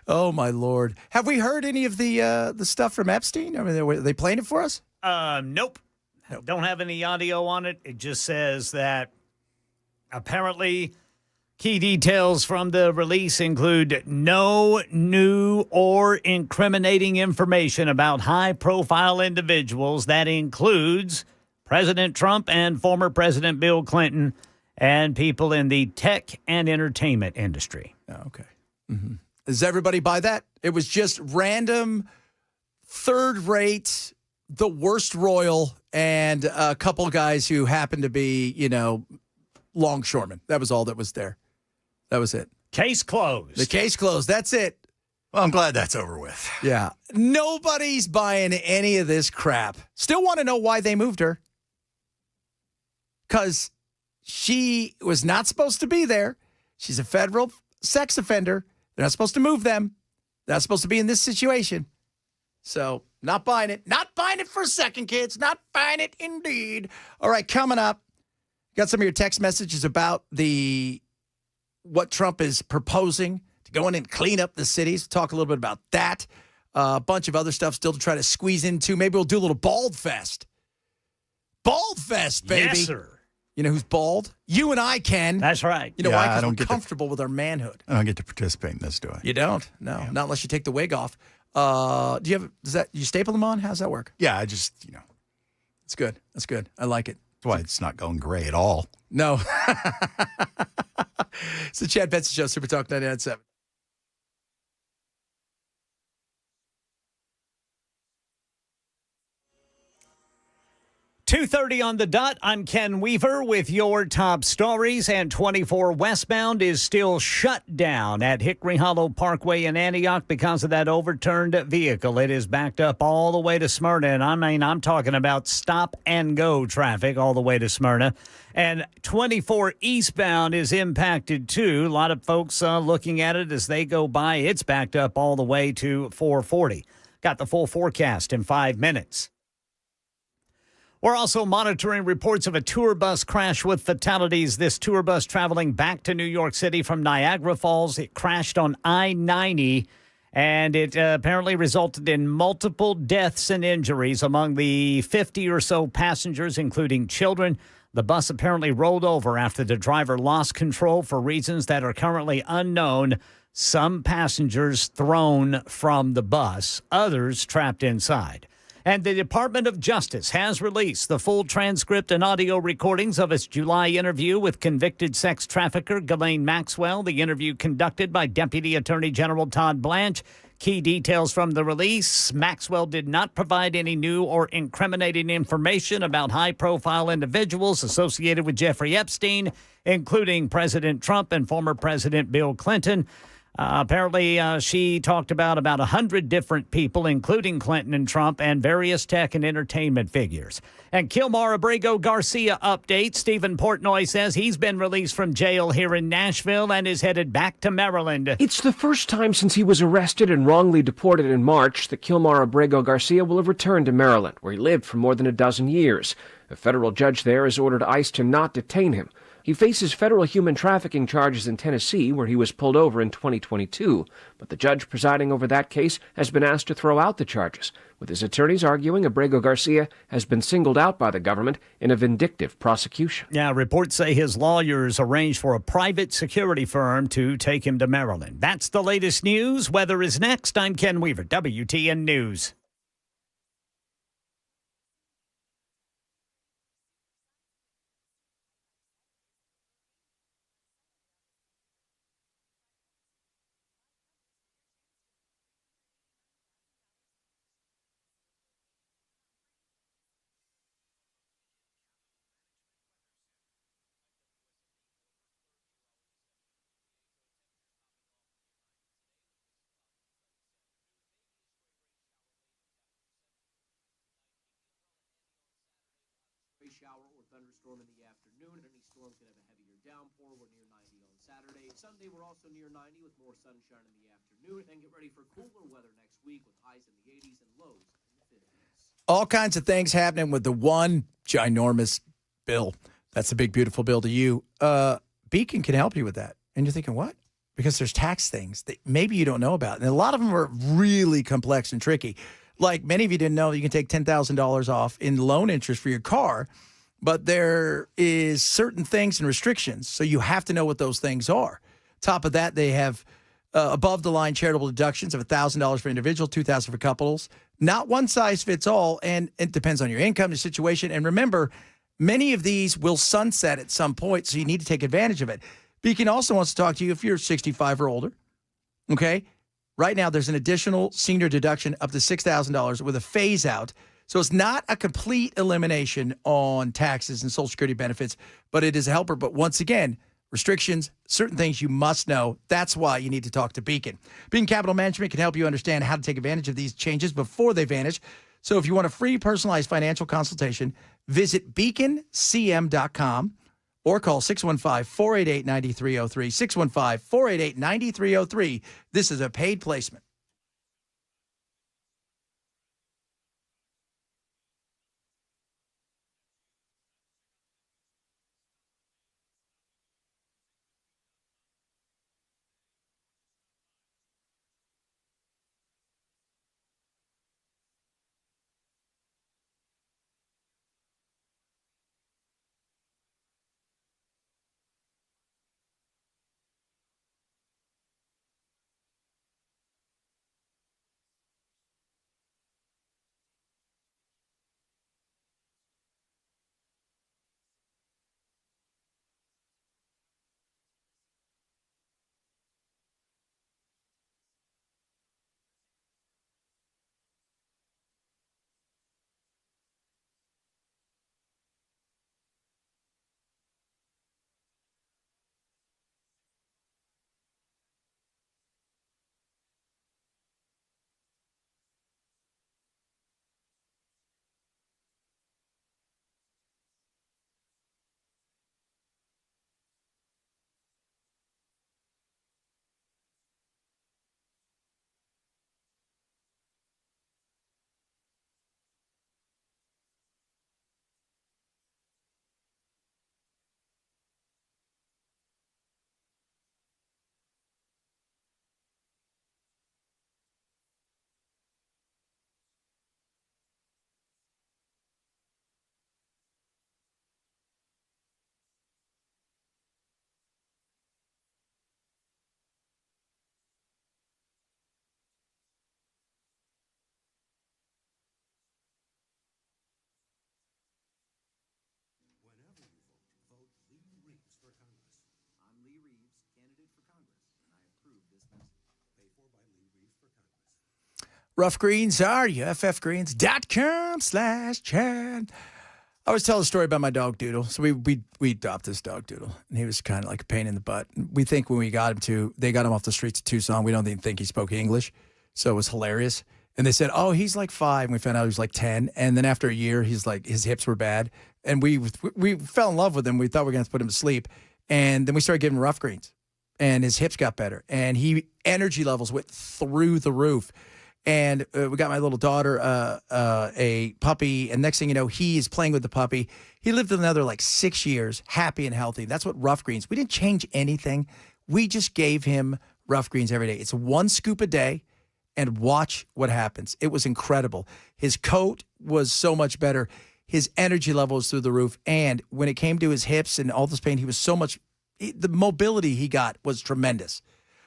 oh, my Lord. Have we heard any of the stuff from Epstein? I mean, are they playing it for us? Nope. Don't have any audio on it. It just says that apparently key details from the release include no new or incriminating information about high-profile individuals. That includes President Trump and former President Bill Clinton and people in the tech and entertainment industry. Oh, okay. Mm-hmm. Does everybody buy that? It was just random, third-rate, the worst royal, and a couple guys who happened to be, longshoremen. That was all that was there. That was it. Case closed. The case closed. That's it. Well, I'm glad that's over with. Yeah. Nobody's buying any of this crap. Still want to know why they moved her. Because she was not supposed to be there. She's a federal sex offender. They're not supposed to move them. They're not supposed to be in this situation. So, not buying it. Not buying it for a second, kids. Not buying it indeed. All right, coming up, got some of your text messages about what Trump is proposing to go in and clean up the cities. Talk a little bit about that. A bunch of other stuff still to try to squeeze into. Maybe we'll do a little bald fest. Bald fest, baby. Yes, sir. You know who's bald? You and I can. That's right. You know why? Because we're comfortable with our manhood. I don't get to participate in this, do I? You don't? No, not unless you take the wig off. You staple them on? How's that work? Yeah, I just, It's good. That's good. I like it. That's why it's not going gray at all. No. It's the Chad Benson Show, Super Talk 99.7. .2:30 on the dot. I'm Ken Weaver with your top stories, and 24 westbound is still shut down at Hickory Hollow Parkway in Antioch because of that overturned vehicle. It is backed up all the way to Smyrna, and I'm talking about stop and go traffic all the way to Smyrna. And 24 eastbound is impacted too. A lot of folks looking at it as they go by. It's backed up all the way to 440. Got the full forecast in 5 minutes. We're also monitoring reports of a tour bus crash with fatalities. This tour bus traveling back to New York City from Niagara Falls. It crashed on I-90, and it apparently resulted in multiple deaths and injuries among the 50 or so passengers, including children. The bus apparently rolled over after the driver lost control for reasons that are currently unknown. Some passengers thrown from the bus, others trapped inside. And the Department of Justice has released the full transcript and audio recordings of its July interview with convicted sex trafficker Ghislaine Maxwell. The interview conducted by Deputy Attorney General Todd Blanche. Key details from the release: Maxwell did not provide any new or incriminating information about high-profile individuals associated with Jeffrey Epstein, including President Trump and former President Bill Clinton. Apparently, she talked about 100 different people, including Clinton and Trump, and various tech and entertainment figures. And Kilmar Abrego Garcia update. Stephen Portnoy says he's been released from jail here in Nashville and is headed back to Maryland. It's the first time since he was arrested and wrongly deported in March that Kilmar Abrego Garcia will have returned to Maryland, where he lived for more than a dozen years. A federal judge there has ordered ICE to not detain him. He faces federal human trafficking charges in Tennessee, where he was pulled over in 2022. But the judge presiding over that case has been asked to throw out the charges, with his attorneys arguing Abrego Garcia has been singled out by the government in a vindictive prosecution. Yeah, reports say his lawyers arranged for a private security firm to take him to Maryland. That's the latest news. Weather is next. I'm Ken Weaver, WTN News. Shower or thunderstorm in the afternoon. Any storm could have a heavier downpour. We're near 90 on Saturday. Sunday, we're also near 90 with more sunshine in the afternoon. And get ready for cooler weather next week with highs in the 80s and lows in the 50s. All kinds of things happening with the one ginormous bill. That's a big, beautiful bill to you. Beacon can help you with that. And you're thinking, what? Because there's tax things that maybe you don't know about. And a lot of them are really complex and tricky. Like many of you didn't know you can take $10,000 off in loan interest for your car, but there is certain things and restrictions. So you have to know what those things are. Top of that, they have above the line charitable deductions of $1,000 for individual, $2,000 for couples. Not one size fits all. And it depends on your income, your situation. And remember, many of these will sunset at some point. So you need to take advantage of it. Beacon also wants to talk to you if you're 65 or older. Okay. Right now, there's an additional senior deduction up to $6,000 with a phase out. So it's not a complete elimination on taxes and Social Security benefits, but it is a helper. But once again, restrictions, certain things you must know. That's why you need to talk to Beacon. Beacon Capital Management can help you understand how to take advantage of these changes before they vanish. So if you want a free personalized financial consultation, visit beaconcm.com. or call 615-488-9303, 615-488-9303. This is a paid placement. Rough Greens are uffgreens.com/Chad. I always tell a story about my dog Doodle. So we adopted this dog Doodle, and he was kind of like a pain in the butt. We think when we got him they got him off the streets of Tucson. We don't even think he spoke English, so it was hilarious. And they said, "Oh, he's like 5." And we found out he was like 10. And then after a year, he's like his hips were bad, and we fell in love with him. We thought we were going to put him to sleep, and then we started giving him Rough Greens, and his hips got better, and energy levels went through the roof. And we got my little daughter a puppy, and next thing you know, he is playing with the puppy. He lived another like 6 years, happy and healthy. That's what Rough Greens. We didn't change anything. We just gave him Rough Greens every day. It's 1 scoop a day, and watch what happens. It was incredible. His coat was so much better. His energy level was through the roof. And when it came to his hips and all this pain, he was so much, the mobility he got was tremendous.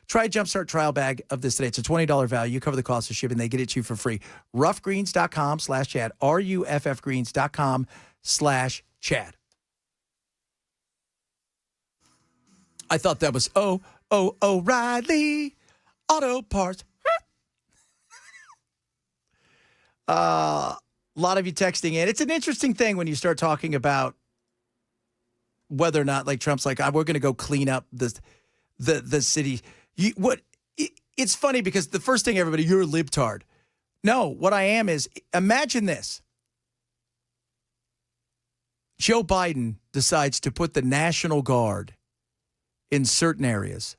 Try a Jumpstart trial bag of this today. It's a $20 value. You cover the cost of shipping. They get it to you for free. Roughgreens.com/Chad. RUFFgreens.com/Chad. I thought that was O'Reilly Auto Parts. A lot of you texting in. It's an interesting thing when you start talking about whether or not, like Trump's like, we're going to go clean up the city. It's funny because the first thing everybody, you're a libtard. No, what I am is, imagine this. Joe Biden decides to put the National Guard in certain areas,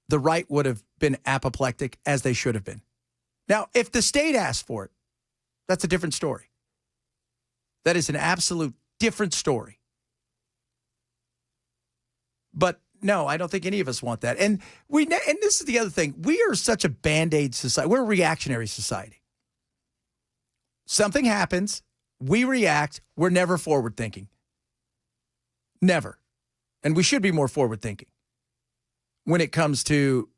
the right would have been apoplectic as they should have been. Now, if the state asked for it, that's a different story. That is an absolute different story. But no, I don't think any of us want that. And this is the other thing. We are such a Band-Aid society. We're a reactionary society. Something happens, we react, we're never forward thinking. Never. And we should be more forward thinking. When it comes to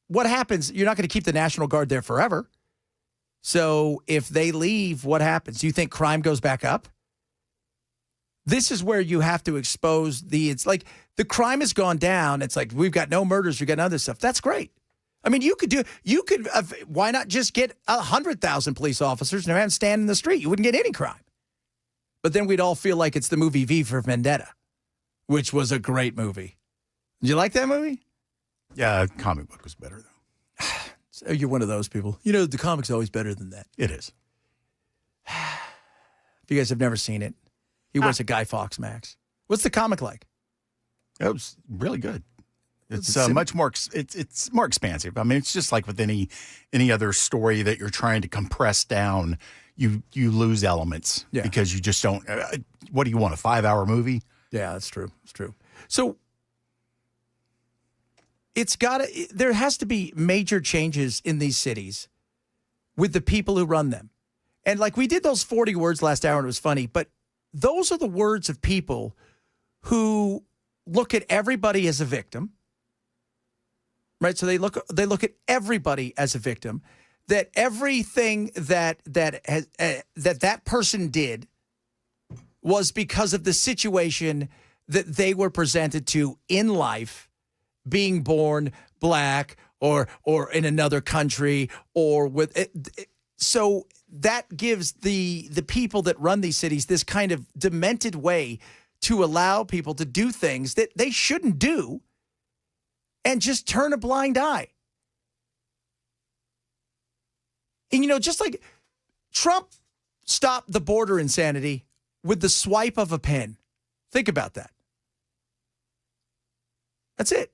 what happens, you're not going to keep the National Guard there forever. So if they leave, what happens? Do you think crime goes back up? This is where you have to expose it's like the crime has gone down. It's like, we've got no murders, we've got none of this stuff. That's great. I mean, why not just get 100,000 police officers and have them stand in the street? You wouldn't get any crime. But then we'd all feel like it's the movie V for Vendetta, which was a great movie. Did you like that movie? Yeah, comic book was better, though. So you're one of those people. You know, the comic's always better than that. It is. If you guys have never seen it, he wears a Guy Fawkes mask. What's the comic like? It was really good. It's much more. It's more expansive. I mean, it's just like with any other story that you're trying to compress down. You lose elements because you just don't. What do you want? A 5-hour movie? Yeah, that's true. It's true. So there has to be major changes in these cities with the people who run them. And like we did those 40 words last hour and it was funny, but those are the words of people who look at everybody as a victim, right? So they look at everybody as a victim, that everything that person did was because of the situation that they were presented to in life, being born black or in another country or with it. So that gives the people that run these cities this kind of demented way to allow people to do things that they shouldn't do and just turn a blind eye. And, you know, just like Trump stopped the border insanity with the swipe of a pen. Think about that. That's it.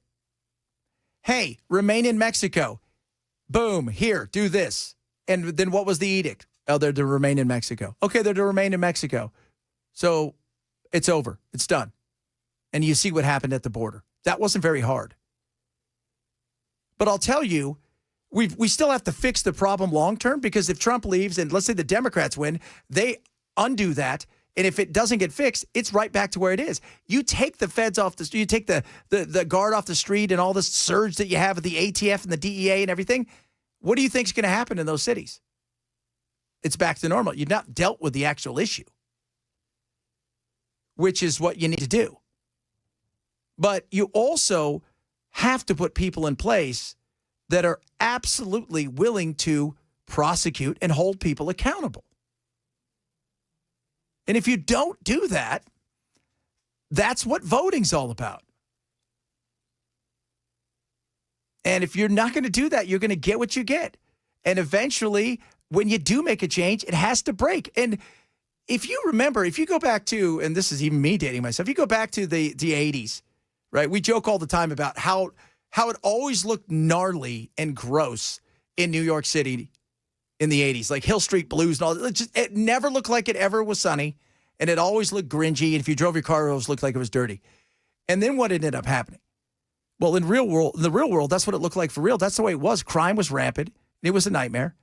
Hey, remain in Mexico. Boom, here, do this. And then what was the edict? Oh, they're to remain in Mexico. Okay, they're to remain in Mexico. So it's over. It's done. And you see what happened at the border. That wasn't very hard. But I'll tell you, we still have to fix the problem long term, because if Trump leaves and let's say the Democrats win, they undo that. And if it doesn't get fixed, it's right back to where it is. You take the feds off the street, you take the guard off the street and all this surge that you have with the ATF and the DEA and everything. What do you think is going to happen in those cities? It's back to normal. You've not dealt with the actual issue, which is what you need to do. But you also have to put people in place that are absolutely willing to prosecute and hold people accountable. And if you don't do that, that's what voting's all about. And if you're not going to do that, you're going to get what you get. And eventually, when you do make a change, it has to break. And if you remember, if you go back to, and this is even me dating myself, if you go back to the 80s, right? We joke all the time about how it always looked gnarly and gross in New York City in the 80s, like Hill Street Blues and all that. It never looked like it ever was sunny, and it always looked gringy. And if you drove your car, it always looked like it was dirty. And then what ended up happening? Well, in the real world, that's what it looked like for real. That's the way it was. Crime was rampant. It was a nightmare.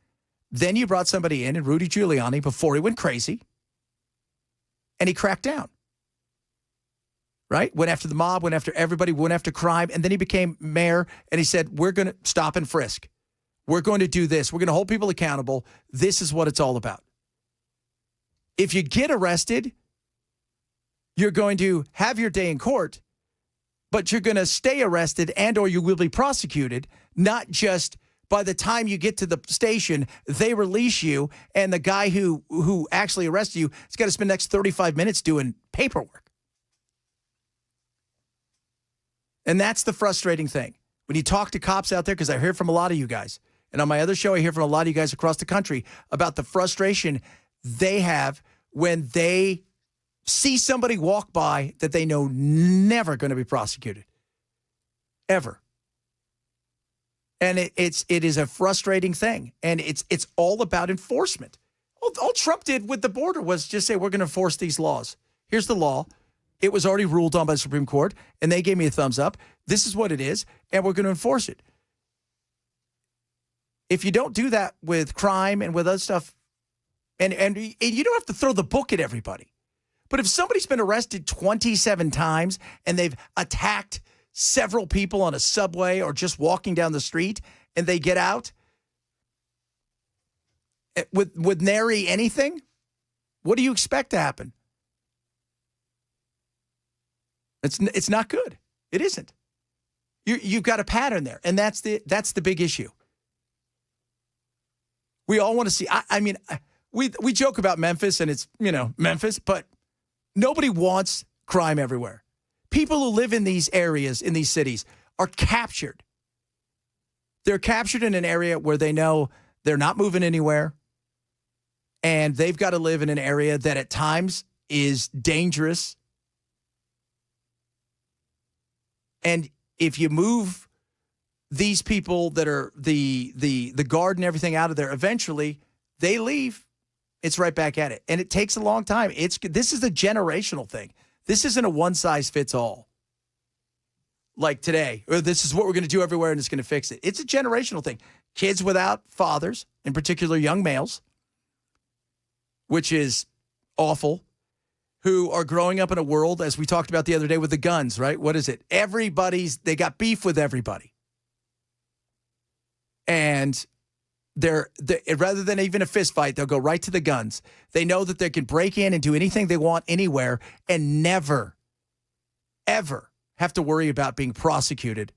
Then you brought somebody in, and Rudy Giuliani, before he went crazy, and he cracked down. Right? Went after the mob, went after everybody, went after crime, and then he became mayor, and he said, we're going to stop and frisk. We're going to do this. We're going to hold people accountable. This is what it's all about. If you get arrested, you're going to have your day in court, but you're going to stay arrested and or you will be prosecuted, not just by the time you get to the station, they release you, and the guy who actually arrested you has got to spend the next 35 minutes doing paperwork. And that's the frustrating thing. When you talk to cops out there, because I hear from a lot of you guys, and on my other show, I hear from a lot of you guys across the country about the frustration they have when they see somebody walk by that they know never going to be prosecuted. Ever. And it is a frustrating thing. And it's all about enforcement. All Trump did with the border was just say, we're going to enforce these laws. Here's the law. It was already ruled on by the Supreme Court, and they gave me a thumbs up. This is what it is, and we're going to enforce it. If you don't do that with crime and with other stuff, and you don't have to throw the book at everybody. But if somebody's been arrested 27 times and they've attacked several people on a subway or just walking down the street and they get out with nary anything, what do you expect to happen? It's not good. It isn't. You've got a pattern there, and that's the big issue. We all want to see. I mean, we joke about Memphis, and it's Memphis, but nobody wants crime everywhere. People who live in these areas, in these cities, are captured. They're captured in an area where they know they're not moving anywhere, and they've got to live in an area that at times is dangerous. And if you move these people that are the guard and everything out of there, eventually they leave. It's right back at it. And it takes a long time. This is a generational thing. This isn't a one-size-fits-all. Like today, or this is what we're going to do everywhere and it's going to fix it. It's a generational thing. Kids without fathers, in particular young males, which is awful, who are growing up in a world, as we talked about the other day with the guns, right? What is it? They got beef with everybody. And they're rather than even a fist fight, they'll go right to the guns. They know that they can break in and do anything they want anywhere and never, ever have to worry about being prosecuted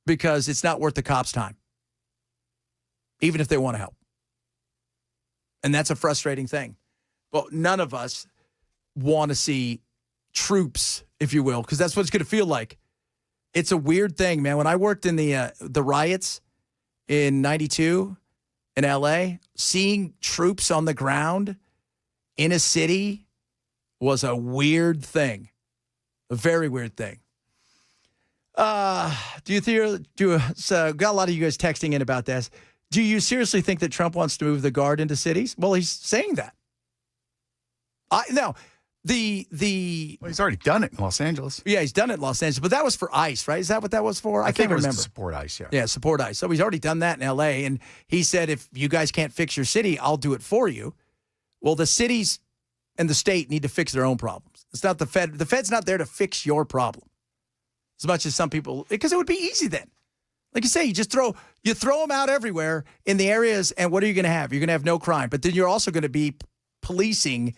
because it's not worth the cops' time, even if they want to help. And that's a frustrating thing. Well, none of us want to see troops, if you will, because that's what it's going to feel like. It's a weird thing, man. When I worked in the riots in 92 in L.A., seeing troops on the ground in a city was a weird thing, a very weird thing. Got a lot of you guys texting in about this. Do you seriously think that Trump wants to move the guard into cities? Well, he's saying that. He's already done it in Los Angeles. Yeah, he's done it in Los Angeles, but that was for ICE, right? Is that what that was for? I can't remember. To support ICE, yeah. Yeah, support ICE. So he's already done that in L.A., and he said, if you guys can't fix your city, I'll do it for you. Well, the cities and the state need to fix their own problems. It's not the Fed. The Fed's not there to fix your problem. As much as some people, because it would be easy then. Like you say, you throw them out everywhere in the areas, and what are you going to have? You're going to have no crime, but then you're also going to be policing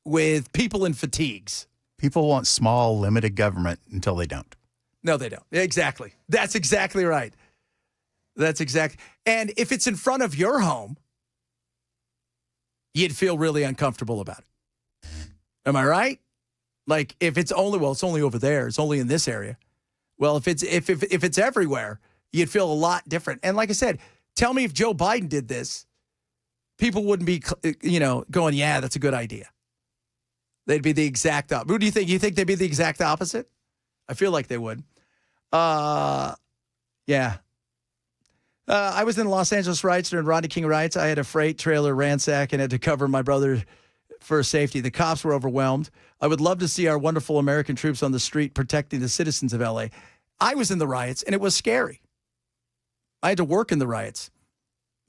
with people in fatigues. People want small, limited government until they don't. No, they don't. Exactly. That's exactly right. And if it's in front of your home, you'd feel really uncomfortable about it. Am I right? Like if it's only over there. It's only in this area. Well, if it's everywhere, you'd feel a lot different. And like I said, tell me if Joe Biden did this, people wouldn't be, going, yeah, that's a good idea. They'd be the exact opposite. Who do you think? You think they'd be the exact opposite? I feel like they would. Yeah. I was in Los Angeles riots during Rodney King riots. I had a freight trailer ransack and had to cover my brother for safety. The cops were overwhelmed. I would love to see our wonderful American troops on the street protecting the citizens of L.A. I was in the riots, and it was scary. I had to work in the riots.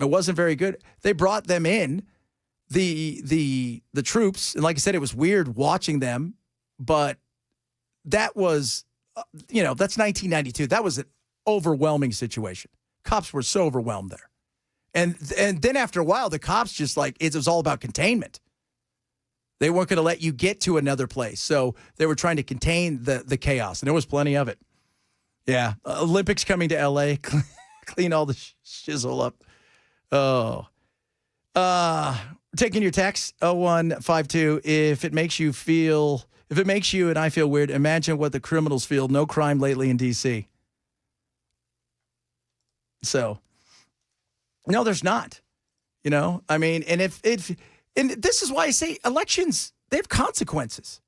It wasn't very good. They brought them in, the troops, and like I said, it was weird watching them, but that was, that's 1992. That was an overwhelming situation. Cops were so overwhelmed there. And then after a while, the cops just it was all about containment. They weren't going to let you get to another place. So they were trying to contain the chaos, and there was plenty of it. Yeah. Olympics coming to L.A. Clean all the shizzle up. Oh. Taking your text, 0152. If it makes you and I feel weird, imagine what the criminals feel. No crime lately in D.C. So, no, there's not. I mean, and and this is why I say elections, they have consequences.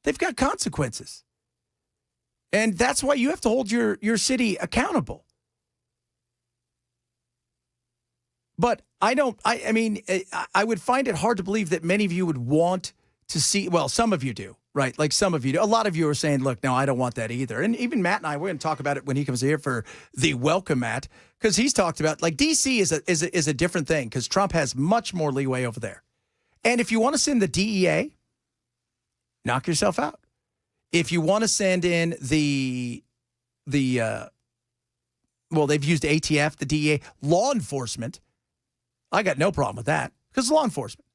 They've got consequences. And that's why you have to hold your city accountable. But I would find it hard to believe that many of you would want to see, well, some of you do, right? Like some of you do. A lot of you are saying, look, no, I don't want that either. And even Matt and I, we're going to talk about it when he comes here for the welcome mat, because he's talked about, like, D.C. is a different thing because Trump has much more leeway over there. And if you want to send the DEA, knock yourself out. If you want to send in they've used ATF, the DEA, law enforcement, I got no problem with that because law enforcement.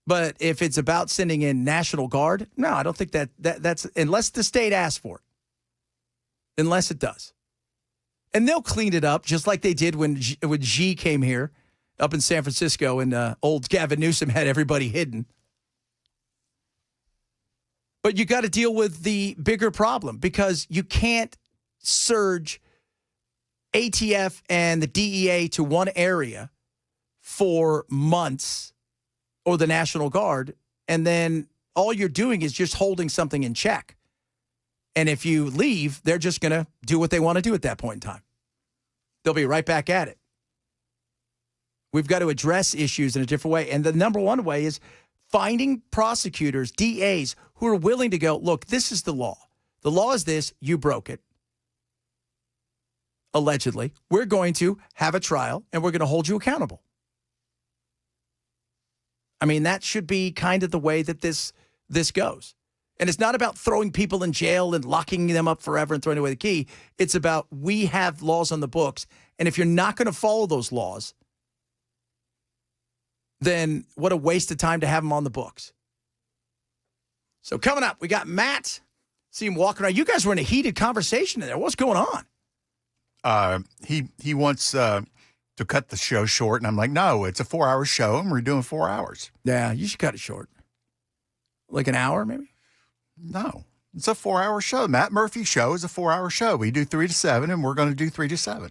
But if it's about sending in National Guard, no, I don't think that's unless the state asks for it. Unless it does. And they'll clean it up just like they did when Xi came here up in San Francisco and old Gavin Newsom had everybody hidden. But you got to deal with the bigger problem because you can't surge ATF and the DEA to one area for months or the National Guard, and then all you're doing is just holding something in check. And if you leave, they're just going to do what they want to do at that point in time. They'll be right back at it. We've got to address issues in a different way. And the number one way is finding prosecutors, DAs, who are willing to go, look, this is the law. The law is this. You broke it. Allegedly. We're going to have a trial, and we're going to hold you accountable. I mean, that should be kind of the way that this goes. And it's not about throwing people in jail and locking them up forever and throwing away the key. It's about we have laws on the books, and if you're not going to follow those laws, then what a waste of time to have them on the books. So coming up, we got Matt. See him walking around. You guys were in a heated conversation in there. What's going on? He wants to cut the show short, and I'm like, no, it's a 4-hour show, and we're doing 4 hours. Yeah, you should cut it short. Like an hour, maybe? No, it's a 4-hour show. Matt Murphy's show is a 4-hour show. We do 3 to 7, and we're going to do 3 to 7.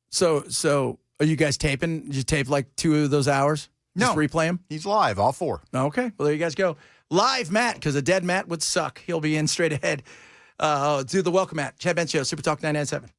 So are you guys taping? Did you tape like 2 of those hours? Just replay them? He's live, all 4. Okay, well, there you guys go. Live Matt, because a dead Matt would suck. He'll be in straight ahead. Do the welcome Matt. Chad Bench Show, Super Talk 997.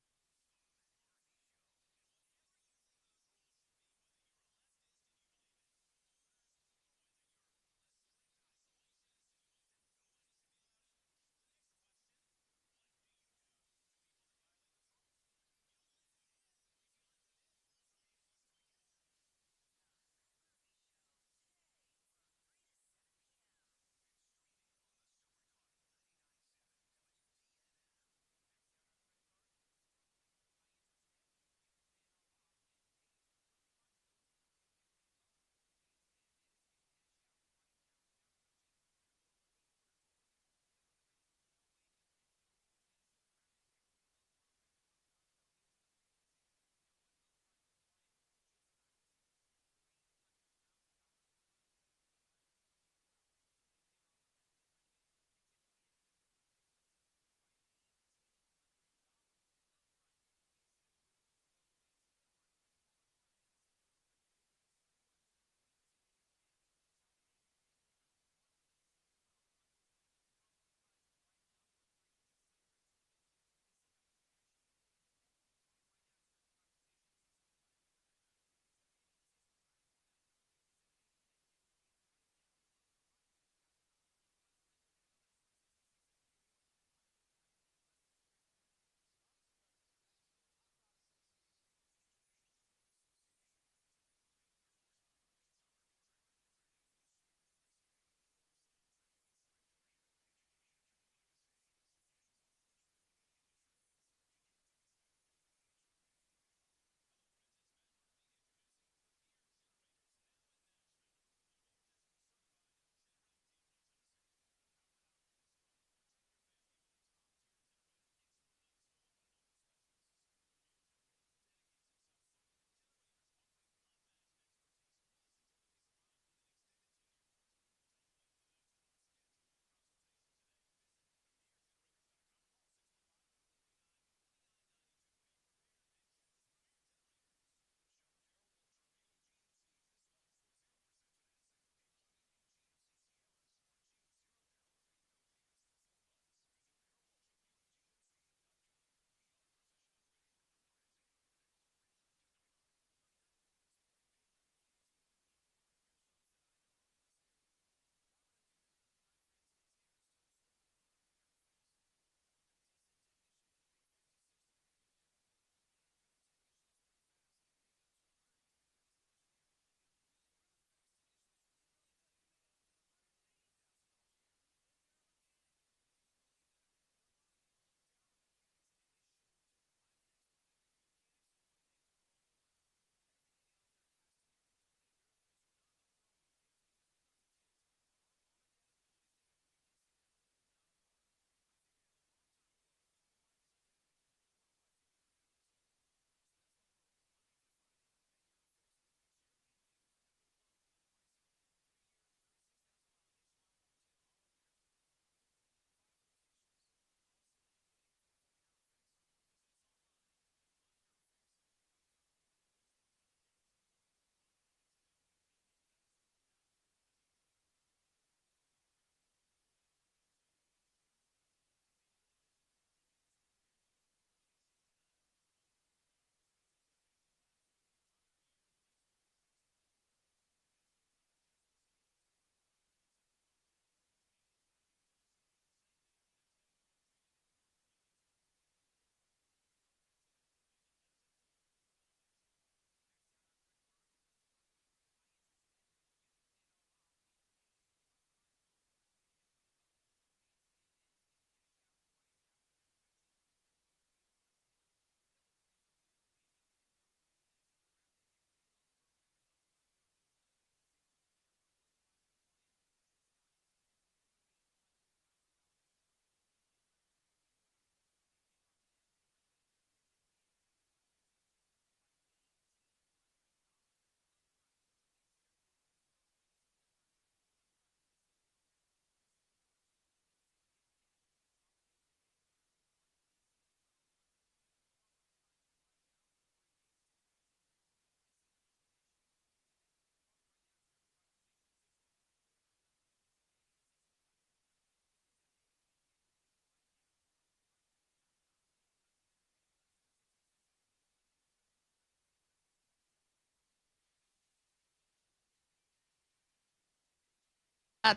Oh,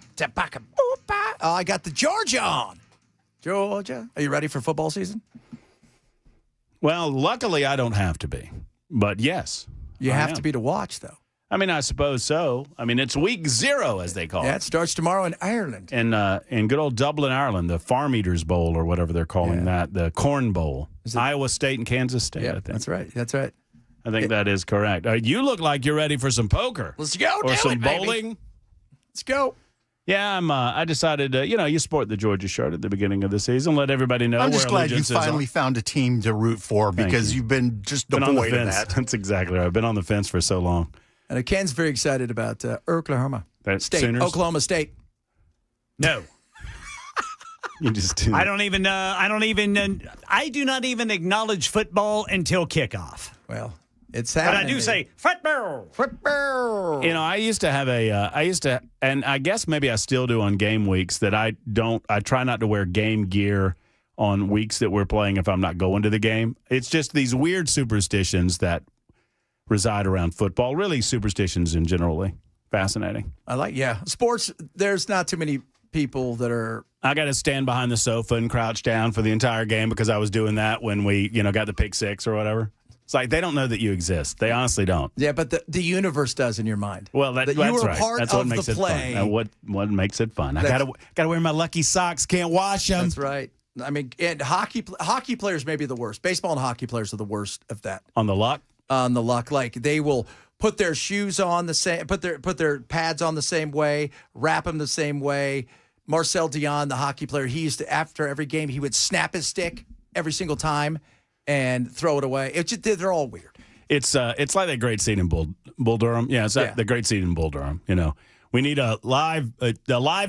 I got the Georgia on. Georgia. Are you ready for football season? Well, luckily I don't have to be. But yes. You I have am. to be to watch, though. I mean, I suppose so. I mean, it's week 0, as they call Yeah, it. it starts tomorrow in Ireland. In good old Dublin, Ireland, the Farm Eaters Bowl or whatever they're calling that, the Corn Bowl. Iowa State and Kansas State, I think. That's right. That's right. I think that is correct. You look like you're ready for some poker. Let's go. Or some bowling. Baby. Let's go. Yeah, I decided, you sport the Georgia shirt at the beginning of the season. Let everybody know I'm where just glad you allegiance is on. finally found a team to root for because you've been just Been on the devoid of fence. that. That's exactly right. I've been on the fence for so long. And Ken's very excited about Oklahoma State. Sooners? Oklahoma State. No. You just I do not even acknowledge football until kickoff. Well, it's But happening. I do say football. Football. I used to have and I guess maybe I still do on game weeks that I try not to wear game gear on weeks that we're playing if I'm not going to the game. It's just these weird superstitions that reside around football. Really superstitions in generally. Fascinating. Sports, there's not too many people that are. I got to stand behind the sofa and crouch down for the entire game because I was doing that when we, got the pick 6 or whatever. It's like they don't know that you exist. They honestly don't. Yeah, but the universe does in your mind. Well, that's you were right. part That's what of makes the it play. fun. What makes it fun? I gotta wear my lucky socks. Can't wash them. That's right. I mean, and hockey players may be the worst. Baseball and hockey players are the worst of that. On the luck. Like they will put their shoes on the same, put their pads on the same way, wrap them the same way. Marcel Dion, the hockey player, he used to, after every game, he would snap his stick every single time and throw it away. They're all weird. It's like that great scene in Bull Durham. Yeah, it's the great scene in Bull Durham. We need a live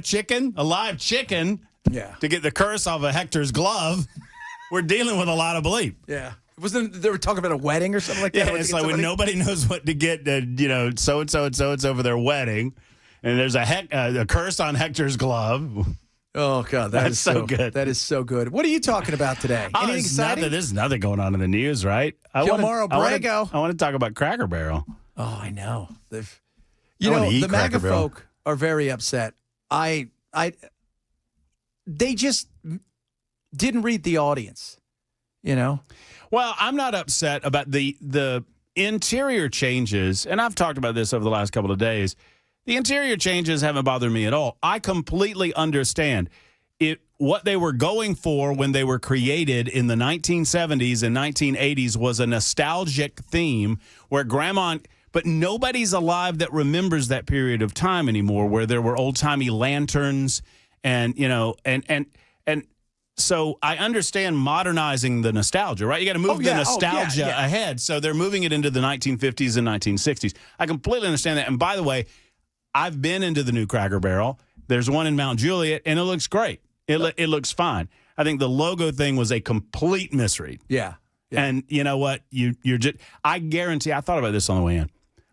chicken. Yeah. To get the curse off of Hector's glove. We're dealing with a lot of bleep. Yeah. Wasn't they were talking about a wedding or something like that? Yeah, it's like when nobody knows what to get, so and so for their wedding, and there's a curse on Hector's glove. Oh God, that's so good. That is so good. What are you talking about today? Anything exciting? There's nothing going on in the news, right? Gilmore Abrego. I want to talk about Cracker Barrel. Oh, I know. The Cracker MAGA Barrel. folk are very upset. They just didn't read the audience. Well, I'm not upset about the interior changes, and I've talked about this over the last couple of days. The interior changes haven't bothered me at all. I completely understand what they were going for when they were created in the 1970s and 1980s was a nostalgic theme where but nobody's alive that remembers that period of time anymore where there were old-timey lanterns and so I understand modernizing the nostalgia, right? You got to move the nostalgia ahead. So they're moving it into the 1950s and 1960s. I completely understand that. And by the way, I've been into the new Cracker Barrel. There's one in Mount Juliet, and it looks great. It looks fine. I think the logo thing was a complete misread. Yeah. And you know what? You're just. I guarantee. I thought about this on the way in.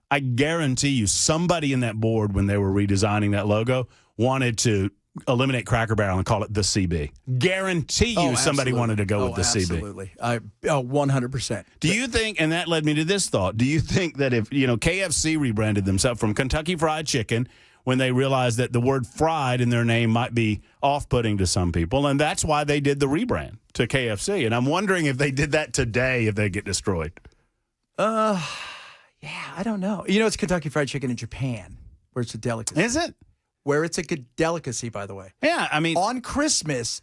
I guarantee you, somebody in that board when they were redesigning that logo wanted to eliminate Cracker Barrel and call it the CB. Guarantee you somebody wanted to go with the CB. Absolutely. 100%. Do you think, and that led me to this thought, do you think that if, KFC rebranded themselves from Kentucky Fried Chicken when they realized that the word fried in their name might be off-putting to some people, and that's why they did the rebrand to KFC. And I'm wondering if they did that today, if they get destroyed. Yeah, I don't know. It's Kentucky Fried Chicken in Japan, where it's a delicacy. Is it? Where it's a good delicacy, by the way. Yeah, I mean, on Christmas,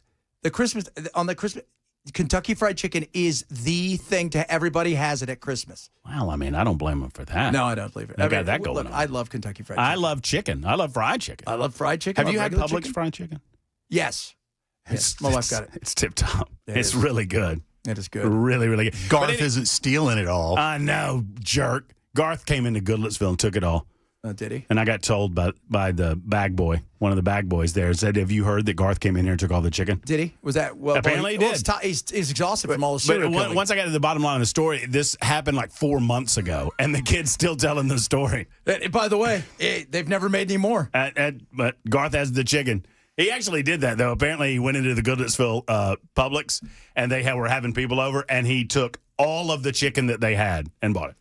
Kentucky Fried Chicken is the thing to everybody has it at Christmas. Well, I mean, I don't blame them for that. No, I don't believe it. They got that going on. I love Kentucky Fried Chicken. I love chicken. I love fried chicken. I love fried chicken. Have you had Publix chicken? fried chicken? Yes. My wife got it. It's tip top. It's really good. It is good. Really, really good. Garth isn't stealing it all. I know, jerk. Garth came into Goodlettsville and took it all. Did he? And I got told by the bag boy, one of the bag boys there, said, "Have you heard that Garth came in here and took all the chicken?" Did he? Was that well? Apparently he did. He's exhausted from all the But serial killing. once I got to the bottom line of the story, this happened like 4 months ago, and the kid's still telling the story. By the way, they've never made any more. But Garth has the chicken. He actually did that, though. Apparently, he went into the Goodlettsville Publix, and they were having people over, and he took all of the chicken that they had and bought it.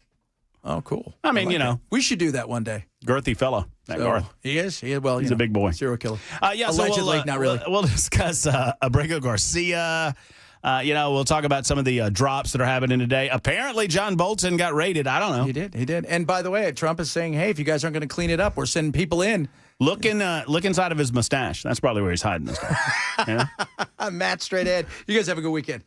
Oh, cool. I mean, we should do that one day. Girthy fellow, that Garth. He is. He's a big boy. Serial killer. Allegedly, so not really. We'll discuss Abrego Garcia. We'll talk about some of the drops that are happening today. Apparently, John Bolton got raided. I don't know. He did. And by the way, Trump is saying, hey, if you guys aren't going to clean it up, we're sending people in. Look inside of his mustache. That's probably where he's hiding this stuff. Matt, straight ahead. You guys have a good weekend.